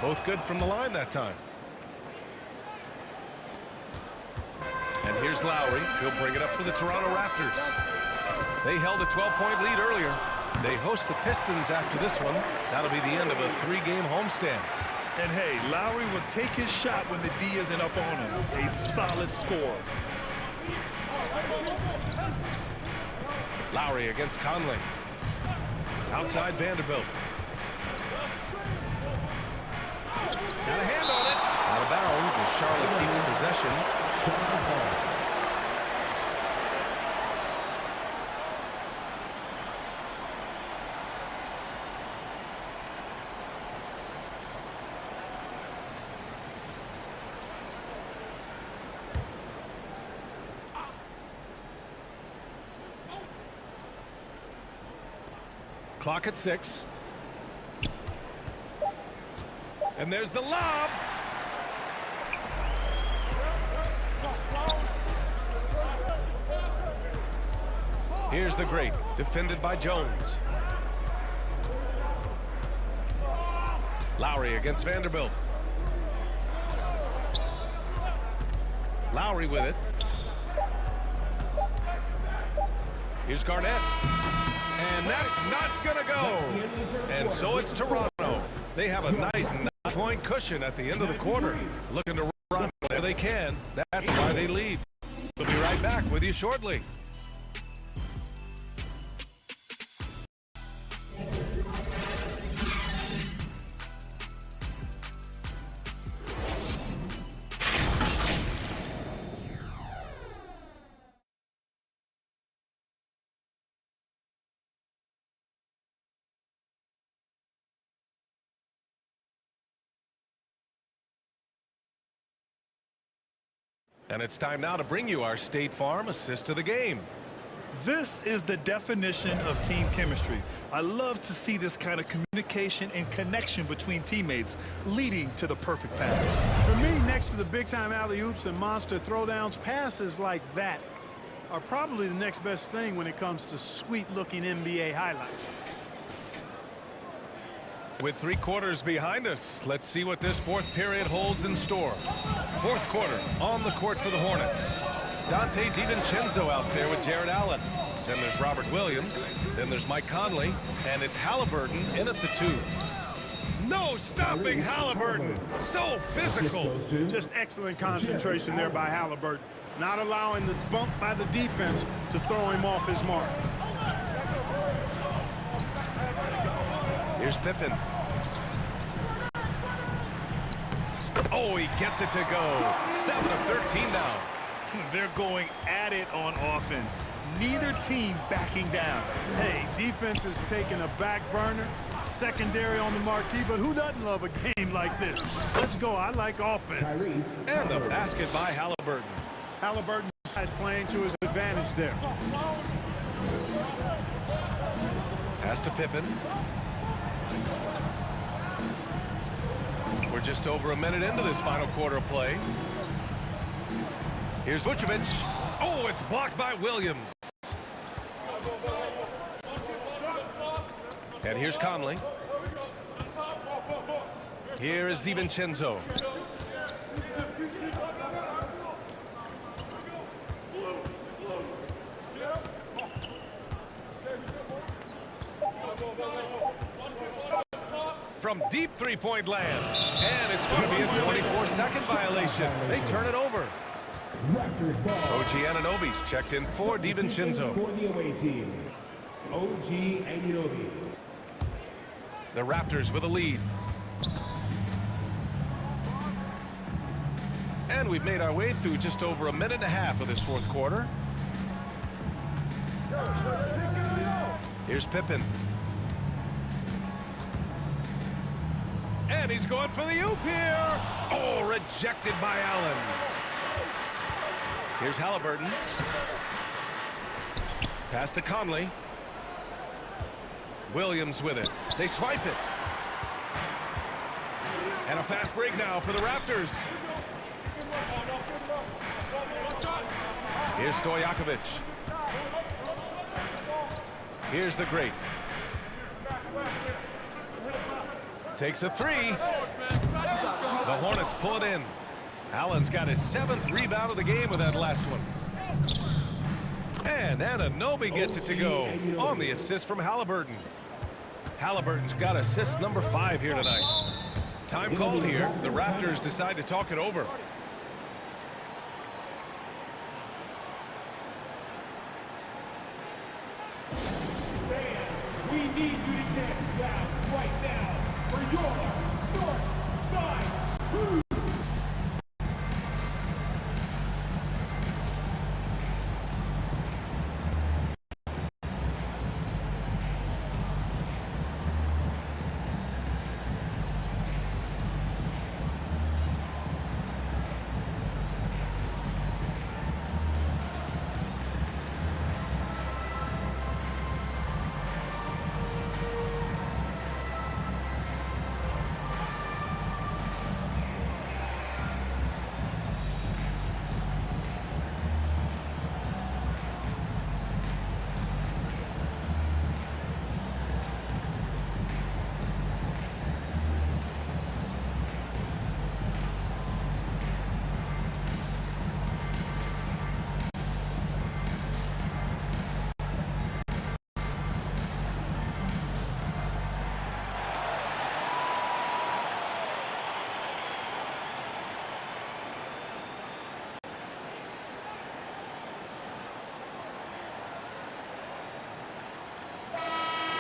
Both good from the line that time. And here's Lowry. He'll bring it up for the Toronto Raptors. They held a 12-point lead earlier. They host the Pistons after this one. That'll be the end of a 3-game homestand. And hey, Lowry will take his shot when the D isn't up on him. A solid score. Lowry against Conley. Outside Vanderbilt. Got a hand on it. Out of bounds as Charlotte keeps possession. Clock at 6. And there's the lob. Here's the great, defended by Jones. Lowry against Vanderbilt. Lowry with it. Here's Garnett. And that's not gonna go. And so it's Toronto. They have a nice 9-point cushion at the end of the quarter. Looking to run whenever they can. That's why they lead. We'll be right back with you shortly. And it's time now to bring you our State Farm assist of the game. This is the definition of team chemistry. I love to see this kind of communication and connection between teammates leading to the perfect pass. For me, next to the big-time alley-oops and monster throwdowns, passes like that are probably the next best thing when it comes to sweet-looking NBA highlights. With 3 quarters behind us, let's see what this 4th period holds in store. 4th quarter on the court for the Hornets. Dante DiVincenzo out there with Jared Allen. Then there's Robert Williams. Then there's Mike Conley. And it's Halliburton in at the 2. No stopping Halliburton. So physical. Just excellent concentration there by Halliburton. Not allowing the bump by the defense to throw him off his mark. Here's Pippen. Oh, he gets it to go. 7 of 13 now. They're going at it on offense. Neither team backing down. Hey, defense is taking a back burner. Secondary on the marquee, but who doesn't love a game like this? Let's go. I like offense. And the basket by Halliburton. Halliburton is playing to his advantage there. Pass to Pippen. We're just over a minute into this final quarter of play. Here's Vucevic. Oh, it's blocked by Williams. And here's Conley. Here is DiVincenzo. From deep three-point land. And it's going to be a 24-second violation. They turn it over. OG Anunoby's checked in for DiVincenzo. For the away team, OG Anunoby. The Raptors with a lead. And we've made our way through just over a minute and a half of this fourth quarter. Here's Pippen. And he's going for the oop here. Oh, rejected by Allen. Here's Halliburton. Pass to Conley. Williams with it. They swipe it. And a fast break now for the Raptors. Here's Stojakovic. Here's the great. Takes a three. The Hornets pull it in. Allen's got his 7th rebound of the game with that last one. And Anunoby gets it to go on the assist from Halliburton. Halliburton's got assist number 5 here tonight. Time called here. The Raptors decide to talk it over. We need you to get down right now for your North Side Crew.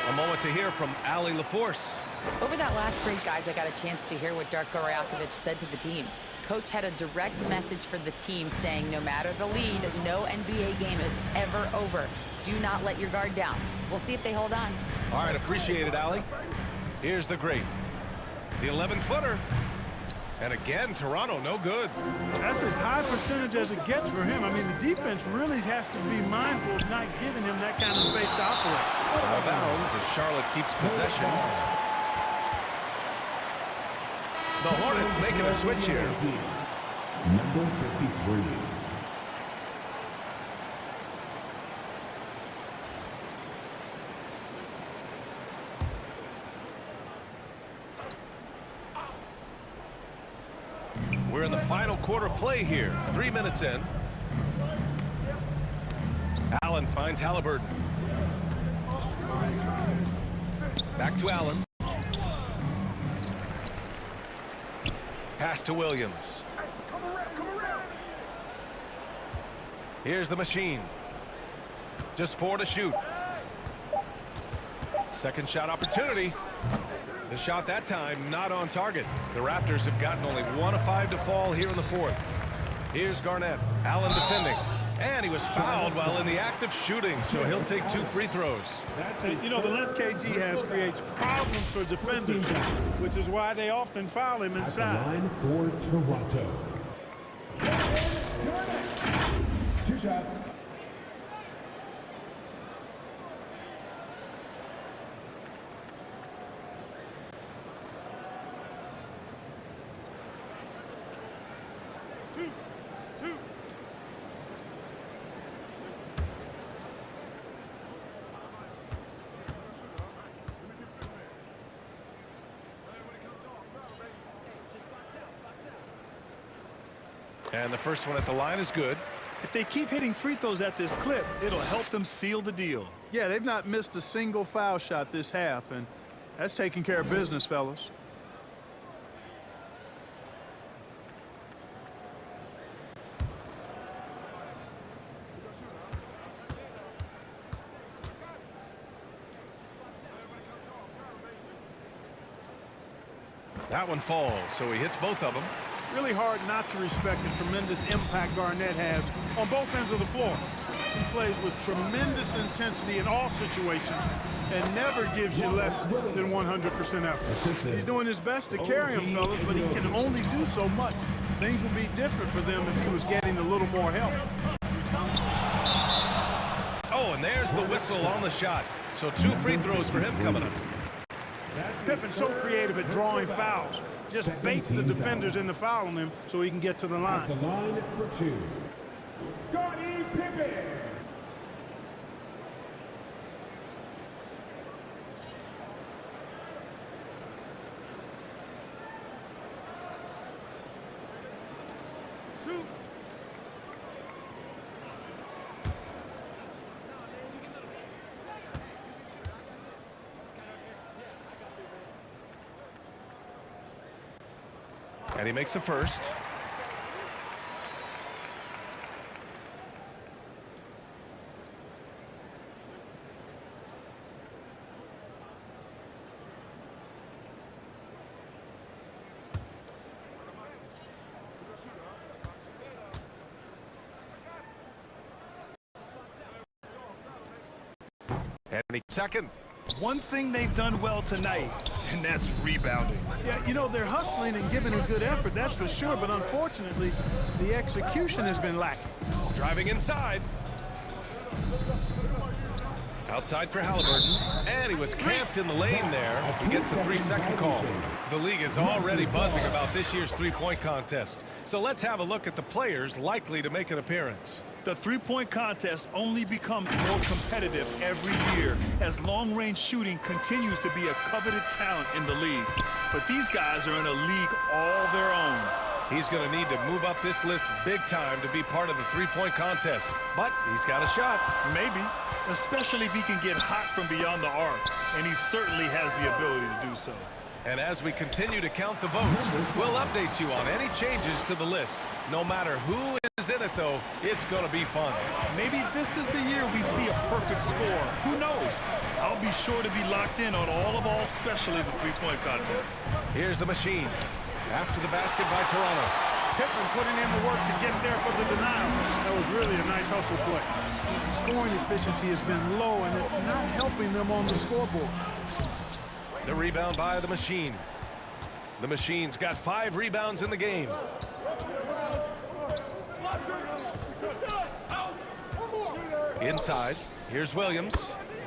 A moment to hear from Allie LaForce. Over that last break, guys, I got a chance to hear what Darko Rajakovic said to the team. Coach had a direct message for the team saying no matter the lead, no NBA game is ever over. Do not let your guard down. We'll see if they hold on. All right, appreciate it, Allie. Here's the great. The 11-footer. And again, Toronto, no good. That's as high percentage as it gets for him. I mean, the defense really has to be mindful of not giving him that kind of space to operate. Out of bounds as Charlotte keeps possession. The Hornets making a switch here. Number 53. We're in the final quarter play here. 3 minutes in. Allen finds Halliburton. Back to Allen. Pass to Williams. Here's the machine. Just 4 to shoot. Second shot opportunity. The shot that time not on target. The Raptors have gotten only 1 of 5 to fall here in the fourth. Here's Garnett. Allen defending. And he was fouled while in the act of shooting, so he'll take 2 free throws. You know, the length KG has creates problems for defenders, which is why they often foul him inside. At the line for Toronto. 2 shots. And the first one at the line is good. If they keep hitting free throws at this clip, it'll help them seal the deal. Yeah, they've not missed a single foul shot this half, and that's taking care of business, fellas. That one falls, so he hits both of them. Really hard not to respect the tremendous impact Garnett has on both ends of the floor. He plays with tremendous intensity in all situations and never gives you less than 100% effort. He's doing his best to carry him, fellas, but he can only do so much. Things would be different for them if he was getting a little more help. Oh, and there's the whistle on the shot. So 2 free throws for him coming up. Pippen's so creative at drawing fouls. Just baits the defenders into fouling him so he can get to the line. At the line for 2, Scottie Pippen. And he makes the first. And he second. One thing they've done well tonight, and that's rebounding. Yeah, you know, they're hustling and giving a good effort, that's for sure, but unfortunately, the execution has been lacking. Driving inside. Outside for Halliburton, and he was camped in the lane there. He gets a 3-second call. The league is already buzzing about this year's three-point contest. So let's have a look at the players likely to make an appearance. The three-point contest only becomes more competitive every year as long-range shooting continues to be a coveted talent in the league. But these guys are in a league all their own. He's going to need to move up this list big time to be part of the three-point contest. But he's got a shot. Maybe, especially if he can get hot from beyond the arc, and he certainly has the ability to do so. And as we continue to count the votes, we'll update you on any changes to the list. No matter who is in it, though, it's going to be fun. Maybe this is the year we see a perfect score. Who knows? I'll be sure to be locked in on all, especially the three-point contest. Here's the machine. After the basket by Toronto. Pippen putting in the work to get there for the denial. That was really a nice hustle play. Scoring efficiency has been low, and it's not helping them on the scoreboard. The rebound by the machine. The machine's got 5 rebounds in the game. Inside, here's Williams.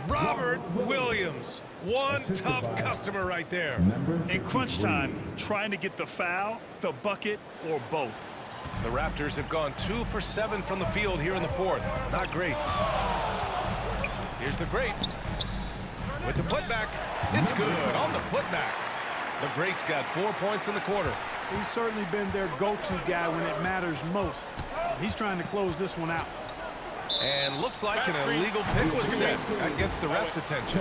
Robert Williams. One tough customer right there. In crunch time, trying to get the foul, the bucket, or both. The Raptors have gone 2 for 7 from the field here in the fourth. Not great. Here's the great. With the putback, it's good on the putback. The great's got 4 points in the quarter. He's certainly been their go-to guy when it matters most. He's trying to close this one out. And looks like an illegal pick was set. That gets the ref's attention.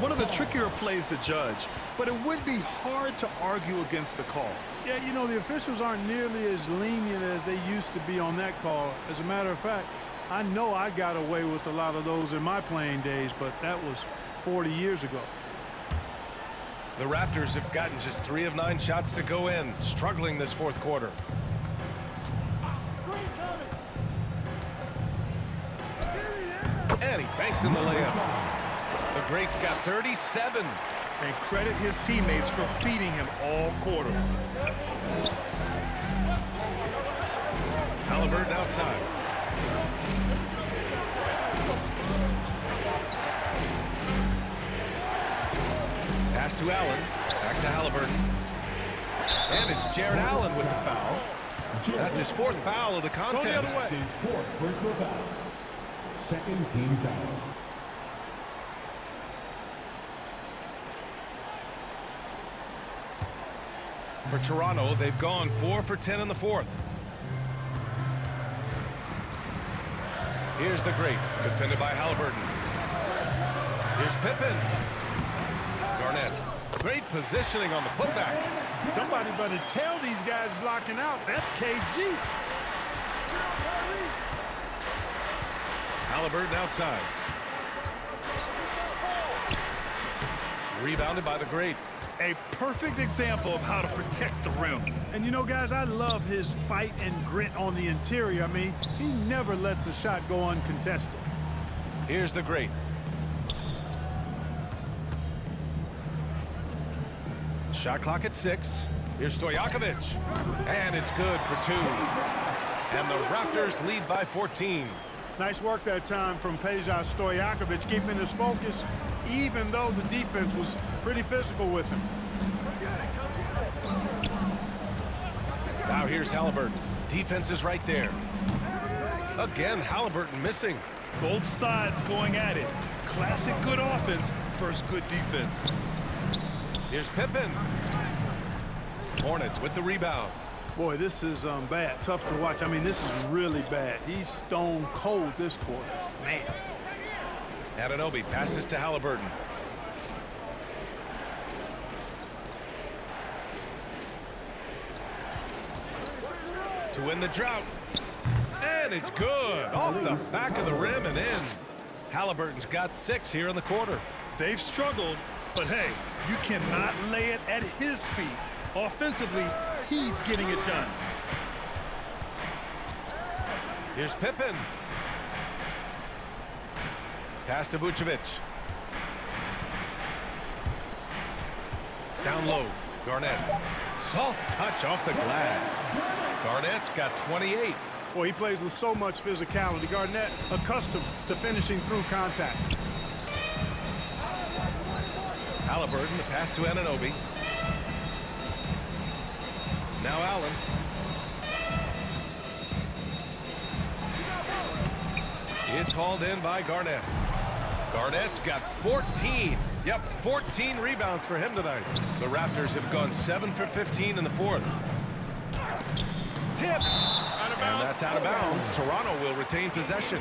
One of the trickier plays to judge, but it would be hard to argue against the call. Yeah, you know, the officials aren't nearly as lenient as they used to be on that call. As a matter of fact, I know I got away with a lot of those in my playing days, but that was 40 years ago. The Raptors have gotten just 3 of 9 shots to go in, struggling this fourth quarter. And he banks in the layup. The great's got 37. And credit his teammates for feeding him all quarter. Halliburton outside. Pass to Allen. Back to Halliburton. And it's Jared Allen with the foul. That's his 4th foul of the contest. His 4th personal foul. 2nd team foul. For Toronto, they've gone 4 for 10 in the fourth. Here's the great, defended by Halliburton. Here's Pippen. Garnett. Great positioning on the putback. Somebody better tell these guys blocking out. That's KG. Halliburton outside. Rebounded by the great. A perfect example of how to protect the rim. And you know, guys, I love his fight and grit on the interior. I mean, he never lets a shot go uncontested. Here's the great. Shot clock at 6. Here's Stojakovic. And it's good for 2. And the Raptors lead by 14. Nice work that time from Peja Stojakovic, keeping his focus, even though the defense was pretty physical with him. Now here's Halliburton. Defense is right there. Again, Halliburton missing. Both sides going at it. Classic good offense versus good defense. Here's Pippen. Hornets with the rebound. Boy, this is bad. Tough to watch. I mean, this is really bad. He's stone cold this quarter. Man. Anunoby passes to Halliburton. To win the drought. And it's good. Off the back of the rim and in. Halliburton's got 6 here in the quarter. They've struggled, but hey, you cannot lay it at his feet. Offensively, he's getting it done. Here's Pippen. Pass to Vucevic. Down low, Garnett. Soft touch off the glass. Garnett's got 28. Boy, he plays with so much physicality. Garnett accustomed to finishing through contact. Halliburton, the pass to Anunoby. Now Allen. It's hauled in by Garnett. Garnett's got 14. Yep, 14 rebounds for him tonight. The Raptors have gone 7 for 15 in the 4th. Tipped. And that's out of bounds. Toronto will retain possession.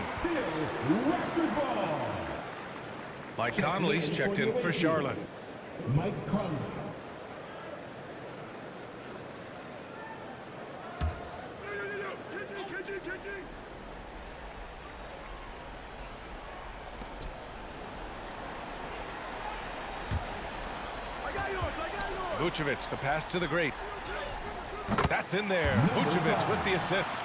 Mike Conley's checked in for Charlotte. Mike Conley. Vucevic, the pass to the great. That's in there. Vucevic with the assist.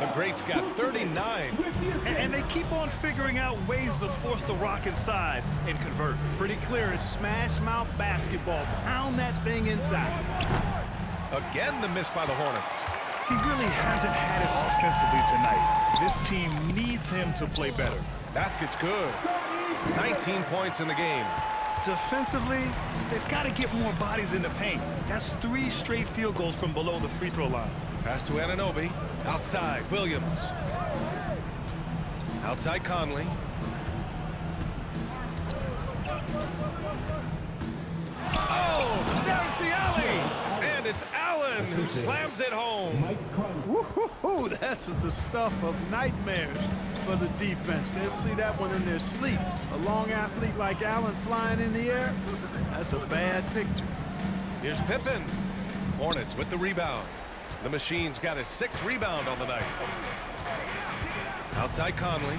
The great's got 39. And they keep on figuring out ways to force the rock inside and convert. Pretty clear. It's smash mouth basketball. Pound that thing inside. Again, the miss by the Hornets. He really hasn't had it offensively tonight. This team needs him to play better. Basket's good. 19 points in the game. Defensively, they've got to get more bodies in the paint. That's 3 straight field goals from below the free throw line. Pass to Anunoby. Outside, Williams. Outside, Conley. Oh, there's the alley. And it's Allen who slams it home. Woo-hoo-hoo, that's the stuff of nightmares for the defense. They'll see that one in their sleep. A long athlete like Allen flying in the air, that's a bad picture. Here's Pippen. Hornets with the rebound. The Machine's got his 6th rebound on the night. Outside Conley.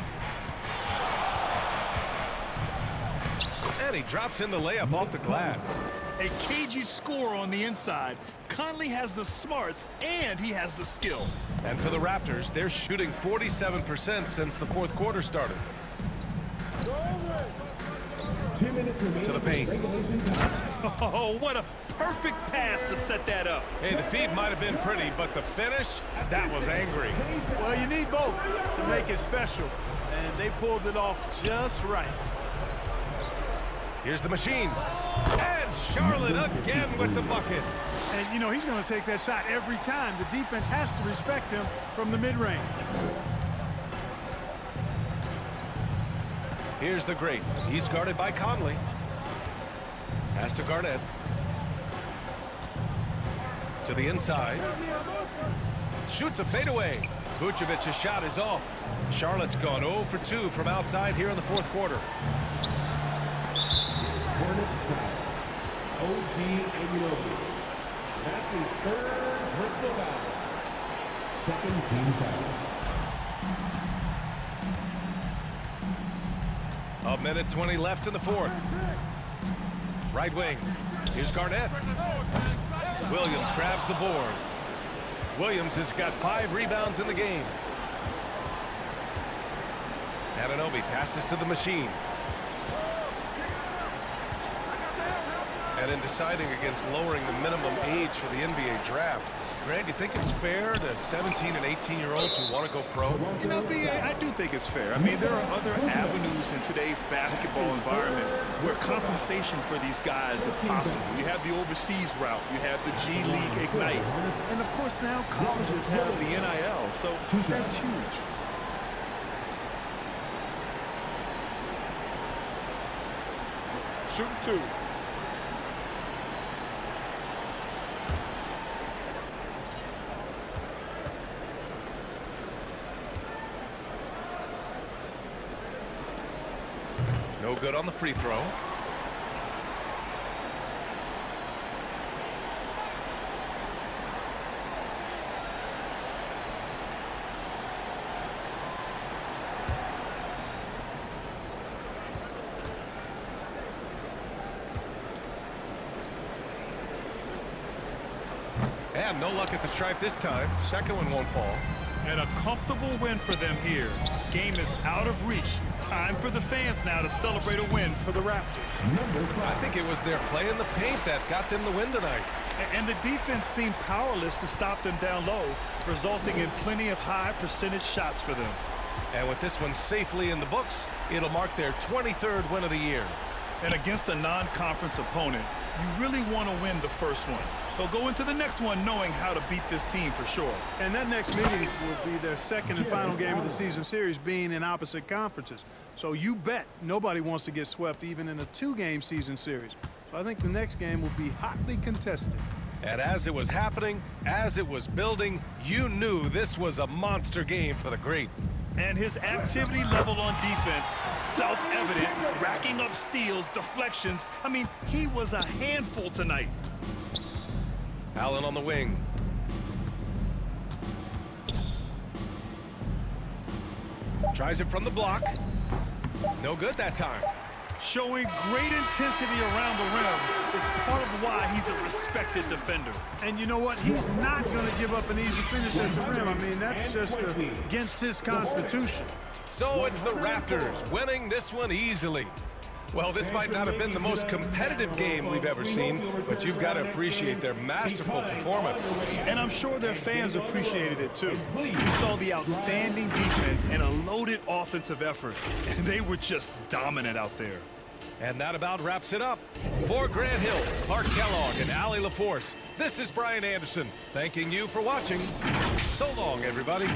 And he drops in the layup off the glass. A cagey score on the inside. Conley has the smarts and he has the skill. And for the Raptors, they're shooting 47% since the 4th quarter started. 2 minutes remaining. To the paint. Oh, what a perfect pass to set that up. Hey, the feed might have been pretty, but the finish, that was angry. Well, you need both to make it special, and they pulled it off just right. Here's the Machine. And Charlotte again with the bucket. And, you know, he's going to take that shot every time. The defense has to respect him from the mid-range. Here's the great. He's guarded by Conley. Pass to Garnett. To the inside. Shoots a fadeaway. Vucevic's shot is off. Charlotte's gone 0 for 2 from outside here in the fourth quarter. Hornets foul. OG Anunoby. That's his third personal foul. Second team foul. A minute 20 left in the fourth. Right wing. Here's Garnett. Williams grabs the board. Williams has got 5 rebounds in the game. Anunoby passes to the machine. And in deciding against lowering the minimum age for the NBA draft, Grant, you think it's fair to 17 and 18-year-olds who want to go pro? You know, B.A., I do think it's fair. I mean, there are other avenues in today's basketball environment where compensation for these guys is possible. You have the overseas route. You have the G League Ignite. And, of course, now colleges have the NIL, so that's huge. Shooting 2. No good on the free throw. And no luck at the stripe this time. Second one won't fall. And a comfortable win for them here. Game is out of reach. Time for the fans now to celebrate a win for the Raptors. I think it was their play in the paint that got them the win tonight. And the defense seemed powerless to stop them down low, resulting in plenty of high percentage shots for them. And with this one safely in the books, it'll mark their 23rd win of the year. And against a non-conference opponent, you really want to win the first one. They'll go into the next one knowing how to beat this team for sure. And that next meeting will be their second and final game of the season series, being in opposite conferences. So you bet nobody wants to get swept even in a 2-game season series. So I think the next game will be hotly contested. And as it was happening, as it was building, you knew this was a monster game for the great. And his activity level on defense, self-evident, racking up steals, deflections. I mean, he was a handful tonight. Allen on the wing. Tries it from the block. No good that time. Showing great intensity around the rim is part of why he's a respected defender. And you know what? He's not going to give up an easy finish at the rim. I mean, that's just against his constitution. So it's the Raptors winning this one easily. Well, this might not have been the most competitive game we've ever seen, but you've got to appreciate their masterful performance. And I'm sure their fans appreciated it too. We saw the outstanding defense and a loaded offensive effort, and they were just dominant out there. And that about wraps it up. For Grant Hill, Clark Kellogg, and Allie LaForce, this is Brian Anderson, thanking you for watching. So long, everybody.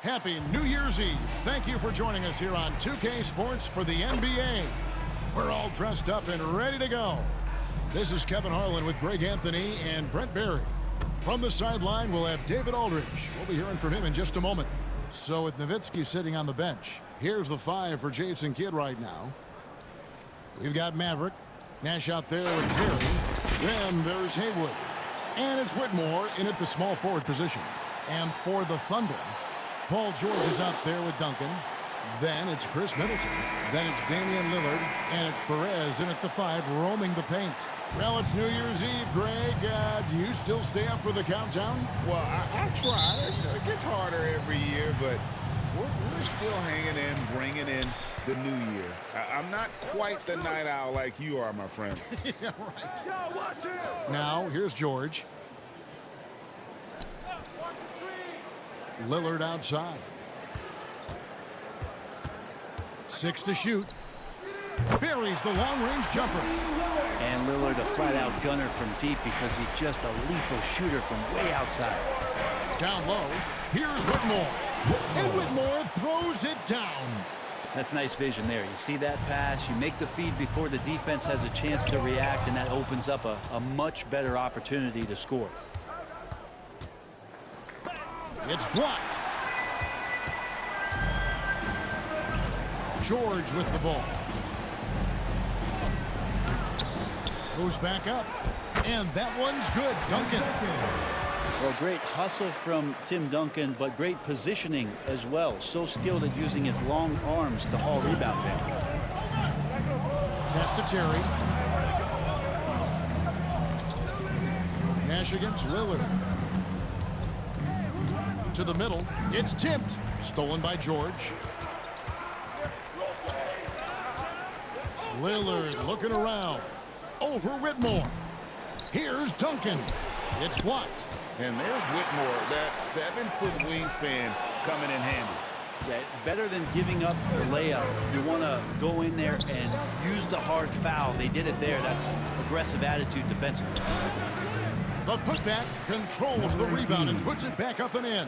Happy New Year's Eve. Thank you for joining us here on 2K Sports for the NBA. We're all dressed up and ready to go. This is Kevin Harlan with Greg Anthony and Brent Barry. From the sideline, we'll have David Aldridge. We'll be hearing from him in just a moment. So with Nowitzki sitting on the bench, here's the 5 for Jason Kidd right now. We've got Maverick. Nash out there with Terry. Then there's Haywood. And it's Whitmore in at the small forward position. And for the Thunder, Paul George is out there with Duncan. Then it's Chris Middleton. Then it's Damian Lillard. And it's Perez in at the 5, roaming the paint. Well, it's New Year's Eve, Greg. Do you still stay up for the countdown? Well, I try. You know, it gets harder every year, but we're still hanging in, bringing in the new year. I'm not quite the night owl like you are, my friend. Yeah, right. Now, here's George. Lillard outside. 6 to shoot. Buries the long-range jumper. And Lillard a flat-out gunner from deep because he's just a lethal shooter from way outside. Down low, here's Whitmore. And Whitmore throws it down. That's nice vision there. You see that pass, you make the feed before the defense has a chance to react, and that opens up a much better opportunity to score. It's blocked. George with the ball. Goes back up. And that one's good. Duncan. Well, great hustle from Tim Duncan, but great positioning as well. So skilled at using his long arms to haul rebounds in. Pass to Terry. Nash against Lillard. To the middle. It's tipped. Stolen by George. Lillard looking around. Over Whitmore. Here's Duncan. It's blocked. And there's Whitmore, that 7-foot wingspan coming in handy. Yeah, better than giving up a layup. You want to go in there and use the hard foul. They did it there. That's aggressive attitude defensively. The putback controls the rebound and puts it back up and in.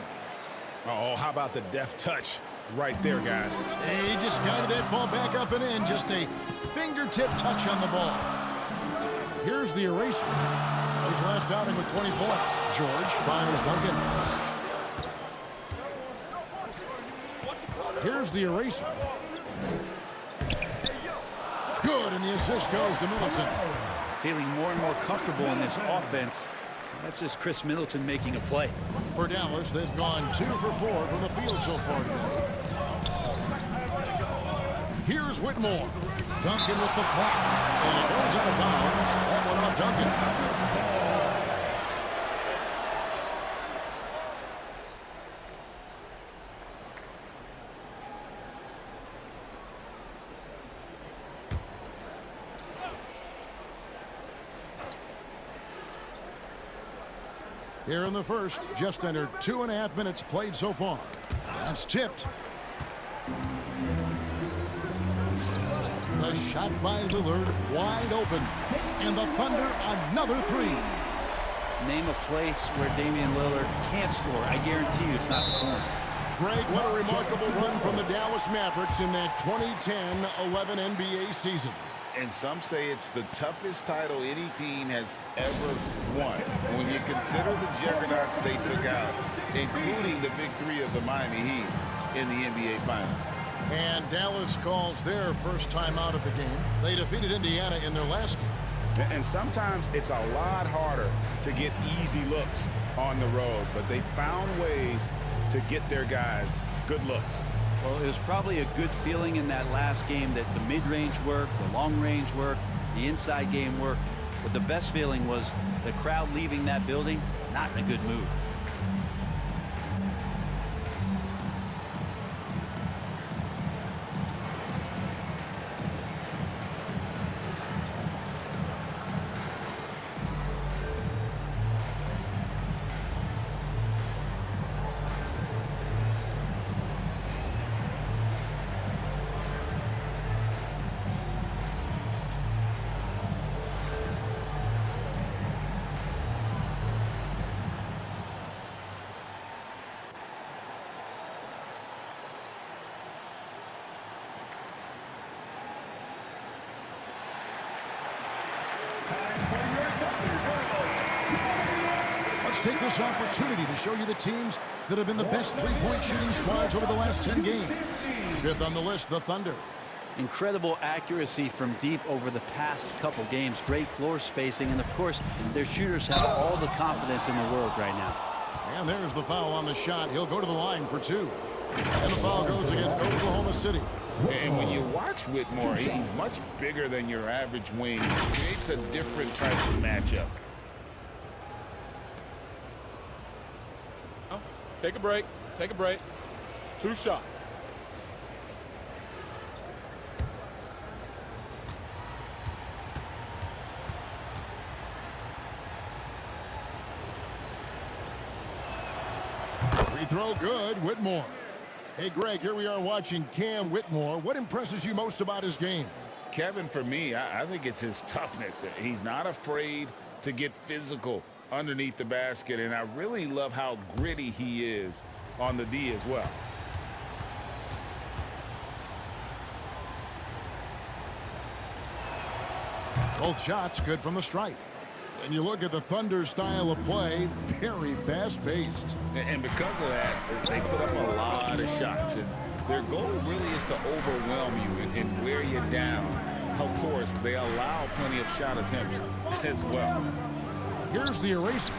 Oh, how about the deft touch right there, guys? He just guided that ball back up and in. Just a fingertip touch on the ball. Here's the eraser. His last outing with 20 points. George fires Duncan. Here's the eraser. Good, and the assist goes to Middleton. Feeling more and more comfortable in this offense. That's just Chris Middleton making a play. For Dallas, they've gone 2 for 4 from the field so far today. Here's Whitmore. Duncan with the block. And it goes out of bounds. That one off Duncan. Here in the first, just under 2.5 minutes played so far. That's tipped. The shot by Lillard, wide open. And the Thunder, another 3. Name a place where Damian Lillard can't score. I guarantee you it's not the corner. Greg, what a remarkable run from the Dallas Mavericks in that 2010-11 NBA season. And some say it's the toughest title any team has ever won. When you consider the juggernauts they took out, including the big 3 of the Miami Heat in the NBA Finals. And Dallas calls their first time out of the game. They defeated Indiana in their last game. And sometimes it's a lot harder to get easy looks on the road, but they found ways to get their guys good looks. Well, it was probably a good feeling in that last game that the mid-range worked, the long-range worked, the inside game worked. But the best feeling was the crowd leaving that building not in a good mood. Let's take this opportunity to show you the teams that have been the best three-point shooting squads over the last 10 games. Fifth on the list, the Thunder. Incredible accuracy from deep over the past couple games. Great floor spacing, and of course, their shooters have all the confidence in the world right now. And there's the foul on the shot. He'll go to the line for 2. And the foul goes against Oklahoma City. And when you watch Whitmore, he's much bigger than your average wing. Creates a different type of matchup. Take a break. Take a break. 2 shots. Free throw good, Whitmore. Hey, Greg, here we are watching Cam Whitmore. What impresses you most about his game? Kevin, for me, I think it's his toughness. He's not afraid to get physical underneath the basket, and I really love how gritty he is on the D as well. Both shots good from the stripe. And you look at the Thunder style of play, very fast-paced. And because of that, they put up a lot of shots. And their goal really is to overwhelm you and wear you down. Of course, they allow plenty of shot attempts as well. Here's the eraser.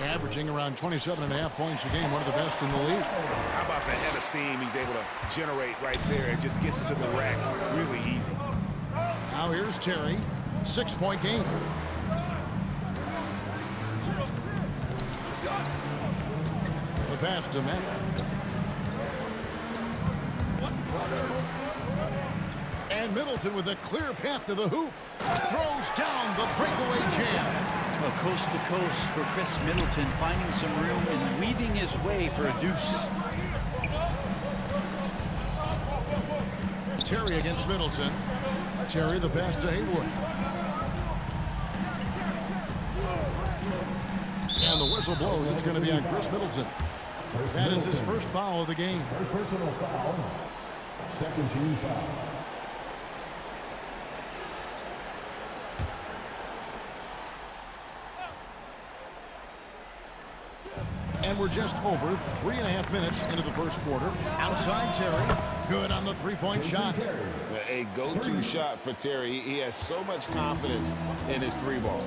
Averaging around 27.5 points a game, one of the best in the league. How about the head of steam he's able to generate right there and just gets to the rack really easy. Now here's Terry. 6-point game. The pass to Matt. And Middleton with a clear path to the hoop. Throws down the breakaway jam. Well, coast to coast for Chris Middleton, finding some room and weaving his way for a deuce. Terry against Middleton. Terry the pass to Haywood. And the whistle blows. It's going to be on Chris Middleton. That is his first foul of the game. First personal foul. Second team foul. And we're just over 3.5 minutes into the first quarter. Outside Terry. Good on the three-point shot. A go-to shot for Terry. He has so much confidence in his 3-ball.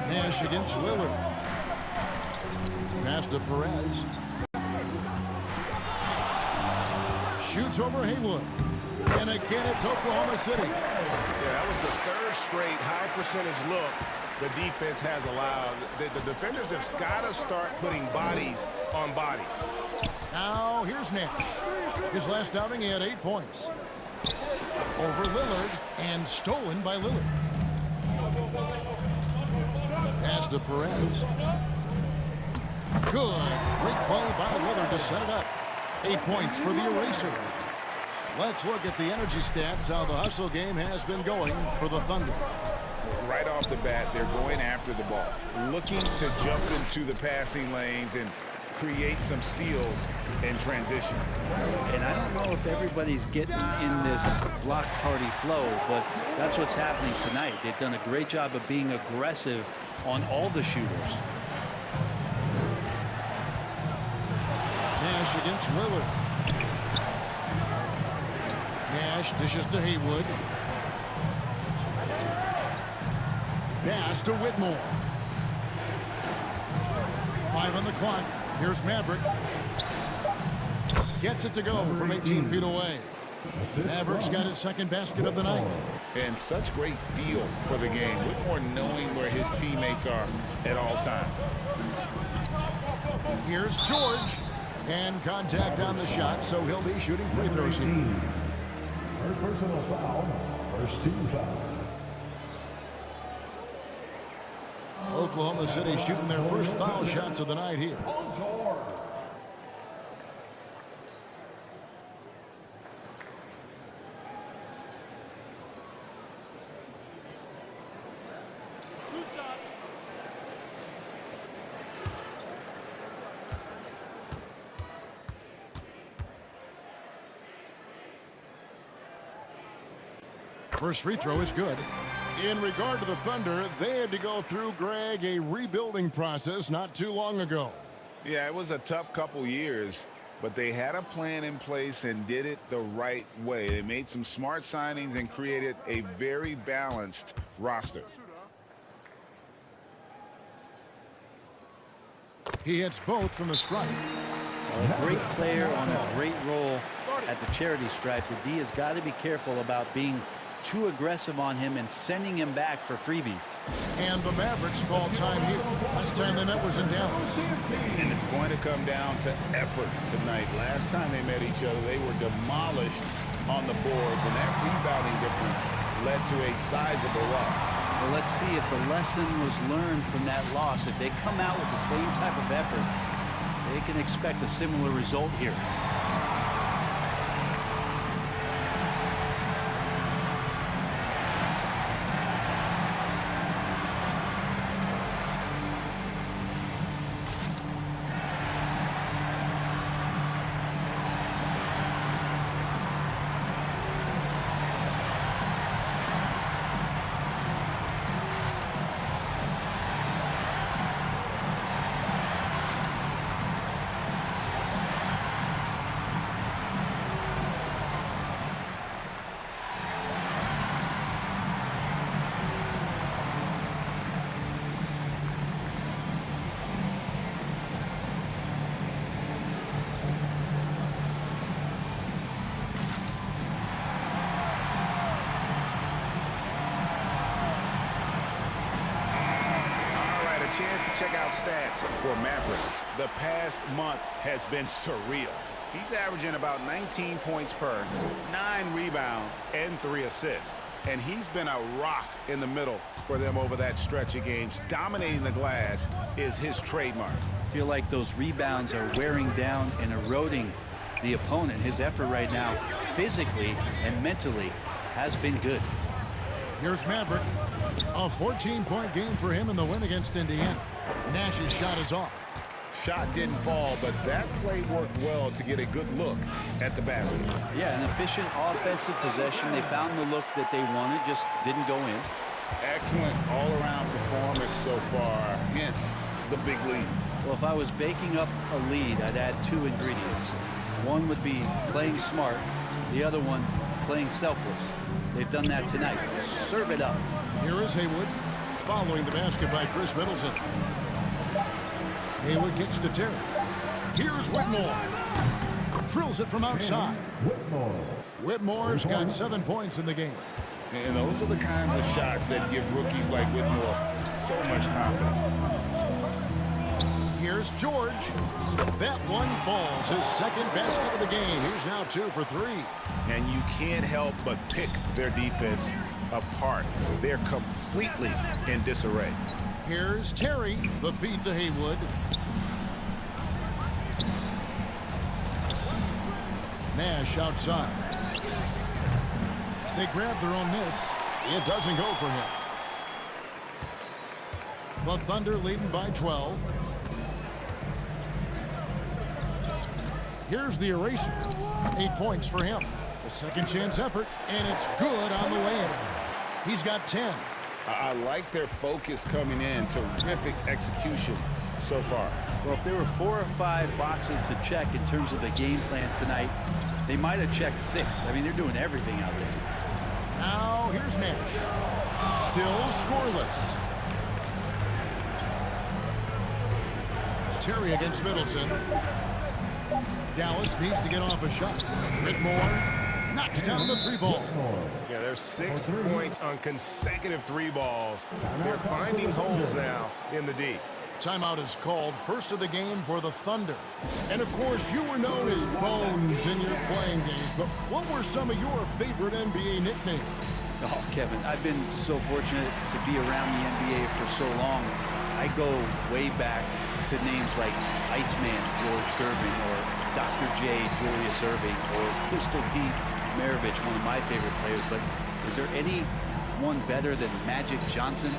Nash against Lillard. Pass to Perez. Shoots over Haywood. And again, it's Oklahoma City. Yeah, that was the third straight high percentage look the defense has allowed. The defenders have got to start putting bodies on bodies. Now, here's Nash. His last outing, he had 8 points. Over Lillard and stolen by Lillard. Pass to Perez. Good. Great play by Lillard to set it up. 8 points for the eraser. Let's look at the energy stats, how the hustle game has been going for the Thunder. Right off the bat, they're going after the ball, looking to jump into the passing lanes and create some steals in transition. And I don't know if everybody's getting in this block party flow, but that's what's happening tonight. They've done a great job of being aggressive on all the shooters. Nash against Lillard. Nash dishes to Haywood. Pass to Whitmore. 5 on the clock. Here's Maverick. Gets it to go from 18 feet away. Maverick's got his second basket of the night. And such great feel for the game. Whitmore knowing where his teammates are at all times. Here's George. And contact on the shot, so he'll be shooting free throws here. First personal foul. First team foul. Oklahoma City shooting their first foul shots of the night here. First free throw is good. In regard to the Thunder, they had to go through, Greg, a rebuilding process not too long ago. Yeah, it was a tough couple years, but they had a plan in place and did it the right way. They made some smart signings and created a very balanced roster. He hits both from the stripe. A great player on a great role at the charity stripe. The D has got to be careful about being too aggressive on him and sending him back for freebies. And the Mavericks call time here. Last time they met was in Dallas. And it's going to come down to effort tonight. Last time they met each other, they were demolished on the boards, and that rebounding difference led to a sizable loss. Well, let's see if the lesson was learned from that loss. If they come out with the same type of effort, they can expect a similar result here. Chance to check out stats for Maverick. The past month has been surreal. He's averaging about 19 points per, 9 rebounds, and 3 assists. And he's been a rock in the middle for them over that stretch of games. Dominating the glass is his trademark. I feel like those rebounds are wearing down and eroding the opponent. His effort right now, physically and mentally, has been good. Here's Maverick. A 14-point game for him in the win against Indiana. Nash's shot is off. Shot didn't fall, but that play worked well to get a good look at the basket. Yeah, an efficient offensive possession. They found the look that they wanted, just didn't go in. Excellent all-around performance so far, hence the big lead. Well, if I was baking up a lead, I'd add 2 ingredients. One would be playing smart, the other one playing selfless. They've done that tonight. Serve it up. Here is Haywood, following the basket by Chris Middleton. Haywood kicks to Terry. Here's Whitmore. Drills it from outside. Whitmore's got 7 points in the game. And those are the kinds of shots that give rookies like Whitmore so much confidence. Here's George. That one falls. His second basket of the game. He's now 2 for 3. And you can't help but pick their defense apart. They're completely in disarray. Here's Terry. The feed to Haywood. Nash outside. They grab their own miss. It doesn't go for him. The Thunder leading by 12. Here's the eraser. 8 points for him. A second chance effort, and it's good on the way in. He's got 10. I like their focus coming in. Terrific execution so far. Well, if there were 4 or 5 boxes to check in terms of the game plan tonight, they might have checked 6. I mean, they're doing everything out there. Now, here's Nash. Still scoreless. Terry against Middleton. Dallas needs to get off a shot. Whitmore knocks down the 3 ball. Yeah, there's 6 points on consecutive 3 balls. They're finding holes now in the D. Timeout is called. First of the game for the Thunder. And, of course, you were known as Bones in your playing days. But what were some of your favorite NBA nicknames? Oh, Kevin, I've been so fortunate to be around the NBA for so long. I go way back to names like Iceman George Gervin, or Dr. J Julius Erving, or Pistol Pete Maravich, one of my favorite players. But is there anyone better than Magic Johnson?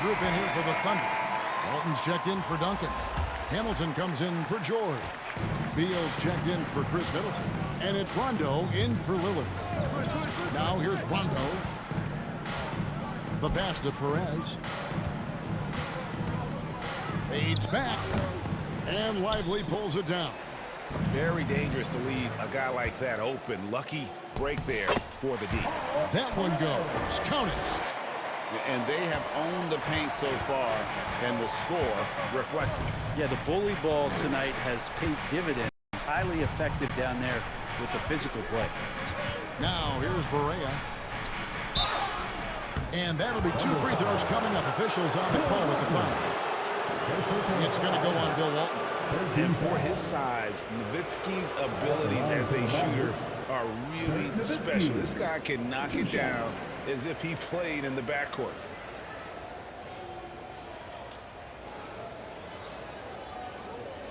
group in here for the Thunder. Walton's checked in for Duncan. Hamilton comes in for George. Beal's checked in for Chris Middleton. And it's Rondo in for Lillard. Now here's Rondo. The pass to Perez. Fades back. And Lively pulls it down. Very dangerous to leave a guy like that open. Lucky break there for the D. That one goes. Count it. And they have owned the paint so far, and the score reflects it. Yeah, the bully ball tonight has paid dividends. It's highly effective down there with the physical play. Now here's Barea. And that'll be 2 free throws coming up. Officials on the call with the foul. It's going to go on Bill Walton. And for his size, Nowitzki's abilities as a shooter are really special. This guy can knock it down as if he played in the backcourt.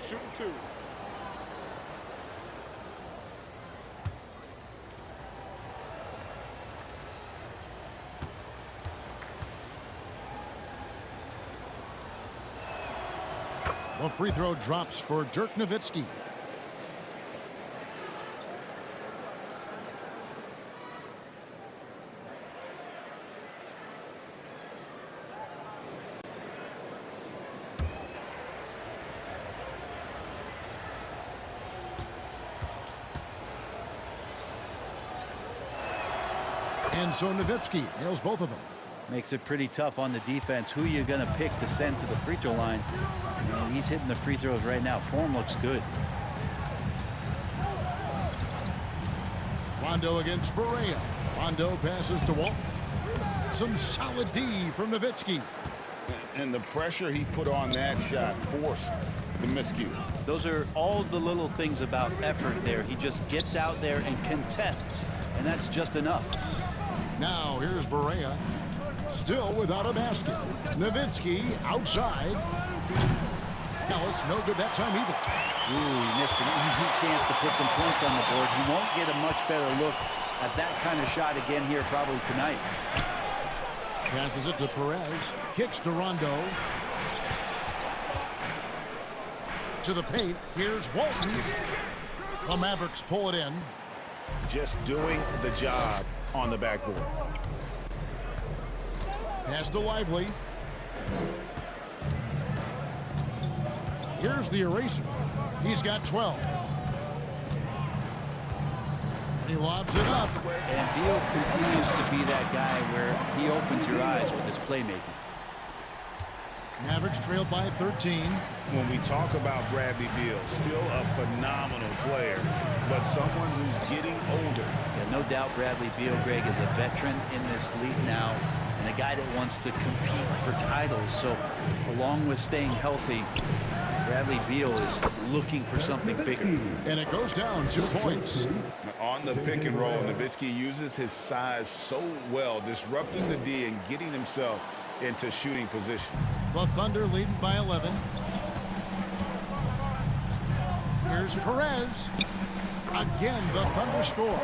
Shooting 2. The free throw drops for Dirk Nowitzki. And so Nowitzki nails both of them. Makes it pretty tough on the defense. Who you going to pick to send to the free throw line? You know, he's hitting the free throws right now. Form looks good. Rondo against Barea. Rondo passes to Walton. Some solid D from Nowitzki. And the pressure he put on that shot forced the miscue. Those are all the little things about effort there. He just gets out there and contests, and that's just enough. Now here's Barea. Still without a basket. Nowitzki outside. Ellis no good that time either. Ooh, he missed an easy chance to put some points on the board. He won't get a much better look at that kind of shot again here probably tonight. Passes it to Perez. Kicks to Rondo. To the paint. Here's Walton. The Mavericks pull it in. Just doing the job on the backboard. Pass to Lively. Here's the eraser. He's got 12. He lobs it up. And Beal continues to be that guy where he opens your eyes with his playmaking. Mavericks trailed by 13. When we talk about Bradley Beal, still a phenomenal player, but someone who's getting older. Yeah, no doubt Bradley Beal, Greg, is a veteran in this league now and a guy that wants to compete for titles. So along with staying healthy, Bradley Beal is looking for something bigger. And it goes down 2 points. On the pick and roll, Nowitzki uses his size so well, disrupting the D and getting himself into shooting position. The Thunder leading by 11. Here's Perez. Again, the Thunder score.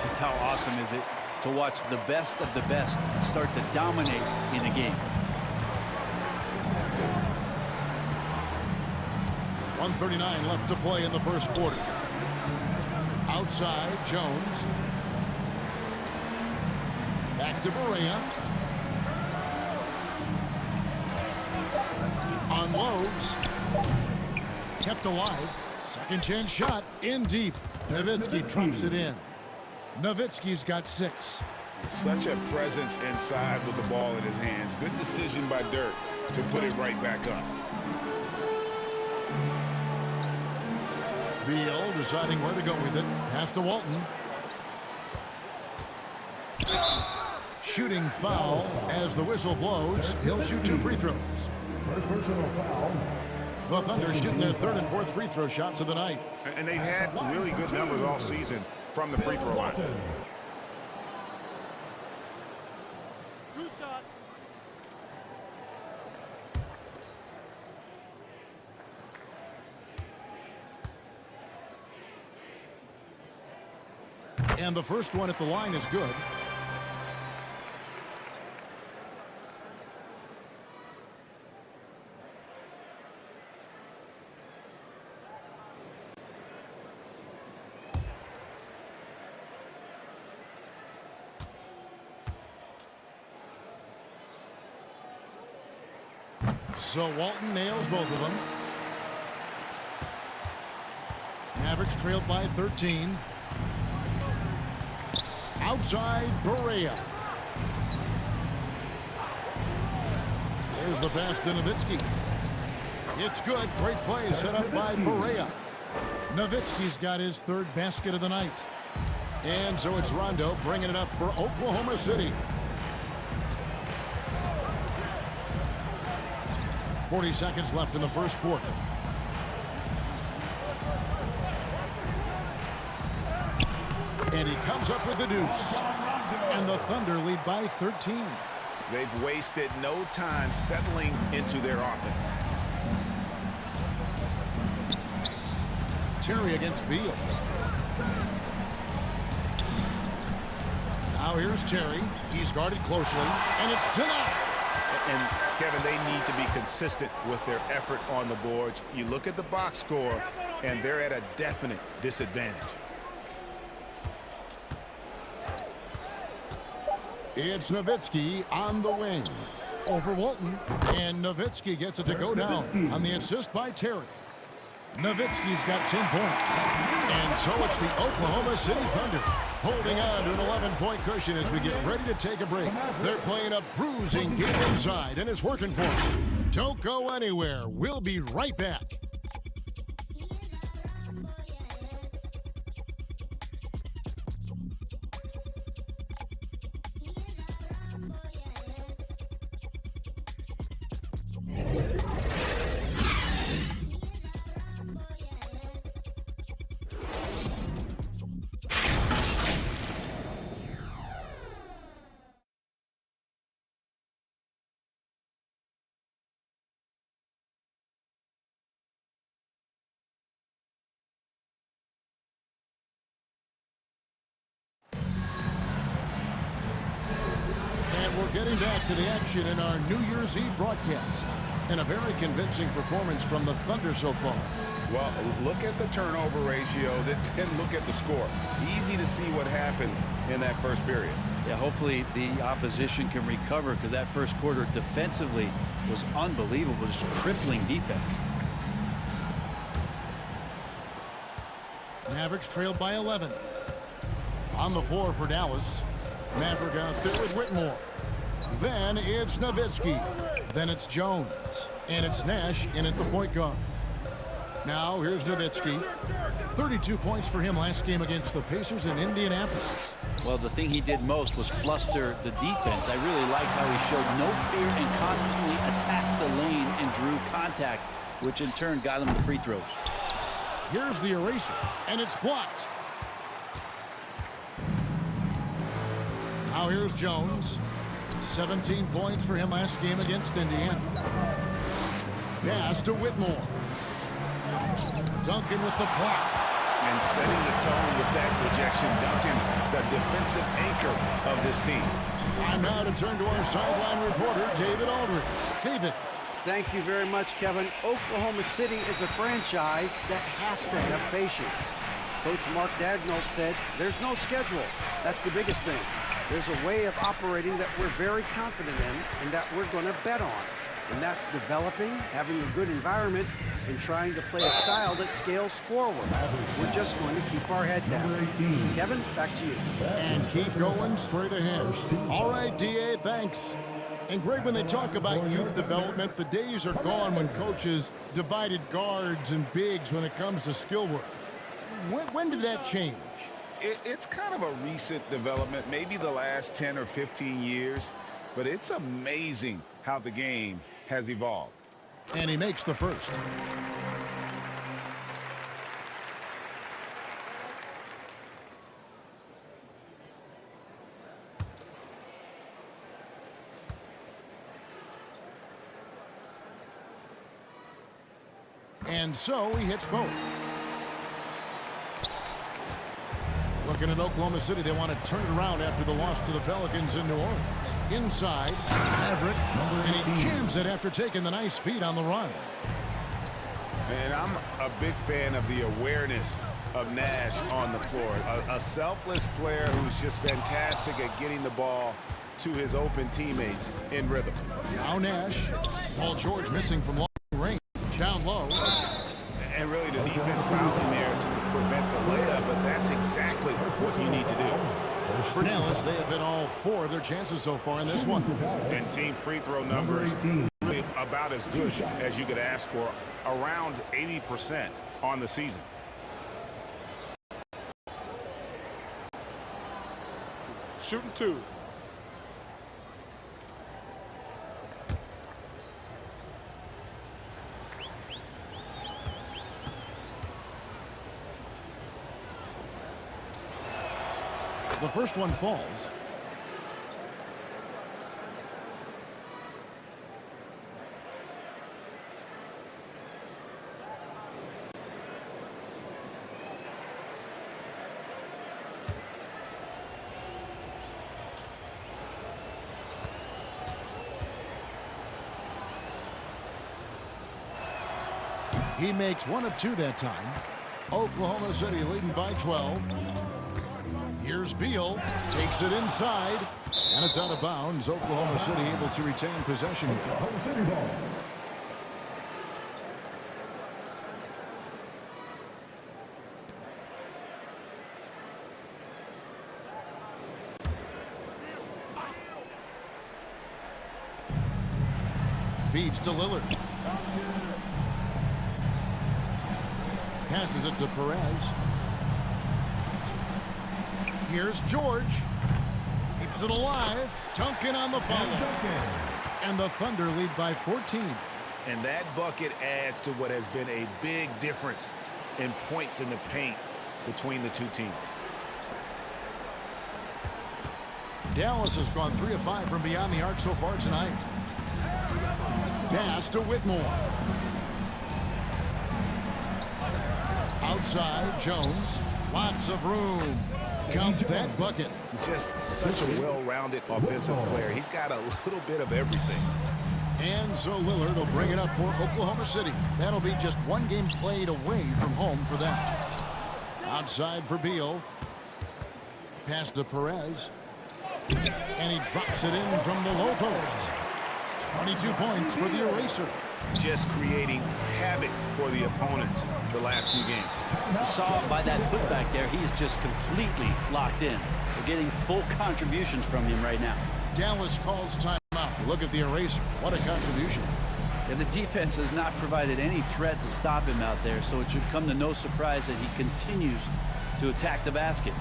Just how awesome is it to watch the best of the best start to dominate in a game. 1:39 left to play in the first quarter. Outside, Jones. Back to Barea. Unloads. Kept alive. Second chance shot in deep. Nowitzki drops it in. Nowitzki's got 6. Such a presence inside with the ball in his hands. Good decision by Dirk to put it right back up. Beal deciding where to go with it. Pass to Walton. Shooting foul as the whistle blows. He'll shoot 2 free throws. First personal foul. The Thunder shooting their 3rd and 4th free throw shots of the night. And they've had really good numbers all season from the free throw line. 2 shots. And the first one at the line is good. So Walton nails both of them. Mavericks trailed by 13. Outside, Barea. There's the pass to Nowitzki. It's good. Great play set up by Barea. Nowitzki's got his third basket of the night. And so it's Rondo bringing it up for Oklahoma City. 40 seconds left in the first quarter. And he comes up with the deuce. And the Thunder lead by 13. They've wasted no time settling into their offense. Terry against Beal. Now here's Terry. He's guarded closely, and it's denied. And Kevin, they need to be consistent with their effort on the boards. You look at the box score, and they're at a definite disadvantage. It's Nowitzki on the wing. Over Walton, and Nowitzki gets it to go down on the assist by Terry. Nowitzki's got 10 points. And so it's the Oklahoma City Thunder holding on to an 11-point cushion as we get ready to take a break. They're playing a bruising game inside, and it's working for them. Don't go anywhere. We'll be right back. We're getting back to the action in our New Year's Eve broadcast. And a very convincing performance from the Thunder so far. Well, look at the turnover ratio, then look at the score. Easy to see what happened in that first period. Yeah, hopefully the opposition can recover because that first quarter defensively was unbelievable, just crippling defense. Mavericks trailed by 11. On the floor for Dallas. Maverick out there with Whitmore. Then it's Nowitzki. Then it's Jones. And it's Nash in at the point guard. Now here's Nowitzki. 32 points for him last game against the Pacers in Indianapolis. Well, the thing he did most was fluster the defense. I really liked how he showed no fear and constantly attacked the lane and drew contact, which in turn got him the free throws. Here's the eraser, and it's blocked. Now here's Jones. 17 points for him last game against Indiana. Pass to Whitmore. Duncan with the block. And setting the tone with that rejection, Duncan, the defensive anchor of this team. Time now to turn to our sideline reporter, David Aldridge. David. Thank you very much, Kevin. Oklahoma City is a franchise that has to have patience. Coach Mark Daigneault said, there's no schedule. That's the biggest thing. There's a way of operating that we're very confident in and that we're going to bet on. And that's developing, having a good environment, and trying to play a style that scales forward. We're just going to keep our head down. Kevin, back to you. And keep going straight ahead. All right, D.A., thanks. And Greg, when they talk about youth development, the days are gone when coaches divided guards and bigs when it comes to skill work. When did that change? It's kind of a recent development, maybe the last 10 or 15 years, but it's amazing how the game has evolved. And he makes the first. And so he hits both. Looking at Oklahoma City, they want to turn it around after the loss to the Pelicans in New Orleans. Inside, Maverick, and he jams it after taking the nice feed on the run. And I'm a big fan of the awareness of Nash on the floor. A selfless player who's just fantastic at getting the ball to his open teammates in rhythm. Now Nash. Paul George missing from long range. Down low. And really the defense fouling there to prevent the layup, but that's exactly what you need to do. For Dallas, they have hit all 4 of their chances so far in this one. And team free throw numbers really about as good as you could ask for, around 80% on the season. Shooting 2. The first one falls. He makes 1 of 2 that time. Oklahoma City leading by 12. Here's Beal, takes it inside, and it's out of bounds. Oklahoma City able to retain possession here. Feeds to Lillard. Passes it to Perez. Here's George. Keeps it alive. Duncan on the follow. And the Thunder lead by 14. And that bucket adds to what has been a big difference in points in the paint between the two teams. Dallas has gone 3 of 5 from beyond the arc so far tonight. Pass to Whitmore. Outside, Jones. Lots of room. Count that bucket. Just such a well-rounded offensive player. He's got a little bit of everything. And so Lillard will bring it up for Oklahoma City. That'll be just 1 game played away from home for that. Outside for Beal. Pass to Perez. And he drops it in from the low post. 22 points for the eraser. Just creating havoc for the opponents the last few games. You saw by that putback there, he's just completely locked in. We're getting full contributions from him right now. Dallas calls timeout. Look at the eraser. What a contribution. And the defense has not provided any threat to stop him out there, so it should come to no surprise that he continues to attack the basket.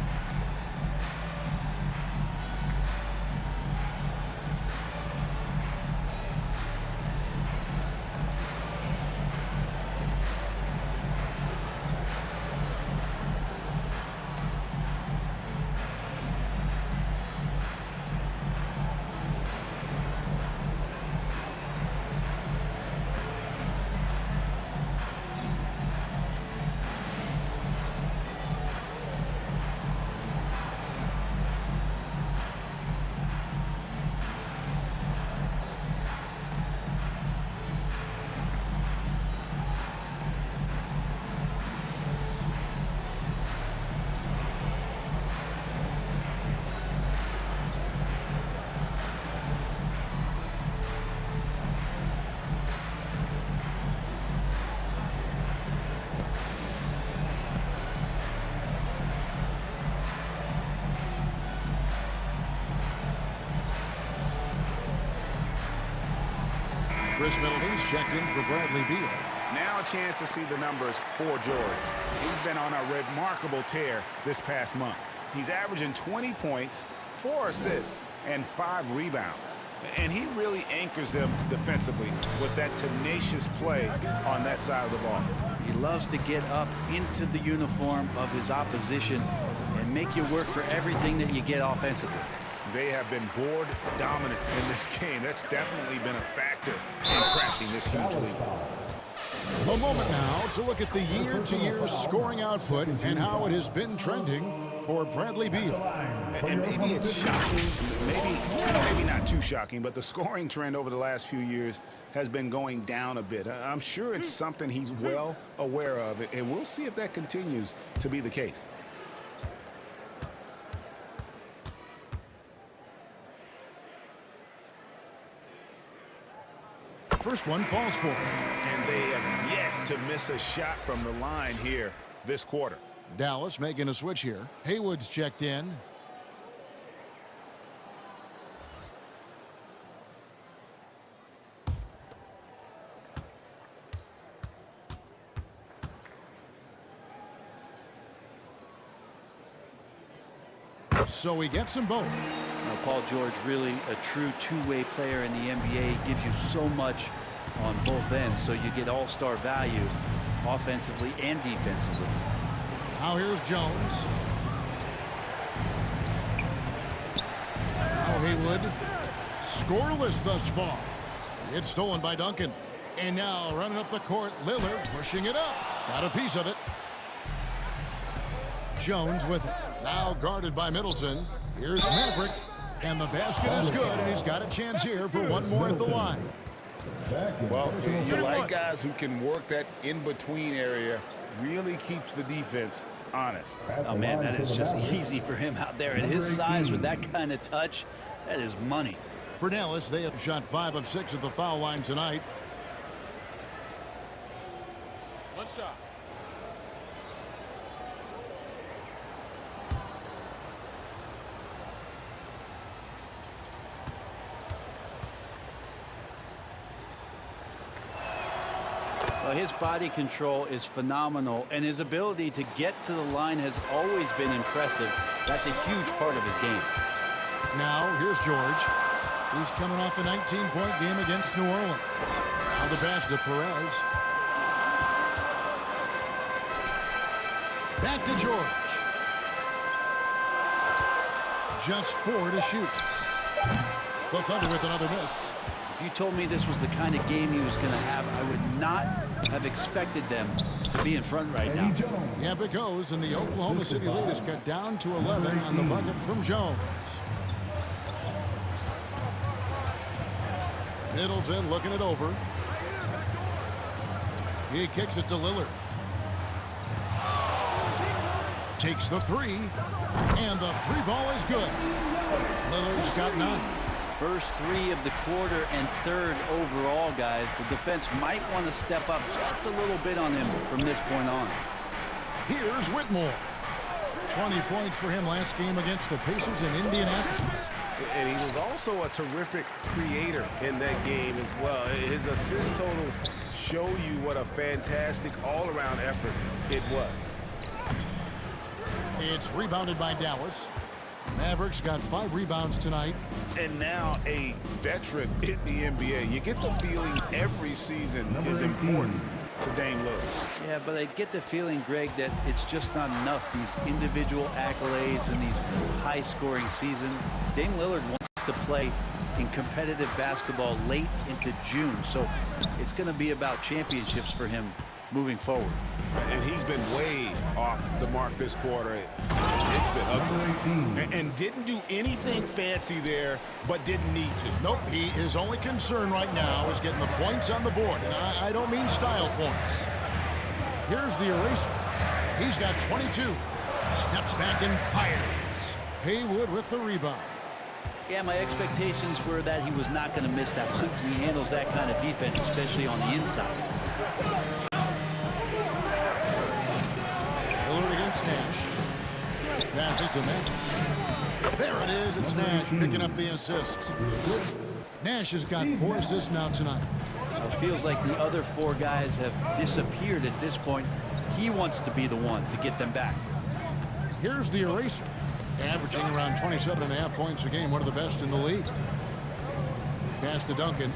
Chris Middleton's checked in for Bradley Beal. Now a chance to see the numbers for George. He's been on a remarkable tear this past month. He's averaging 20 points, 4 assists, and 5 rebounds. And he really anchors them defensively with that tenacious play on that side of the ball. He loves to get up into the uniform of his opposition and make you work for everything that you get offensively. They have been board dominant in this game. That's definitely been a factor in crafting this huge lead. A moment now to look at the year-to-year scoring output and how it has been trending for Bradley Beal. And maybe it's shocking, maybe not too shocking, but the scoring trend over the last few years has been going down a bit. I'm sure it's something he's well aware of, and we'll see if that continues to be the case. first one falls for him. And they have yet to miss a shot from the line here this quarter. Dallas making a switch here. Haywood's checked in. So he gets them both. Now, Paul George, really a true two-way player in the NBA. Gives you so much on both ends, so you get all-star value offensively and defensively. Now here's Jones. Now Haywood. Scoreless thus far. It's stolen by Duncan. And now running up the court, Lillard pushing it up. Got a piece of it. Jones with it. Now guarded by Middleton. Here's Maverick. And the basket is good, and he's got a chance here for one more at the line. Well, you like guys who can work that in-between area. Really keeps the defense honest. Oh, man, that is just easy for him out there. At his size with that kind of touch, that is money. For Dallas, they have shot 5 of 6 at the foul line tonight. One shot. Well, his body control is phenomenal, and his ability to get to the line has always been impressive. That's a huge part of his game. Now, here's George. He's coming off a 19-point game against New Orleans. Now the pass to Perez. Back to George. Just 4 to shoot. The Thunder with another miss. If you told me this was the kind of game he was going to have, I would not have expected them to be in front right now. Yep, it goes, and the Oklahoma City lead is cut down to 11 on the bucket from Jones. Middleton looking it over. He kicks it to Lillard. Takes the 3, and the 3 ball is good. Lillard's got 9. First 3 of the quarter and 3rd overall, guys. The defense might want to step up just a little bit on him from this point on. Here's Whitmore. 20 points for him last game against the Pacers in Indianapolis. And he was also a terrific creator in that game as well. His assist totals show you what a fantastic all-around effort it was. It's rebounded by Dallas. Mavericks got 5 rebounds tonight. And now a veteran in the NBA. You get the feeling every season is important to Dame Lillard. Yeah, but I get the feeling, Greg, that it's just not enough. These individual accolades and these high-scoring seasons. Dame Lillard wants to play in competitive basketball late into June. So it's going to be about championships for him moving forward. And he's been way off the mark this quarter. It's been ugly. And didn't do anything fancy there, but didn't need to. Nope, his only concern right now is getting the points on the board. And I don't mean style points. Here's the eraser. He's got 22. Steps back and fires. Haywood with the rebound. Yeah, my expectations were that he was not going to miss that one. He handles that kind of defense, especially on the inside. Lillard against Nash. Passes to Nash. There it is. It's Nash picking up the assists. Nash has got 4 assists now tonight. It feels like the other 4 guys have disappeared at this point. He wants to be the one to get them back. Here's the eraser. Averaging around 27.5 points a game, one of the best in the league. Pass to Duncan.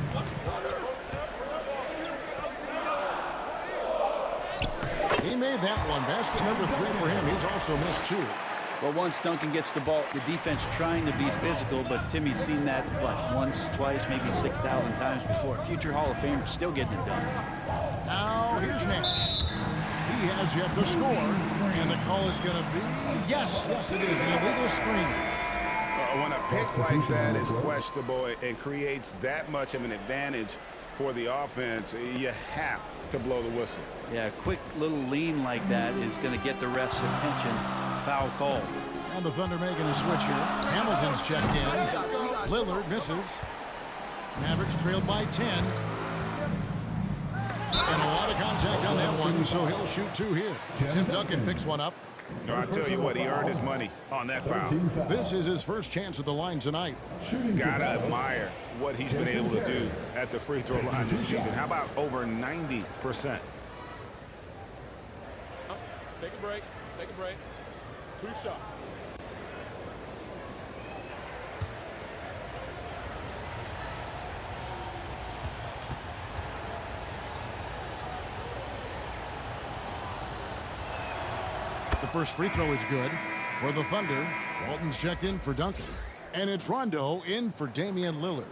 He made that one. Basket number 3 for him. He's also missed 2. Well, once Duncan gets the ball, the defense trying to be physical, but Timmy's seen that, what, once, twice, maybe 6,000 times before. Future Hall of Famer still getting it done. Now here's Nash. He has yet to score, and the call is going to be, yes, it is, an illegal screen. When a pick like that is questionable and creates that much of an advantage for the offense, you have to blow the whistle. Yeah, a quick little lean like that is going to get the ref's attention. Foul call. And the Thunder making a switch here. Hamilton's checked in. Lillard misses. Mavericks trailed by 10. Out of contact on that one, so he'll shoot 2 here. Tim Duncan picks one up. I tell you what, he earned his money on that foul. This is his first chance at the line tonight. Gotta admire what he's been able to do at the free throw line this season. How about over 90%? Take a break. Take a break. 2 shots. The first free throw is good for the Thunder. Walton's checked in for Duncan. And it's Rondo in for Damian Lillard.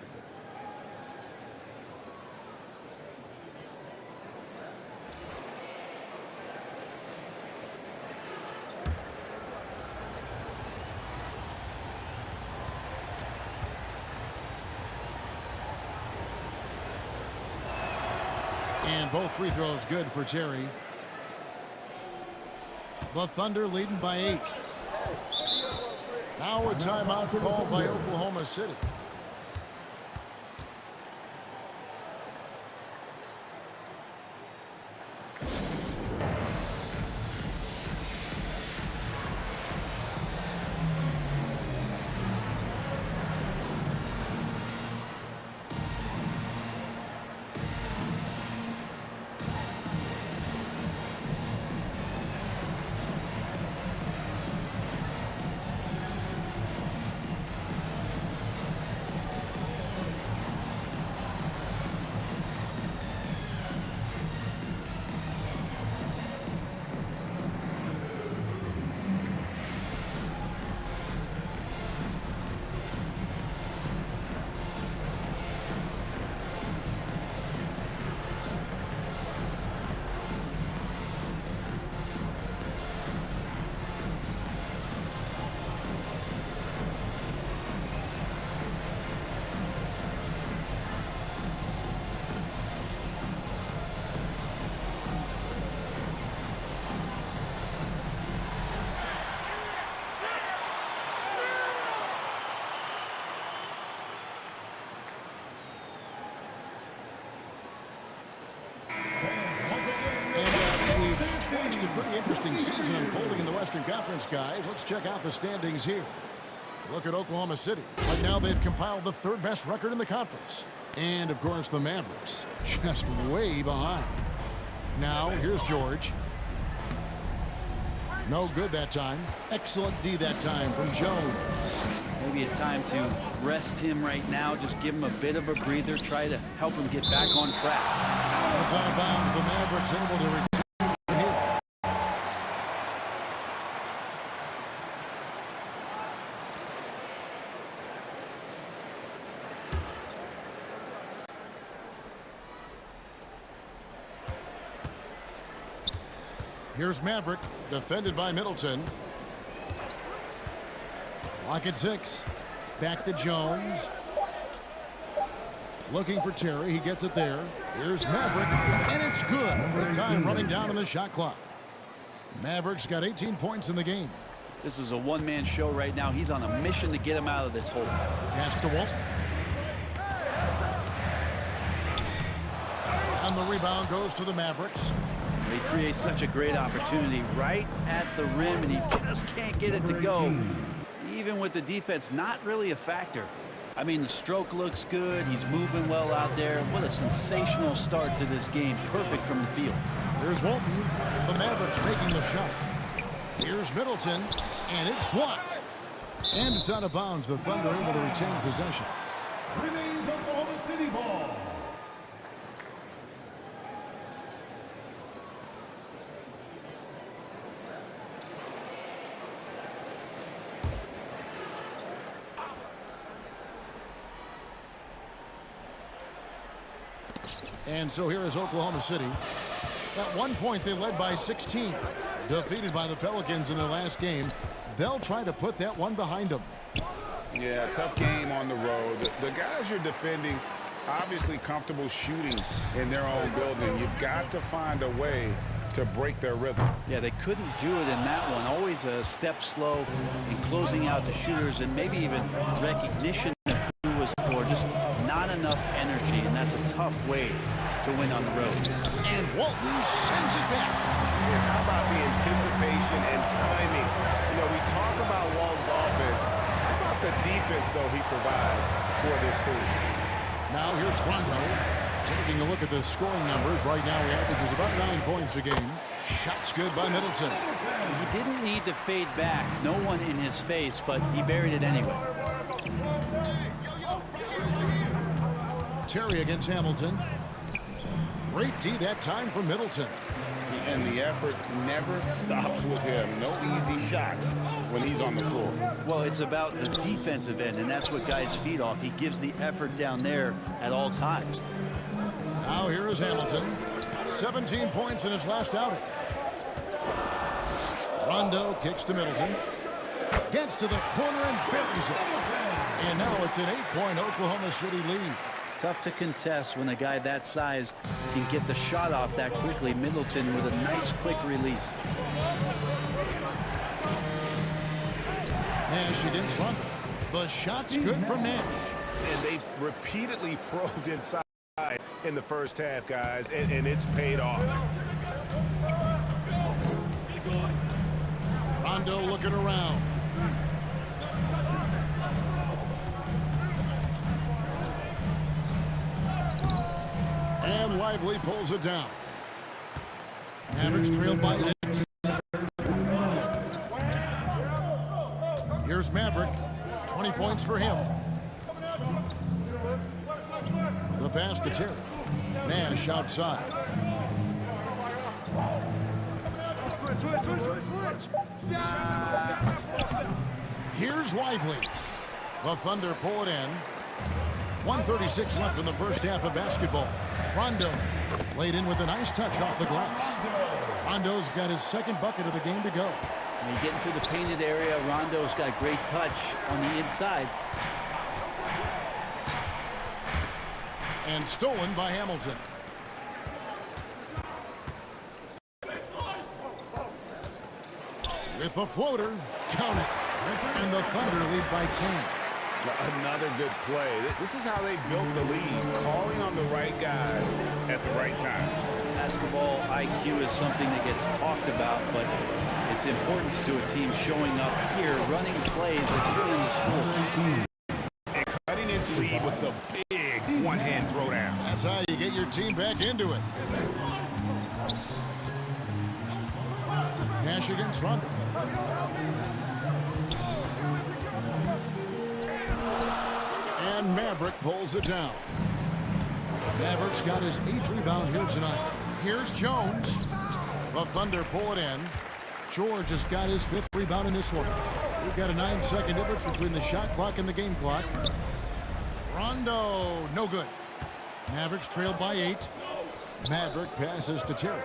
And both free throws good for Terry. The Thunder leading by 8. Now a timeout called by Oklahoma City. Watched a pretty interesting season unfolding in the Western Conference, guys. Let's check out the standings here. Look at Oklahoma City. Right now, they've compiled the 3rd best record in the conference. And, of course, the Mavericks, just way behind. Now, here's George. No good that time. Excellent D that time from Jones. Maybe a time to rest him right now. Just give him a bit of a breather. Try to help him get back on track. That's out of bounds. The Mavericks able to return. Here's Maverick, defended by Middleton. Clock at 6. Back to Jones. Looking for Terry. He gets it there. Here's Maverick, and it's good with time running down on the shot clock. Mavericks got 18 points in the game. This is a one-man show right now. He's on a mission to get him out of this hole. Pass to Walton. And the rebound goes to the Mavericks. He creates such a great opportunity right at the rim, and he just can't get it to go. Even with the defense not really a factor. I mean, the stroke looks good. He's moving well out there. What a sensational start to this game. Perfect from the field. Here's Walton. The Mavericks making the shot. Here's Middleton, and it's blocked. And it's out of bounds. The Thunder able to retain possession. Remains Oklahoma City ball. And so here is Oklahoma City. At one point, they led by 16. Defeated by the Pelicans in their last game. They'll try to put that one behind them. Yeah, tough game on the road. The guys you're defending, obviously comfortable shooting in their own building. You've got to find a way to break their rhythm. Yeah, they couldn't do it in that one. Always a step slow in closing out the shooters, and maybe even recognition of who was for. Just not enough energy, and that's a tough way to win on the road. And Walton sends it back. How about the anticipation and timing? You know, we talk about Walton's offense. How about the defense, though, he provides for this team? Now here's Rondo. Taking a look at the scoring numbers. Right now he averages about 9 points a game. Shots good by Middleton. He didn't need to fade back. No one in his face, but he buried it anyway. Terry against Hamilton. Great D that time for Middleton. And the effort never stops with him. No easy shots when he's on the floor. Well, it's about the defensive end, and that's what guys feed off. He gives the effort down there at all times. Now here is Hamilton. 17 points in his last outing. Rondo kicks to Middleton. Gets to the corner and buries it. And now it's an 8-point Oklahoma City lead. Tough to contest when a guy that size can get the shot off that quickly. Middleton with a nice quick release. Nash against Rondo. The shot's good from Nash. And they've repeatedly probed inside in the first half, guys, and it's paid off. Rondo looking around. And Lively pulls it down. Mavericks trailed by 6. Here's Maverick. 20 points for him. The pass to Terry. Nash outside. Here's Lively. The Thunder pull it in. 1:36 left in the first half of basketball. Rondo laid in with a nice touch off the glass. Rondo's got his second bucket of the game to go. When you get into the painted area, Rondo's got great touch on the inside. And stolen by Hamilton. With the floater, count it. And the Thunder lead by 10. Another good play. This is how they built the lead, calling on the right guys at the right time. Basketball IQ is something that gets talked about, but its importance to a team showing up here, running plays are killing the schools. And cutting into lead with the big one-hand throwdown. That's how you get your team back into it. Nash against Rondo. And Maverick pulls it down. Maverick's got his 8th rebound here tonight. Here's Jones. The Thunder pull it in. George has got his 5th rebound in this one. We've got a 9-second difference between the shot clock and the game clock. Rondo, no good. Mavericks trailed by 8. Maverick passes to Terry.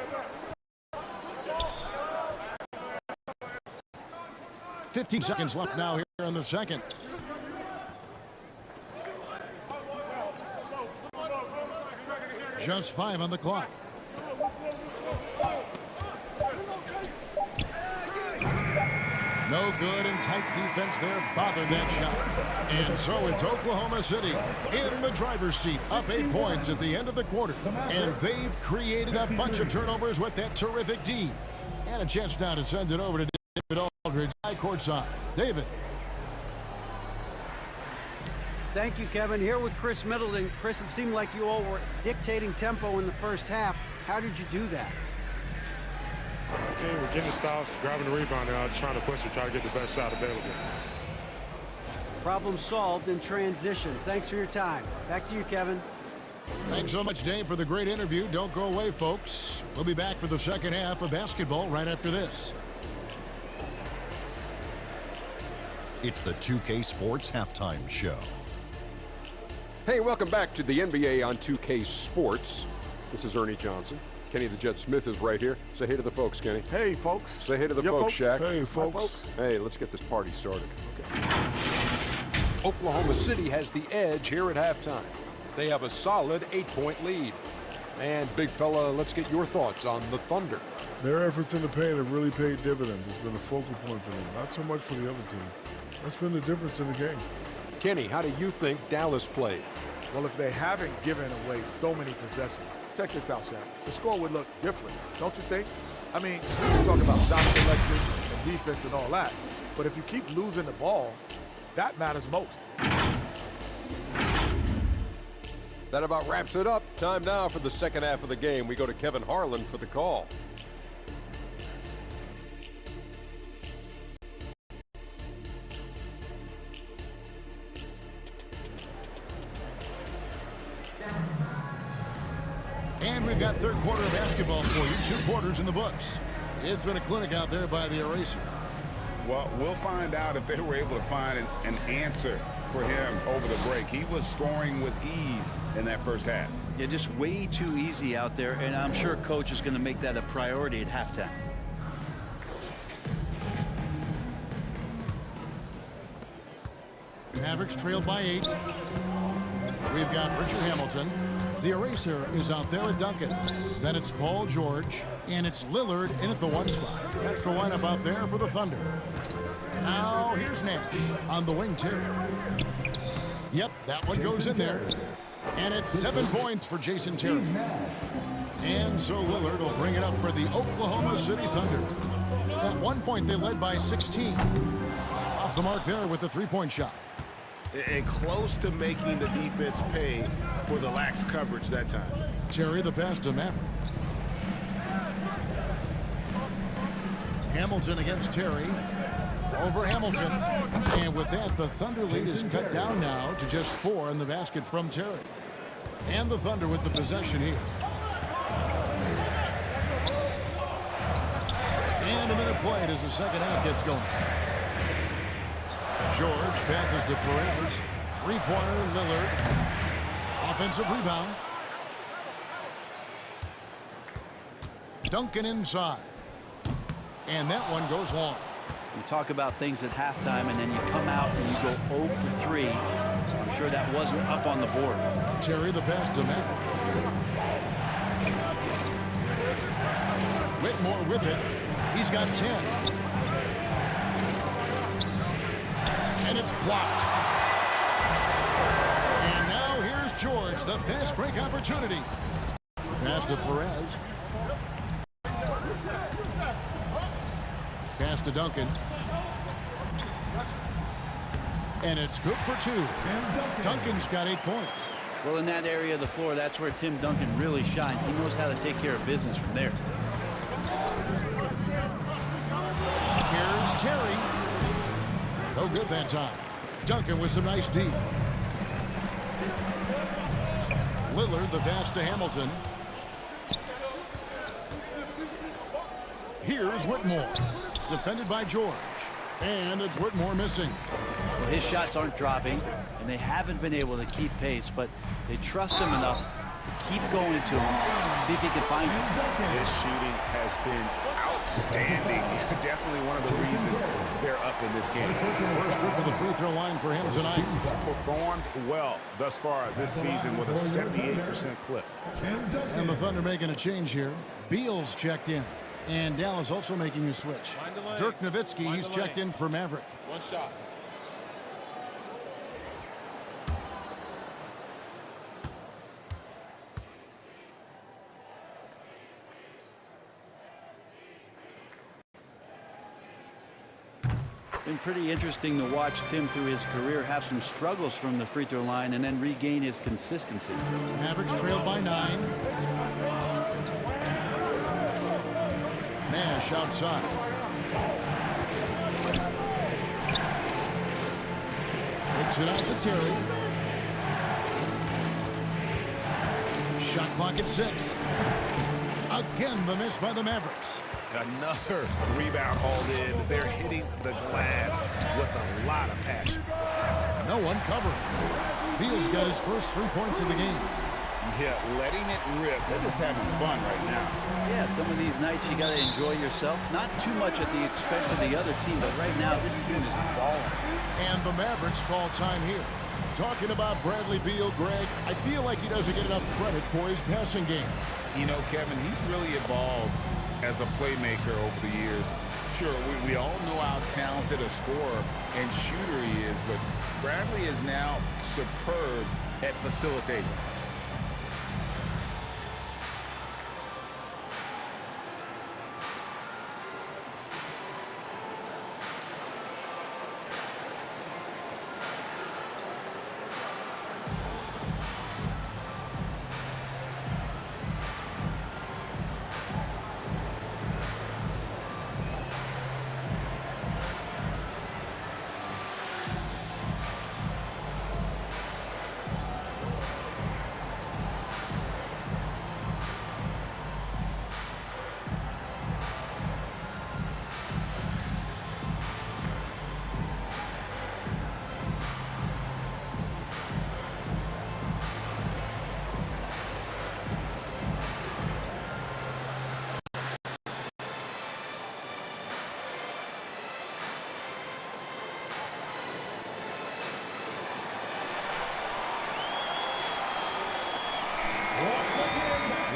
15 seconds left now here in the second. Just 5 on the clock. No good, and tight defense there bothered that shot. And so it's Oklahoma City in the driver's seat, up 8 points at the end of the quarter. And they've created a bunch of turnovers with that terrific D. And a chance now to send it over to David Aldridge, high courtside. David. Thank you, Kevin. Here with Chris Middleton. Chris, it seemed like you all were dictating tempo in the first half. How did you do that? Okay, we're getting the stops, grabbing the rebound, and trying to push it, try to get the best shot available. Problem solved in transition. Thanks for your time. Back to you, Kevin. Thanks so much, Dave, for the great interview. Don't go away, folks. We'll be back for the second half of basketball right after this. It's the 2K Sports Halftime Show. Hey, welcome back to the NBA on 2K Sports. This is Ernie Johnson. Kenny the Jet Smith is right here. Say hey to the folks, Kenny. Hey, folks. Say hey to the folks, Shaq. Hey, folks. Hi, folks. Hey, let's get this party started. Okay. Oklahoma City has the edge here at halftime. They have a solid 8-point lead. And, big fella, let's get your thoughts on the Thunder. Their efforts in the paint have really paid dividends. It's been a focal point for them, not so much for the other team. That's been the difference in the game. Kenny, how do you think Dallas played? Well, if they haven't given away so many possessions, check this out, Shaq. The score would look different, don't you think? I mean, we can talk about shot selection and defense and all that, but if you keep losing the ball, that matters most. That about wraps it up. Time now for the second half of the game. We go to Kevin Harlan for the call. And we've got third quarter of basketball for you. 2 quarters in the books. It's been a clinic out there by the Eraser. Well, we'll find out if they were able to find an answer for him over the break. He was scoring with ease in that first half. Yeah, just way too easy out there, and I'm sure Coach is going to make that a priority at halftime. Mavericks trailed by 8. We've got Richard Hamilton. The Eraser is out there at Duncan. Then it's Paul George, and it's Lillard in at the 1 spot. That's the lineup out there for the Thunder. Now here's Nash on the wing too. Yep, that one goes in there. And it's 7 points for Jason Terry. And so Lillard will bring it up for the Oklahoma City Thunder. At one point they led by 16. Off the mark there with the 3-point shot. And close to making the defense pay for the lax coverage that time. Terry the pass to Maverick. Hamilton against Terry. Over Hamilton. And with that, the Thunder lead is cut down now to just 4 in the basket from Terry. And the Thunder with the possession here. And a minute played as the second half gets going. George passes to Perez. 3-pointer, Lillard. Offensive rebound. Duncan inside. And that one goes long. You talk about things at halftime, and then you come out and you go 0 for 3. I'm sure that wasn't up on the board. Terry the pass to Maverick. Whitmore with it. He's got 10. And it's blocked. And now here's George, the fast break opportunity. Pass to Perez. Pass to Duncan. And it's good for 2. Duncan's got 8 points. Well, in that area of the floor, that's where Tim Duncan really shines. He knows how to take care of business from there. Here's Terry. No good that time. Duncan with some nice D. Lillard the pass to Hamilton. Here's Whitmore. Defended by George. And it's Whitmore missing. Well, his shots aren't dropping, and they haven't been able to keep pace, but they trust him enough to keep going to him, see if he can find him. His shooting has been outstanding. Definitely one of the reasons they're up in this game. First trip to the free throw line for him tonight. Performed well thus far this season with a 78% clip. And the Thunder making a change here. Beal's checked in. And Dallas also making a switch. Dirk Nowitzki, he's checked in for Maverick. 1 shot. Been pretty interesting to watch Tim through his career have some struggles from the free throw line and then regain his consistency. Mavericks trailed by 9. Nash outside. Kicks it out to Terry. Shot clock at 6. Again, the miss by the Mavericks. Another rebound hauled in. They're hitting the glass with a lot of passion. No one covering. Beal's got his first 3 points of the game. Yeah, letting it rip. They're just having fun right now. Yeah, some of these nights you got to enjoy yourself. Not too much at the expense of the other team, but right now this team is balling. And the Mavericks call time here. Talking about Bradley Beal, Greg, I feel like he doesn't get enough credit for his passing game. You know, Kevin, he's really evolved as a playmaker over the years. Sure, we all know how talented a scorer and shooter he is, but Bradley is now superb at facilitating.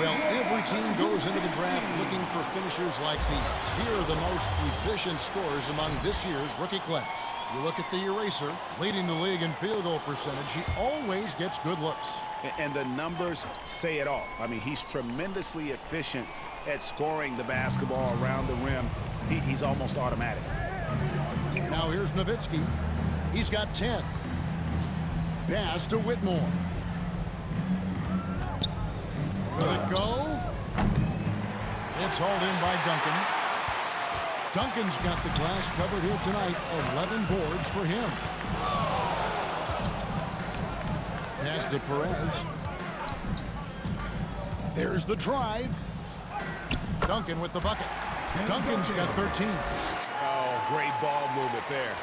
Well, every team goes into the draft looking for finishers like these. Here are the most efficient scorers among this year's rookie class. You look at the eraser, leading the league in field goal percentage. He always gets good looks. And the numbers say it all. I mean, he's tremendously efficient at scoring the basketball around the rim. He's almost automatic. Now here's Nowitzki. He's got 10. Pass to Whitmore. Will it go? It's hauled in by Duncan. Duncan's got the glass covered here tonight. 11 boards for him. Pass to Perez. There's the drive. Duncan with the bucket. Duncan's got 13. Oh, great ball movement there.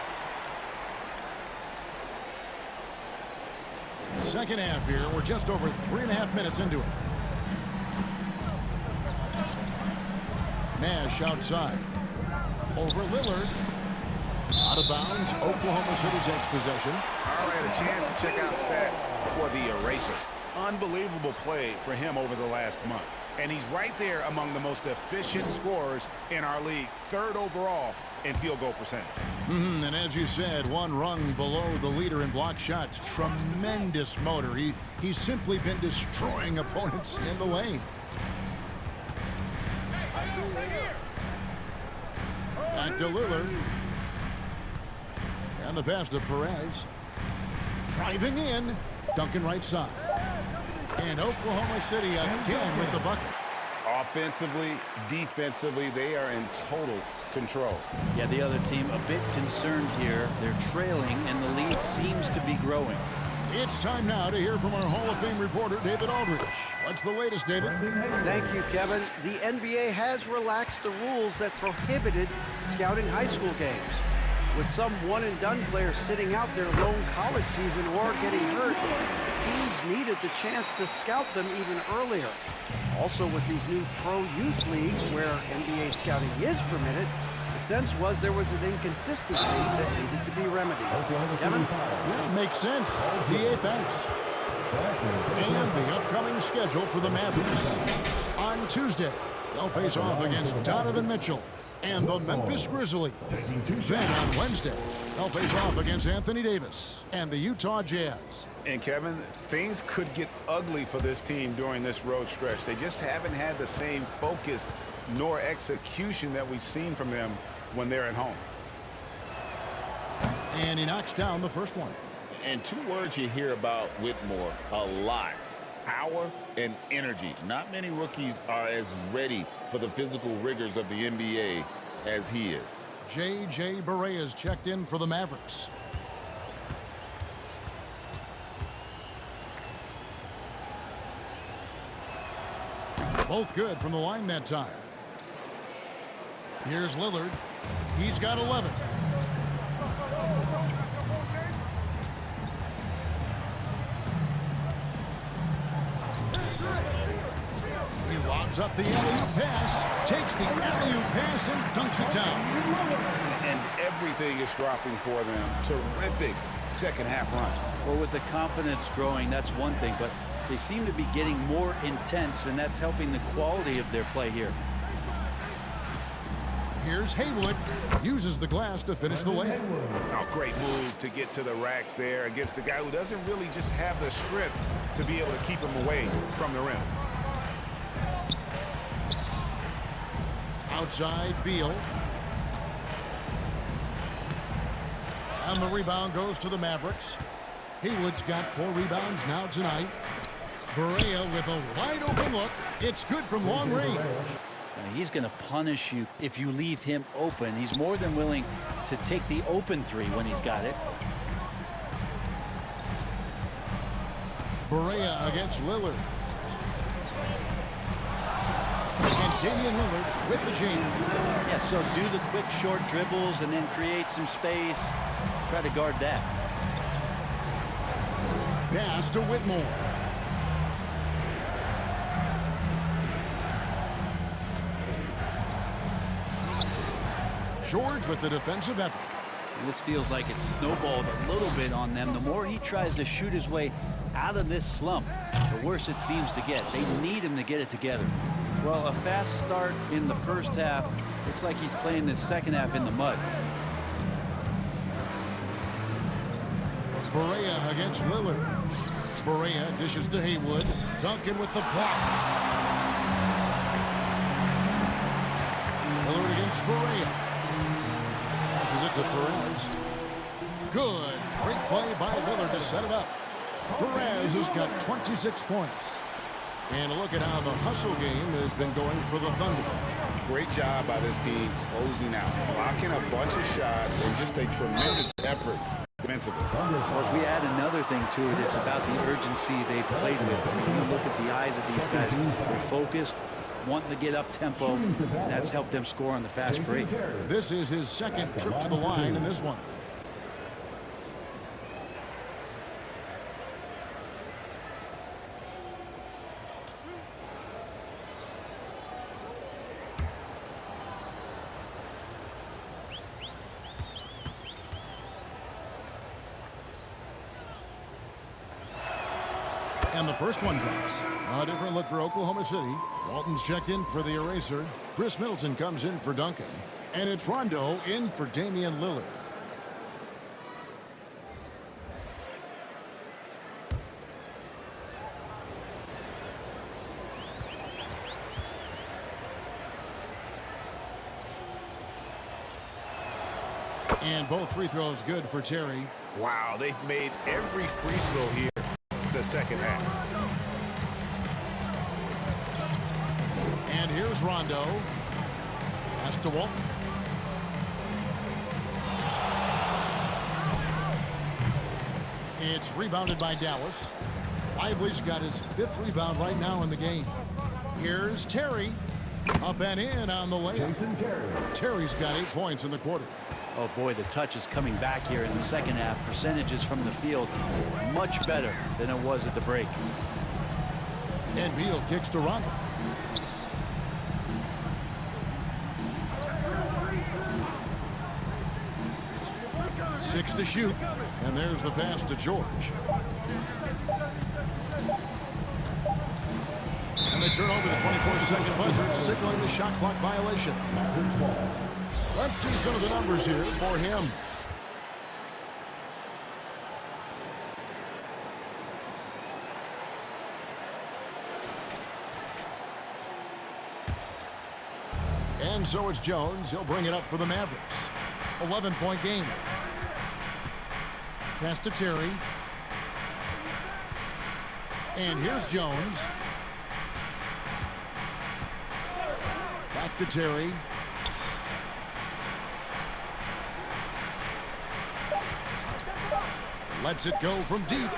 Second half here. We're just over 3.5 minutes into it. Nash outside. Over Lillard. Out of bounds. Oklahoma City takes possession. All right, a chance to check out stats for the eraser. Unbelievable play for him over the last month. And he's right there among the most efficient scorers in our league. 3rd overall in field goal percentage. And as you said, one rung below the leader in block shots. Tremendous motor. He's simply been destroying opponents in the lane. Back to Lillard. And the pass to Perez. Driving in. Duncan right side. And Oklahoma City again with the bucket. Offensively, defensively, they are in total control. Yeah, the other team a bit concerned here. They're trailing, and the lead seems to be growing. It's time now to hear from our Hall of Fame reporter, David Aldridge. What's the latest, David? Thank you, Kevin. The NBA has relaxed the rules that prohibited scouting high school games. With some one-and-done players sitting out their lone college season or getting hurt, teams needed the chance to scout them even earlier. Also, with these new pro youth leagues where NBA scouting is permitted, the sense was there was an inconsistency that needed to be remedied. Kevin? Yeah, makes sense. DA, thanks. And the upcoming schedule for the Mavericks. On Tuesday, they'll face off against Donovan Mitchell and the Memphis Grizzlies. Then on Wednesday, they'll face off against Anthony Davis and the Utah Jazz. And Kevin, things could get ugly for this team during this road stretch. They just haven't had the same focus nor execution that we've seen from them when they're at home. And he knocks down the first one. And 2 words you hear about Whitmore a lot: power and energy. Not many rookies are as ready for the physical rigors of the NBA as he is. J.J. Barea is checked in for the Mavericks. Both good from the line that time. Here's Lillard. He's got 11. He lobs up the alley-oop pass, takes the alley-oop pass and dunks it down. And everything is dropping for them. Terrific second half run. Well, with the confidence growing, that's one thing, but they seem to be getting more intense, and that's helping the quality of their play here. Here's Haywood. Uses the glass to finish the layup. Oh, great move to get to the rack there against the guy who doesn't really just have the strength to be able to keep him away from the rim. Outside, Beal. And the rebound goes to the Mavericks. Haywood's got 4 rebounds now tonight. Barea with a wide open look. It's good from long range. He's going to punish you if you leave him open. He's more than willing to take the open 3 when he's got it. Barea against Lillard. And Damian Lillard with the jam. Yeah, so do the quick short dribbles and then create some space. Try to guard that. Pass to Whitmore. George with the defensive effort. And this feels like it's snowballed a little bit on them. The more he tries to shoot his way out of this slump, the worse it seems to get. They need him to get it together. Well, a fast start in the first half. Looks like he's playing this second half in the mud. Barea against Lillard. Barea dishes to Haywood. Duncan with the block. Lillard against Barea. Passes it to Perez. Good. Great play by Lillard to set it up. Perez has got 26 points. And look at how the hustle game has been going for the Thunder. Great job by this team closing out, blocking a bunch of shots, and just a tremendous effort defensively. Well, if we add another thing to it, it's about the urgency they've played with. I mean, you look at the eyes of these guys. They're focused, wanting to get up tempo, and that's helped them score on the fast break. This is his second trip to the line in this one. And the first one drops. A different look for Oklahoma City. Walton's checked in for the eraser. Chris Middleton comes in for Duncan. And it's Rondo in for Damian Lillard. And both free throws good for Terry. Wow, they've made every free throw here the second half. And here's Rondo. Pass to Walton. It's rebounded by Dallas. Lively's got his 5th rebound right now in the game. Here's Terry. Up and in on the layup. Terry's got 8 points in the quarter. Oh boy, the touch is coming back here in the second half. Percentages from the field much better than it was at the break. And Beal kicks to Rondo. Six to shoot. And there's the pass to George. And they turn over the 24-second buzzer, signaling the shot clock violation. Let's see some of the numbers here for him. And so it's Jones. He'll bring it up for the Mavericks. 11-point game. Pass to Terry. And here's Jones. Back to Terry. Lets it go from deep.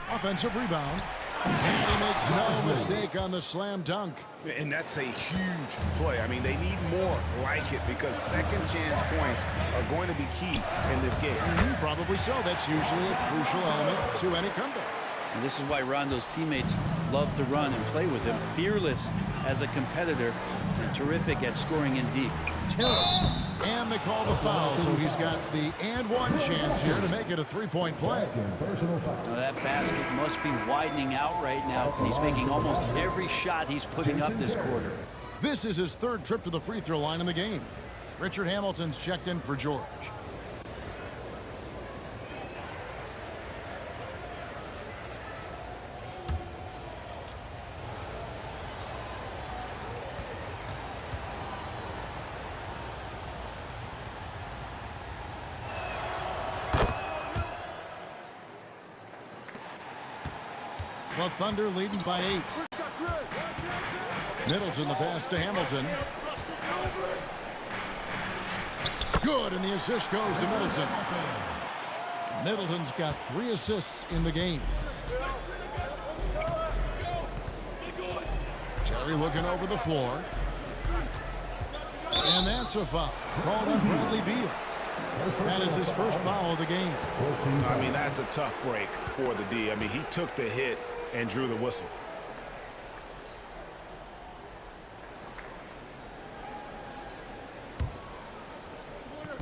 Offensive rebound. And he makes no mistake on the slam dunk. And that's a huge play. I mean, they need more like it because second chance points are going to be key in this game. Probably so. That's usually a crucial element to any comeback. And this is why Rondo's teammates love to run and play with him. Fearless as a competitor and terrific at scoring in deep. And they call the foul, so he's got the and one chance here to make it a three-point play. Now that basket must be widening out right now. He's making almost every shot he's putting up this quarter. This is his 3rd trip to the free throw line in the game. Richard Hamilton's checked in for George. The Thunder leading by 8. Middleton the pass to Hamilton. Good, and the assist goes to Middleton. Middleton's got 3 assists in the game. Terry looking over the floor. And that's a foul called on Bradley Beal. That is his first foul of the game. I mean, that's a tough break for the D. I mean, he took the hit and drew the whistle.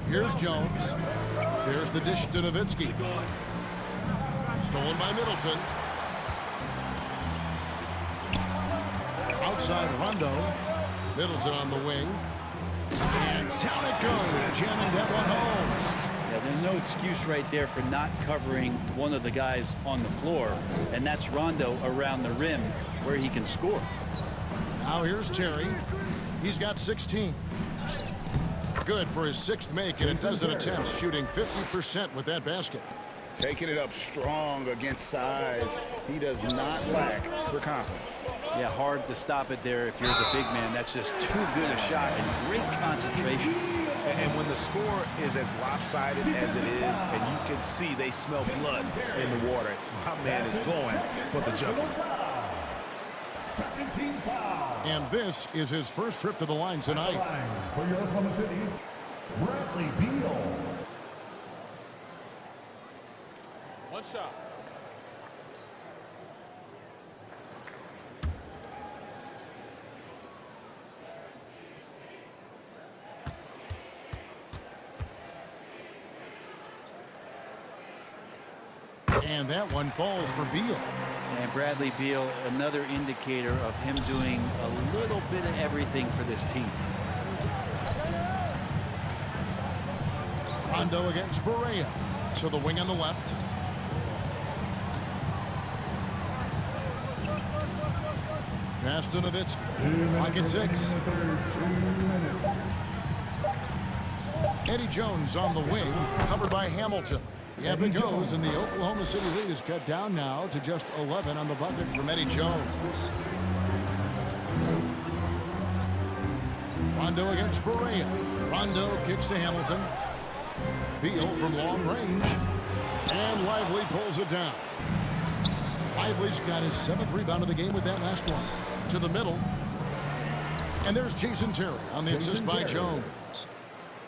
Here's Jones. There's the dish to Nowitzki. Stolen by Middleton. outside Rondo. Middleton on the wing. And down it goes, jamming that one home. Yeah, there's no excuse right there for not covering one of the guys on the floor, and that's Rondo around the rim where he can score. Now here's Terry. He's got 16. Good for his 6th make in a dozen attempts, shooting 50% with that basket. Taking it up strong against size. He does not lack for confidence. Yeah, hard to stop it there if you're the big man. That's just too good a shot and great concentration. And when the score is as lopsided as it is, and you can see they smell blood in the water, my man is going for the jugular. And this is his first trip to the line tonight. For your Oklahoma City, Bradley Beal. One shot. And that one falls for Beal. And Bradley Beal, another indicator of him doing a little bit of everything for this team. Rondo against Barea. To the wing on the left. Pass to Nowitzki. Clock at 6. Eddie Jones on the wing, covered by Hamilton. Yep, it goes, and the Oklahoma City lead is cut down now to just 11 on the bucket from Eddie Jones. Rondo against Barea. Rondo kicks to Hamilton. Beal from long range. And Lively pulls it down. Lively's got his 7th rebound of the game with that last one. To the middle. And there's Jason Terry on the assist by Jones.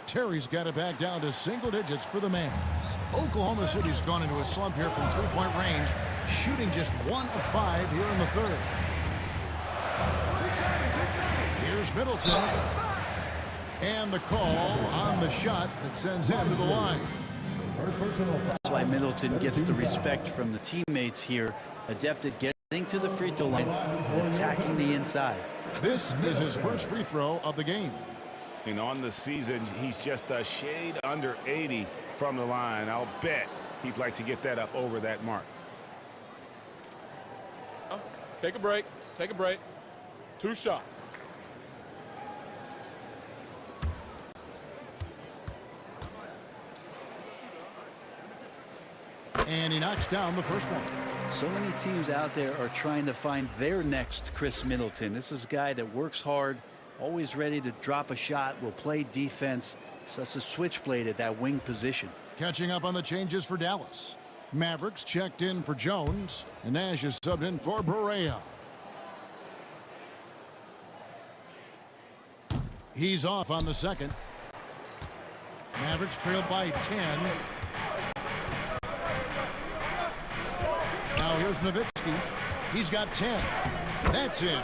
Terry's got it back down to single digits for the Mavs. Oklahoma City's gone into a slump here from 3-point range, shooting just 1 of 5 here in the 3rd. Here's Middleton. And the call on the shot that sends him to the line. That's why Middleton gets the respect from the teammates here. Adept at getting to the free throw line and attacking the inside. This is his first free throw of the game. And on the season, he's just a shade under 80 from the line. I'll bet he'd like to get that up over that mark. Take a break. Take a break. 2 shots. And he knocks down the first one. So many teams out there are trying to find their next Chris Middleton. This is a guy that works hard, always ready to drop a shot, will play defense, such a switchblade at that wing position. Catching up on the changes for Dallas. Mavericks checked in for Jones, and Nash is subbed in for Barea. He's off on the second. Mavericks trailed by 10. Now here's Nowitzki. He's got 10. That's in.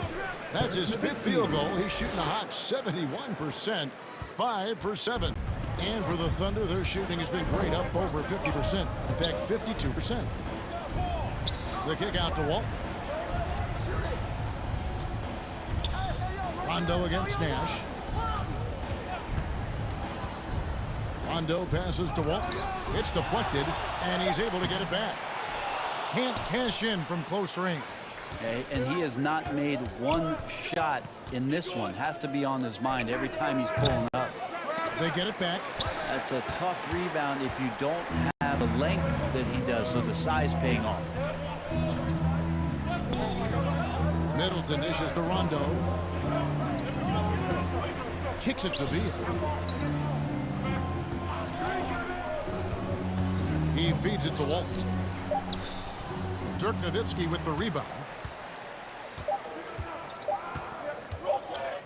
That's his 5th field goal. He's shooting a hot 71%, 5 for 7. And for the Thunder, their shooting has been great, up over 50%. In fact, 52%. The kick out to Walt. Rondo against Nash. Rondo passes to Walt. It's deflected, and he's able to get it back. Can't cash in from close range. And he has not made one shot in this one. Has to be on his mind every time he's pulling up. They get it back. That's a tough rebound if you don't have the length that he does, so the size paying off. Middleton dishes to Rondo. Kicks it to Beal. He feeds it to Walton. Dirk Nowitzki with the rebound.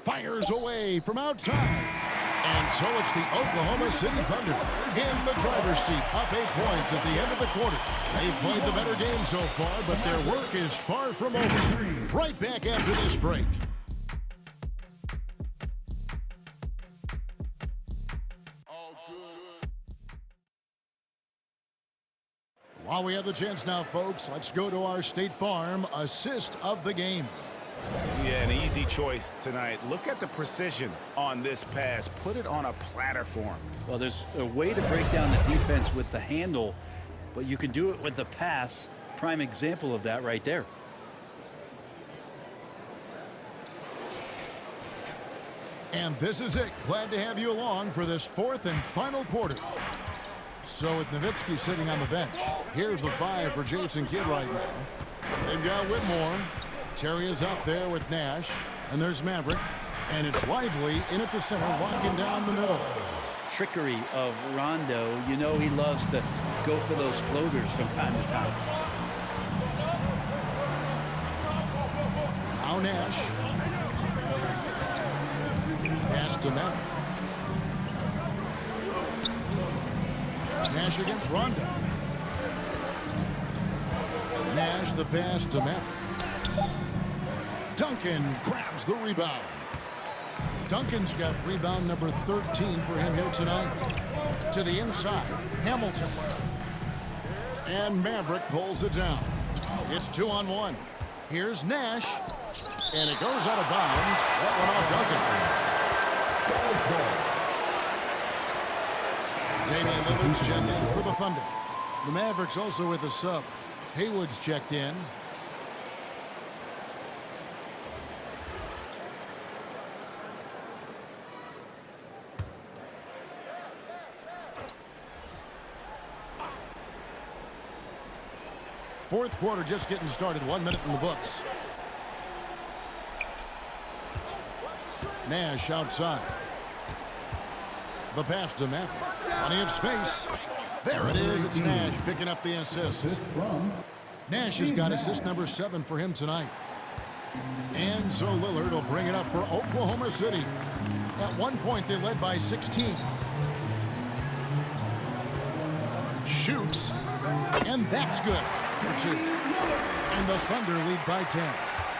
Fires away from outside. And so it's the Oklahoma City Thunder in the driver's seat, up 8 points at the end of the quarter. They've played the better game so far, but their work is far from over. Right back after this break. While we have the chance now, folks, let's go to our State Farm assist of the game. Yeah, an easy choice tonight. Look at the precision on this pass. Put it on a platter for him. Well, there's a way to break down the defense with the handle, but you can do it with the pass. Prime example of that right there. And this is it. Glad to have you along for this fourth and final quarter. So with Nowitzki sitting on the bench, here's the 5 for Jason Kidd right now. They've got Whitmore. Terry is out there with Nash. And there's Maverick. And it's Lively in at the center, walking down the middle. Trickery of Rondo. You know he loves to go for those floaters from time to time. Now Nash. Pass to Maverick. Nash against Rondo. Nash the pass to Maverick. Duncan grabs the rebound. Duncan's got rebound number 13 for him here tonight. To the inside, Hamilton. And Maverick pulls it down. It's 2-on-1. Here's Nash. And it goes out of bounds. That one off Duncan. Damian Lillard's checked in for the Thunder. The Mavericks also with a sub. Haywood's checked in. Fourth quarter just getting started. 1 minute in the books. Nash outside. The pass to Maverick. Plenty of space. There it is. It's Nash picking up the assist. Nash has got assist number 7 for him tonight. And so Lillard will bring it up for Oklahoma City. At one point, they led by 16. Shoots. And that's good for 2. And the Thunder lead by 10.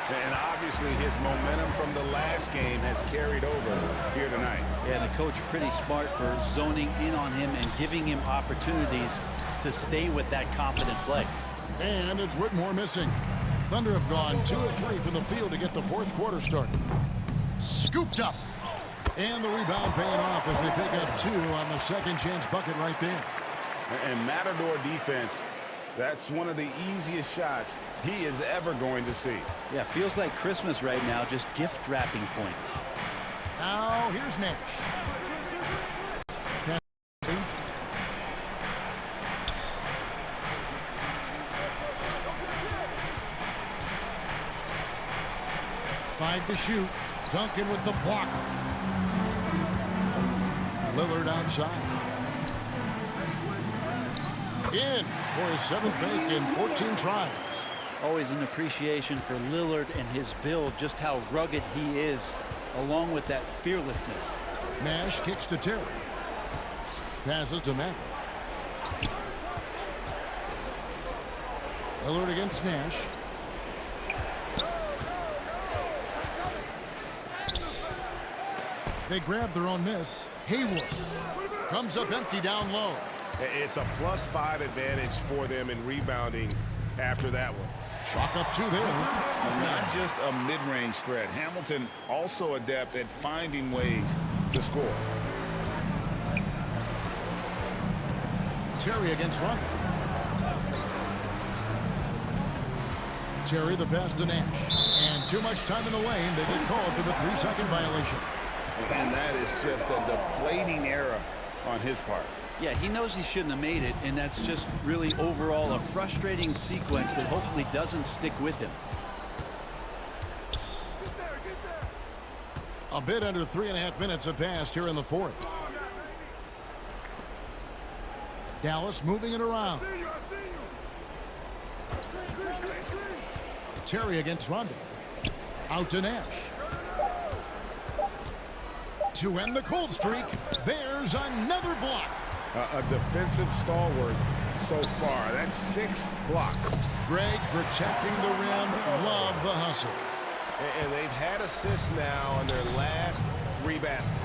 And obviously his momentum from the last game has carried over here tonight. Yeah, the coach pretty smart for zoning in on him and giving him opportunities to stay with that confident play. And it's Whitmore missing. Thunder have gone 2 of 3 from the field to get the fourth quarter started. Scooped up. And the rebound paying off as they pick up 2 on the second chance bucket right there. And Matador defense, that's one of the easiest shots he is ever going to see. Yeah, feels like Christmas right now, just gift wrapping points. Now here's Nash. Passing. Five to shoot. Duncan with the block. Lillard outside. In for his 7th make in 14 tries. Always an appreciation for Lillard and his build, just how rugged he is, along with that fearlessness. Nash kicks to Terry. Passes to Maverick. Lillard against Nash. They grab their own miss. Haywood comes up empty down low. It's a +5 advantage for them in rebounding after that one. Chalk up 2 there. Not just a mid-range threat. Hamilton also adept at finding ways to score. Terry against Rondo. Terry the pass to Nash. And too much time in the lane. They get called for the 3-second violation. And that is just a deflating error on his part. Yeah, he knows he shouldn't have made it, and that's just really overall a frustrating sequence that hopefully doesn't stick with him. A bit under 3.5 minutes have passed here in the fourth. Dallas moving it around. Terry against Rondo. Out to Nash. To end the cold streak, there's another block. A defensive stalwart so far. That's 6 blocks. Greg protecting the rim. Love the hustle. And they've had assists now on their last 3 baskets.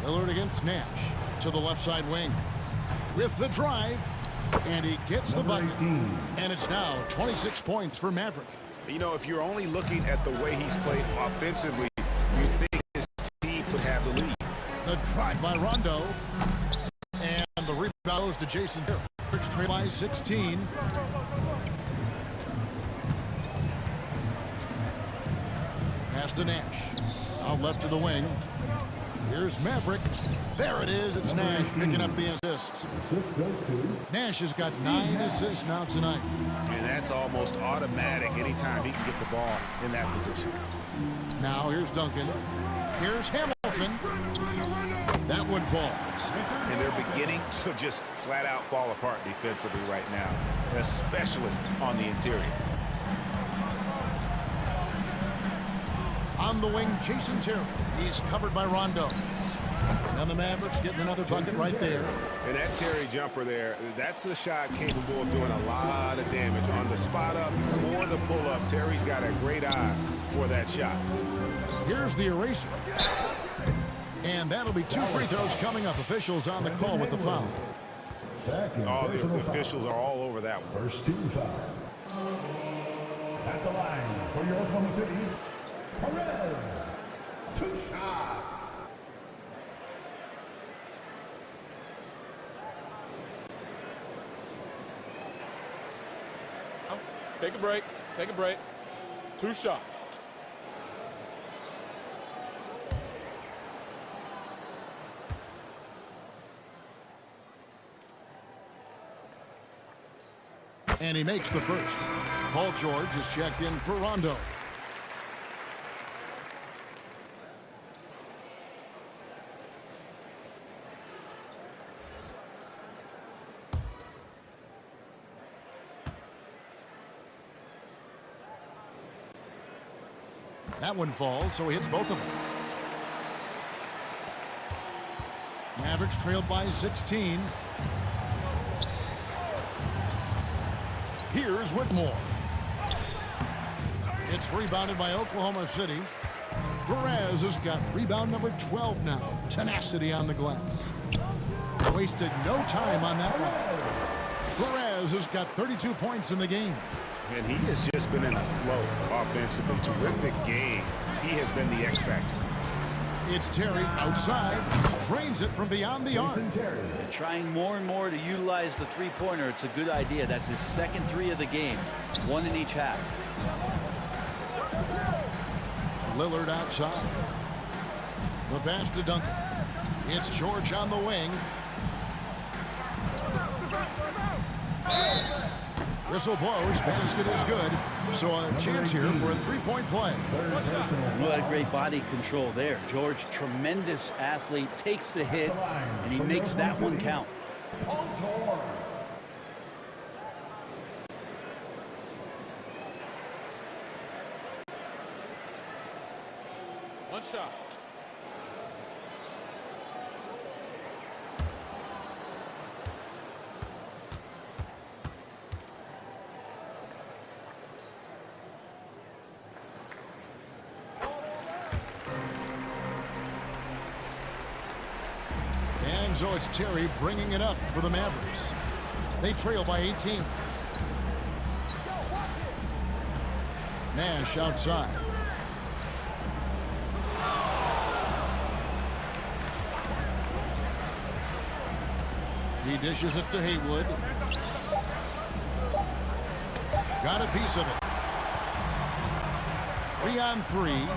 Lillard against Nash. To the left side wing. With the drive. And he gets the bucket. And it's now 26 points for Maverick. You know, if you're only looking at the way he's played offensively, you think his team could have the lead. The drive by Rondo. And the rebound goes to Jason Terry. Trail by 16. Pass to Nash. Out left to the wing. Here's Maverick. There it is. It's Nash picking up the assists. Nash has got 9 assists now tonight. And that's almost automatic anytime he can get the ball in that position. Now here's Duncan. Here's Hamilton. That one falls. And they're beginning to just flat out fall apart defensively right now, especially on the interior. On the wing, Jason Terry. He's covered by Rondo. And the Mavericks getting another bucket right there. And that Terry jumper there, that's the shot capable of doing a lot of damage. On the spot up or the pull up, Terry's got a great eye for that shot. Here's the eraser. And that'll be 2 free throws coming up. Officials on the call with the foul. Oh, the officials are all over that one. First team foul. At the line for your Oklahoma City, Perez. 2 shots. Take a break. Take a break. 2 shots. And he makes the first. Paul George is checked in for Rondo. That one falls, so he hits both of them. Mavericks trailed by 16. Here's Whitmore. It's rebounded by Oklahoma City. Perez has got rebound number 12 now. Tenacity on the glass. Wasted no time on that one. Perez has got 32 points in the game. And he has just been in a flow offensively. Terrific game. He has been the X factor. It's Terry outside. Drains it from beyond the arc. Trying more and more to utilize the three-pointer. It's a good idea. That's his second 3 of the game. 1 in each half. Lillard outside. The pass to Duncan. It's George on the wing. Whistle blows. Basket is good. So a chance here for a 3-point play. What a great body control there. George, tremendous athlete, takes the hit, and he makes that one count. One shot. And so it's Terry bringing it up for the Mavericks. They trail by 18. Nash outside. He dishes it to Haywood. Got a piece of it. 3 on 3.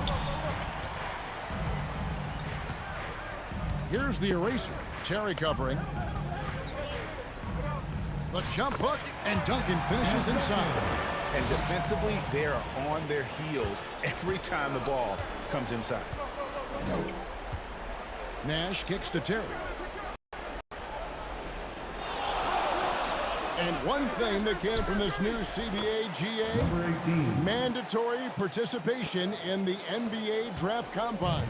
Here's the eraser. Terry covering. The jump hook, and Duncan finishes inside. And defensively, they are on their heels every time the ball comes inside. Nash kicks to Terry. And one thing that came from this new CBA GA, mandatory participation in the NBA Draft Combine.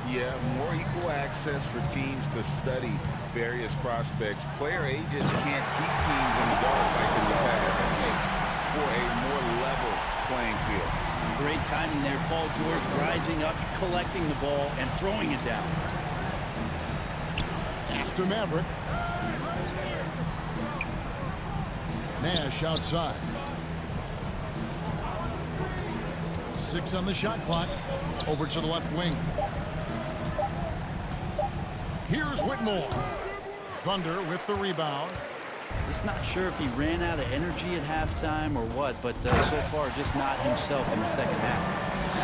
Yeah, more equal access for teams to study various prospects. Player agents can't keep teams in the dark like in the past. It makes for a more level playing field. Great timing there. Paul George rising up, collecting the ball, and throwing it down. Pass to Maverick. Nash outside. 6 on the shot clock. Over to the left wing. Here's Whitmore. Thunder with the rebound. Just not sure if he ran out of energy at halftime or what, but so far just not himself in the second half.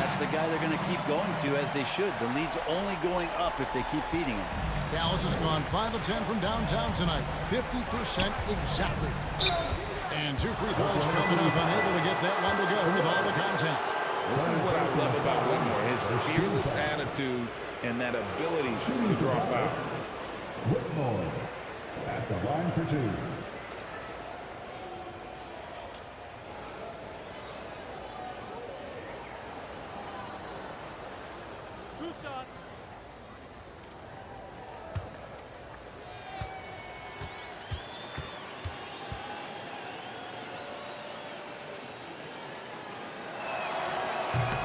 That's the guy they're going to keep going to, as they should. The lead's only going up if they keep feeding him. Dallas has gone 5 of 10 from downtown tonight. 50% exactly. And 2 free throws coming up, unable to get that one to go with all the contact. This is what I love about Whitmore, his fearless attitude and that ability to draw fouls. Whitmore at the line for 2.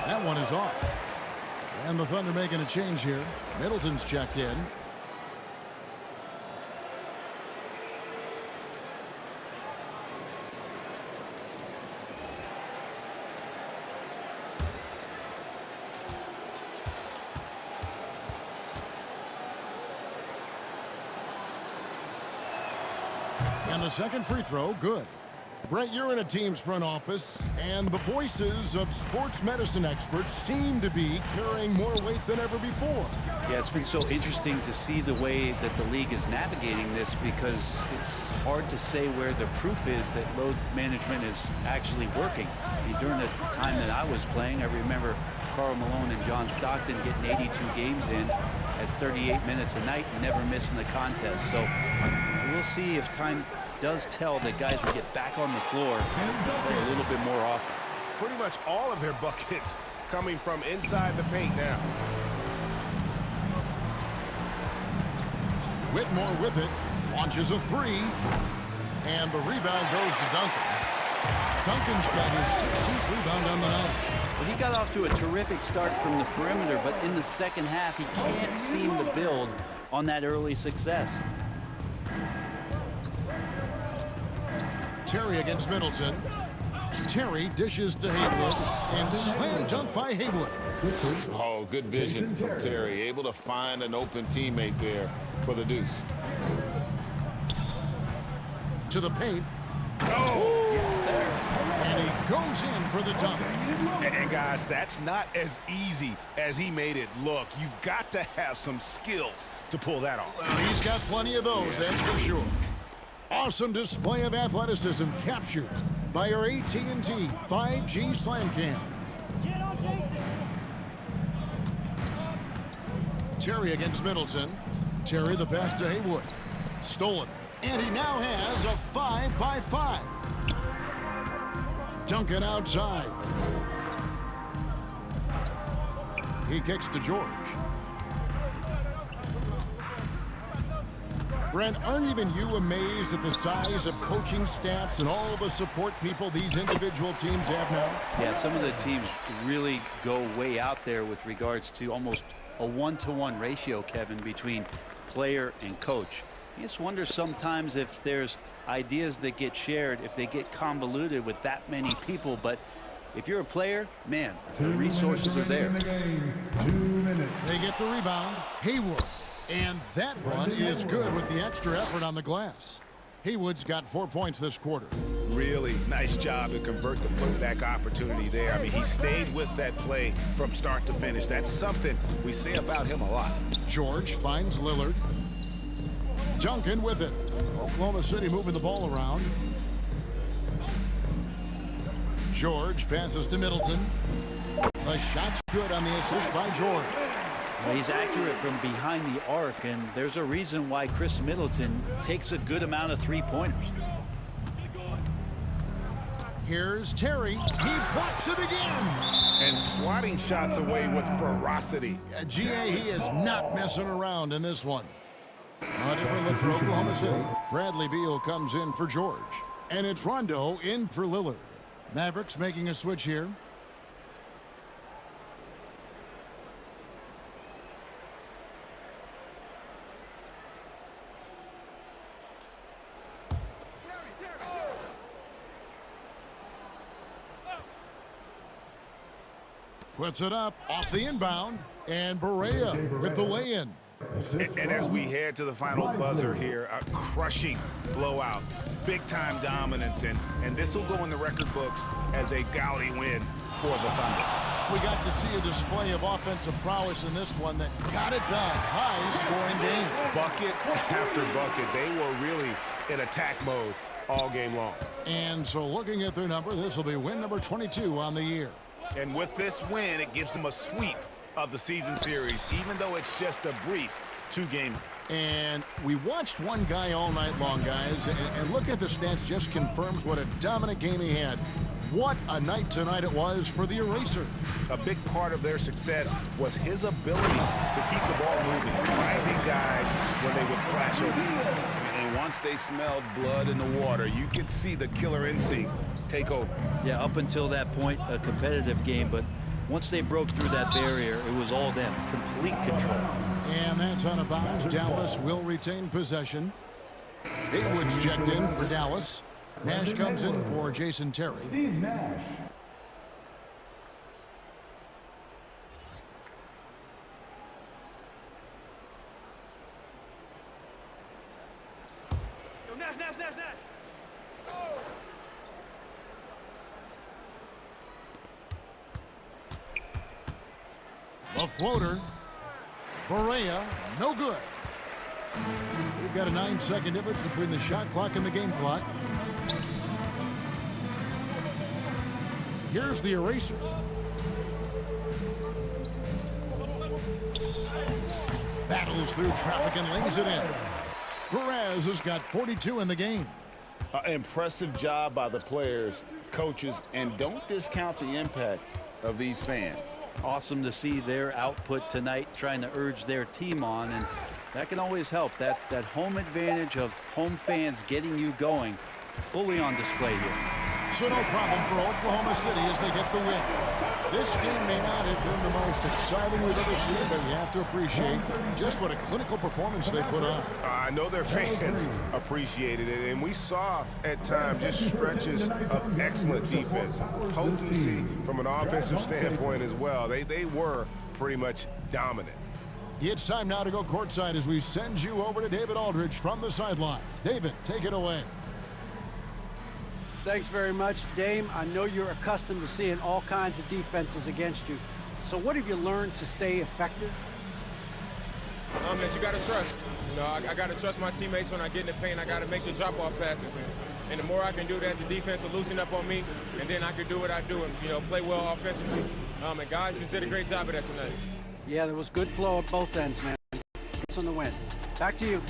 That one is off. And the Thunder making a change here. Middleton's checked in. And the second free throw, good. Brett, you're in a team's front office, and the voices of sports medicine experts seem to be carrying more weight than ever before. Yeah, it's been so interesting to see the way that the league is navigating this, because it's hard to say where the proof is that load management is actually working. I mean, during the time that I was playing, I remember Karl Malone and John Stockton getting 82 games in at 38 minutes a night, never missing the contest. So we'll see if time does tell that guys will get back on the floor and play a little bit more often. Pretty much all of their buckets coming from inside the paint now. Whitmore with it, launches a 3, and the rebound goes to Duncan. Duncan's got his 16th rebound on the night. Well, he got off to a terrific start from the perimeter, but in the second half, he can't seem to build on that early success. Terry against Middleton. Terry dishes to Haywood, and slam dunk by Haywood. Oh, good vision from Terry. Able to find an open teammate there for the deuce. To the paint. Oh! Yes, sir. And he goes in for the dunk. And guys, that's not as easy as he made it look. You've got to have some skills to pull that off. Well, he's got plenty of those, that's for sure. Awesome display of athleticism captured by our AT&T 5G Slam Cam. Get on Jason. Terry against Middleton. Terry the pass to Haywood. Stolen. And he now has a 5-by-5. Duncan outside. He kicks to George. Brent, aren't even you amazed at the size of coaching staffs and all the support people these individual teams have now? Yeah, some of the teams really go way out there with regards to almost a 1-to-1 ratio, Kevin, between player and coach. You just wonder sometimes if there's ideas that get shared, if they get convoluted with that many people. But if you're a player, man, the resources are there. 2 minutes. They get the rebound. Haywood. And that one is good with the extra effort on the glass. Haywood's got 4 points this quarter. Really nice job to convert the putback opportunity there. I mean, he stayed with that play from start to finish. That's something we say about him a lot. George finds Lillard. Duncan with it. Oklahoma City moving the ball around. George passes to Middleton. The shot's good on the assist by George. Well, he's accurate from behind the arc, and there's a reason why Chris Middleton takes a good amount of three-pointers. Here's Terry. He blocks it again. And swatting shots away with ferocity. GA, he is not messing around in this one. A different look for Oklahoma City. Bradley Beal comes in for George. And it's Rondo in for Lillard. Mavericks making a switch here. Puts it up off the inbound, and Barea with the lay-in. And as we head to the final buzzer here, a crushing blowout, big-time dominance, and this will go in the record books as a gaudy win for the Thunder. We got to see a display of offensive prowess in this one that got it done. High-scoring game. Bucket after bucket. They were really in attack mode all game long. And so looking at their number, this will be win number 22 on the year. And with this win, it gives them a sweep of the season series, even though it's just a brief 2-game. And we watched one guy all night long, guys, and look at the stats just confirms what a dominant game he had. What a night tonight it was for the Eraser. A big part of their success was his ability to keep the ball moving, finding guys when they would flash over. And once they smelled blood in the water, you could see the killer instinct take over. Yeah, up until that point, a competitive game, but once they broke through that barrier, it was all them, complete control. And that's out of bounds. Dallas will retain possession. Haywood's checked in for Dallas. Nash comes in for Jason Terry. Steve Nash. Yo, Nash. A floater. Barea, no good. We've got a 9-second difference between the shot clock and the game clock. Here's the Eraser. Battles through traffic and lays it in. Perez has got 42 in the game. Impressive job by the players, coaches, and don't discount the impact of these fans. Awesome to see their output tonight, trying to urge their team on, and that can always help. That home advantage of home fans getting you going, fully on display here. So no problem for Oklahoma City as they get the win. This game may not have been the most exciting we've ever seen, but you have to appreciate just what a clinical performance they put on. I know their fans appreciated it, and we saw at times just stretches of excellent defense, potency from an offensive standpoint as well. They were pretty much dominant. It's time now to go courtside as we send you over to David Aldridge from the sideline. David, take it away. Thanks very much, Dame. I know you're accustomed to seeing all kinds of defenses against you. So what have you learned to stay effective? That you got to trust. You know, I got to trust my teammates when I get in the paint. I got to make the drop-off passes. And the more I can do that, the defense will loosen up on me, and then I can do what I do and, play well offensively. And guys just did a great job of that tonight. Yeah, there was good flow at both ends, man. It's on the win. Back to you.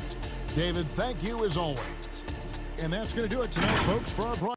David, thank you as always. And that's going to do it tonight, folks, for our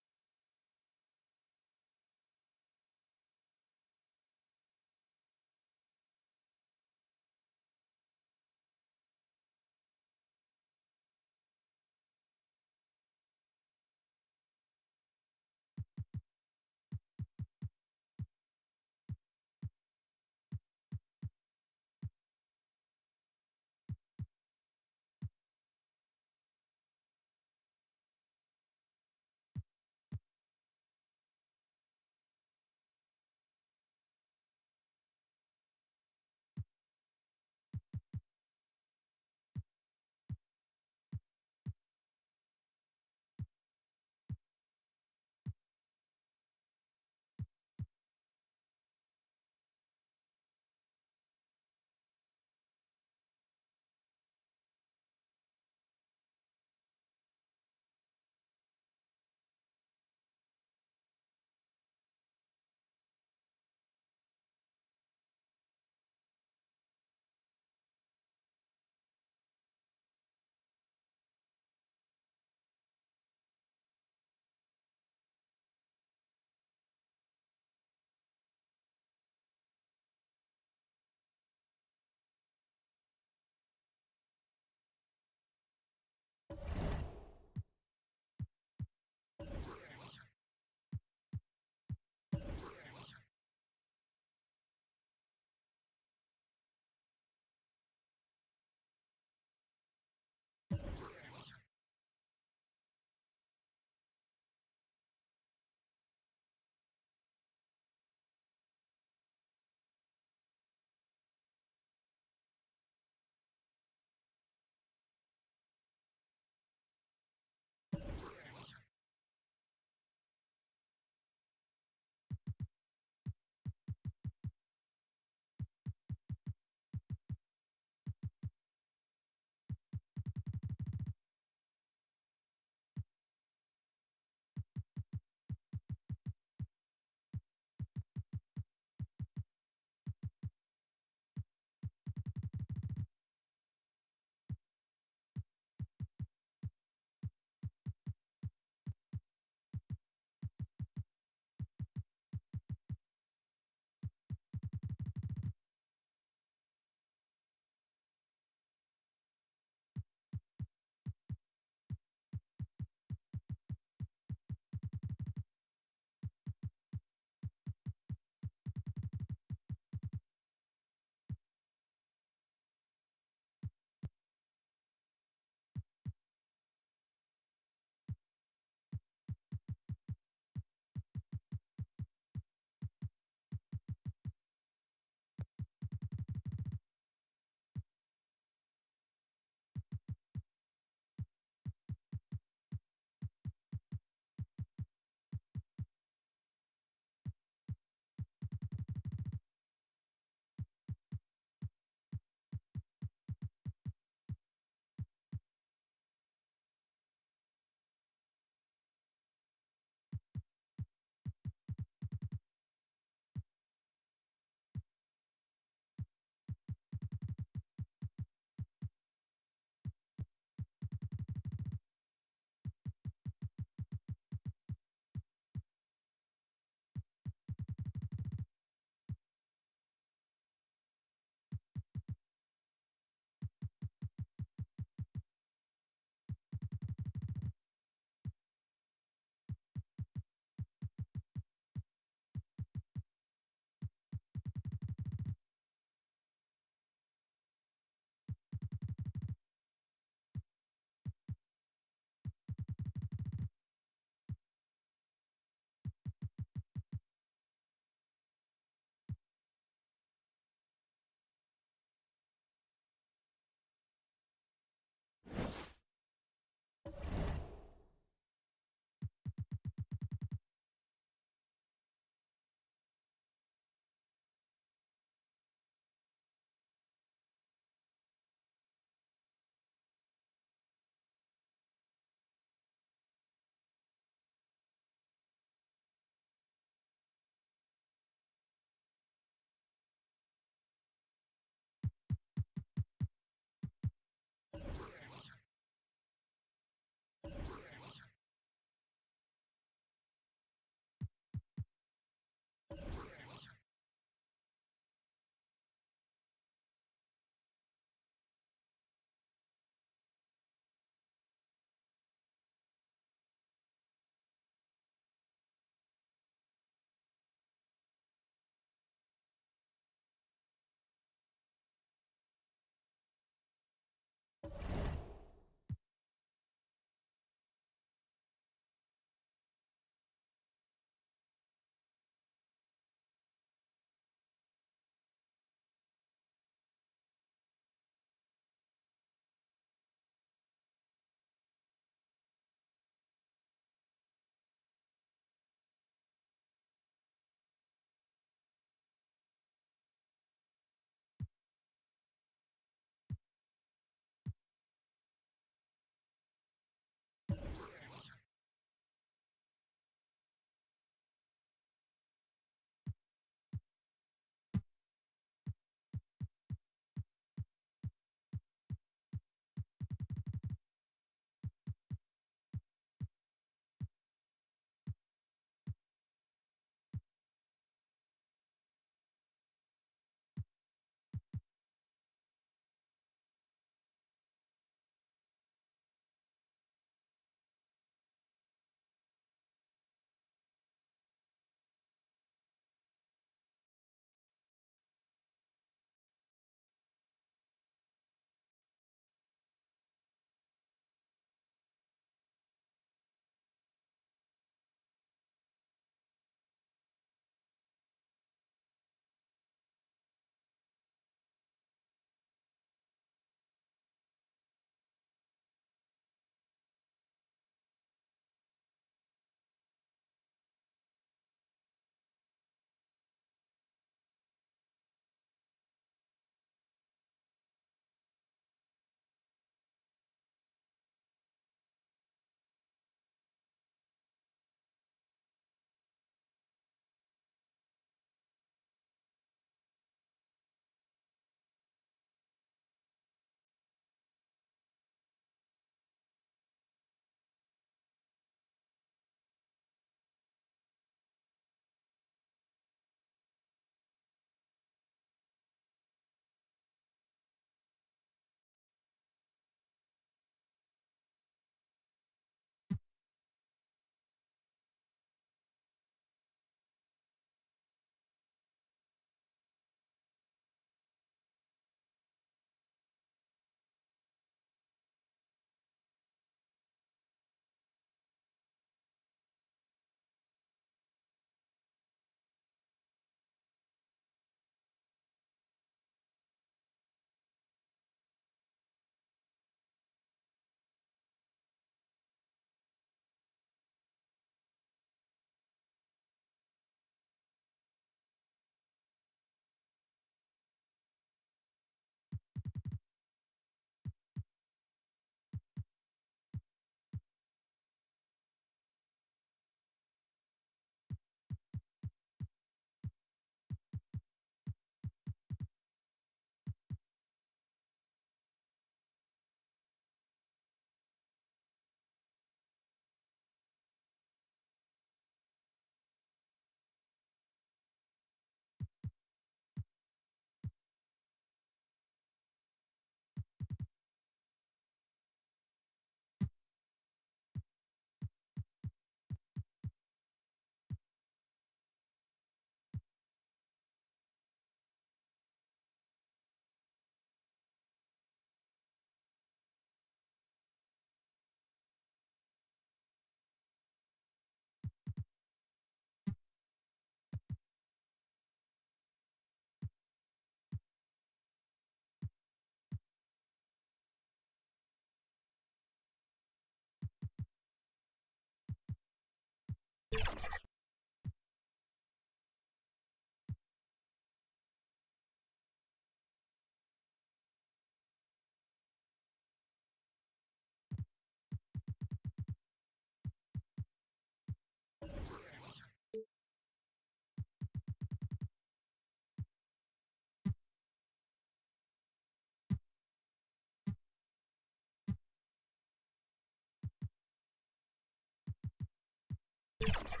it.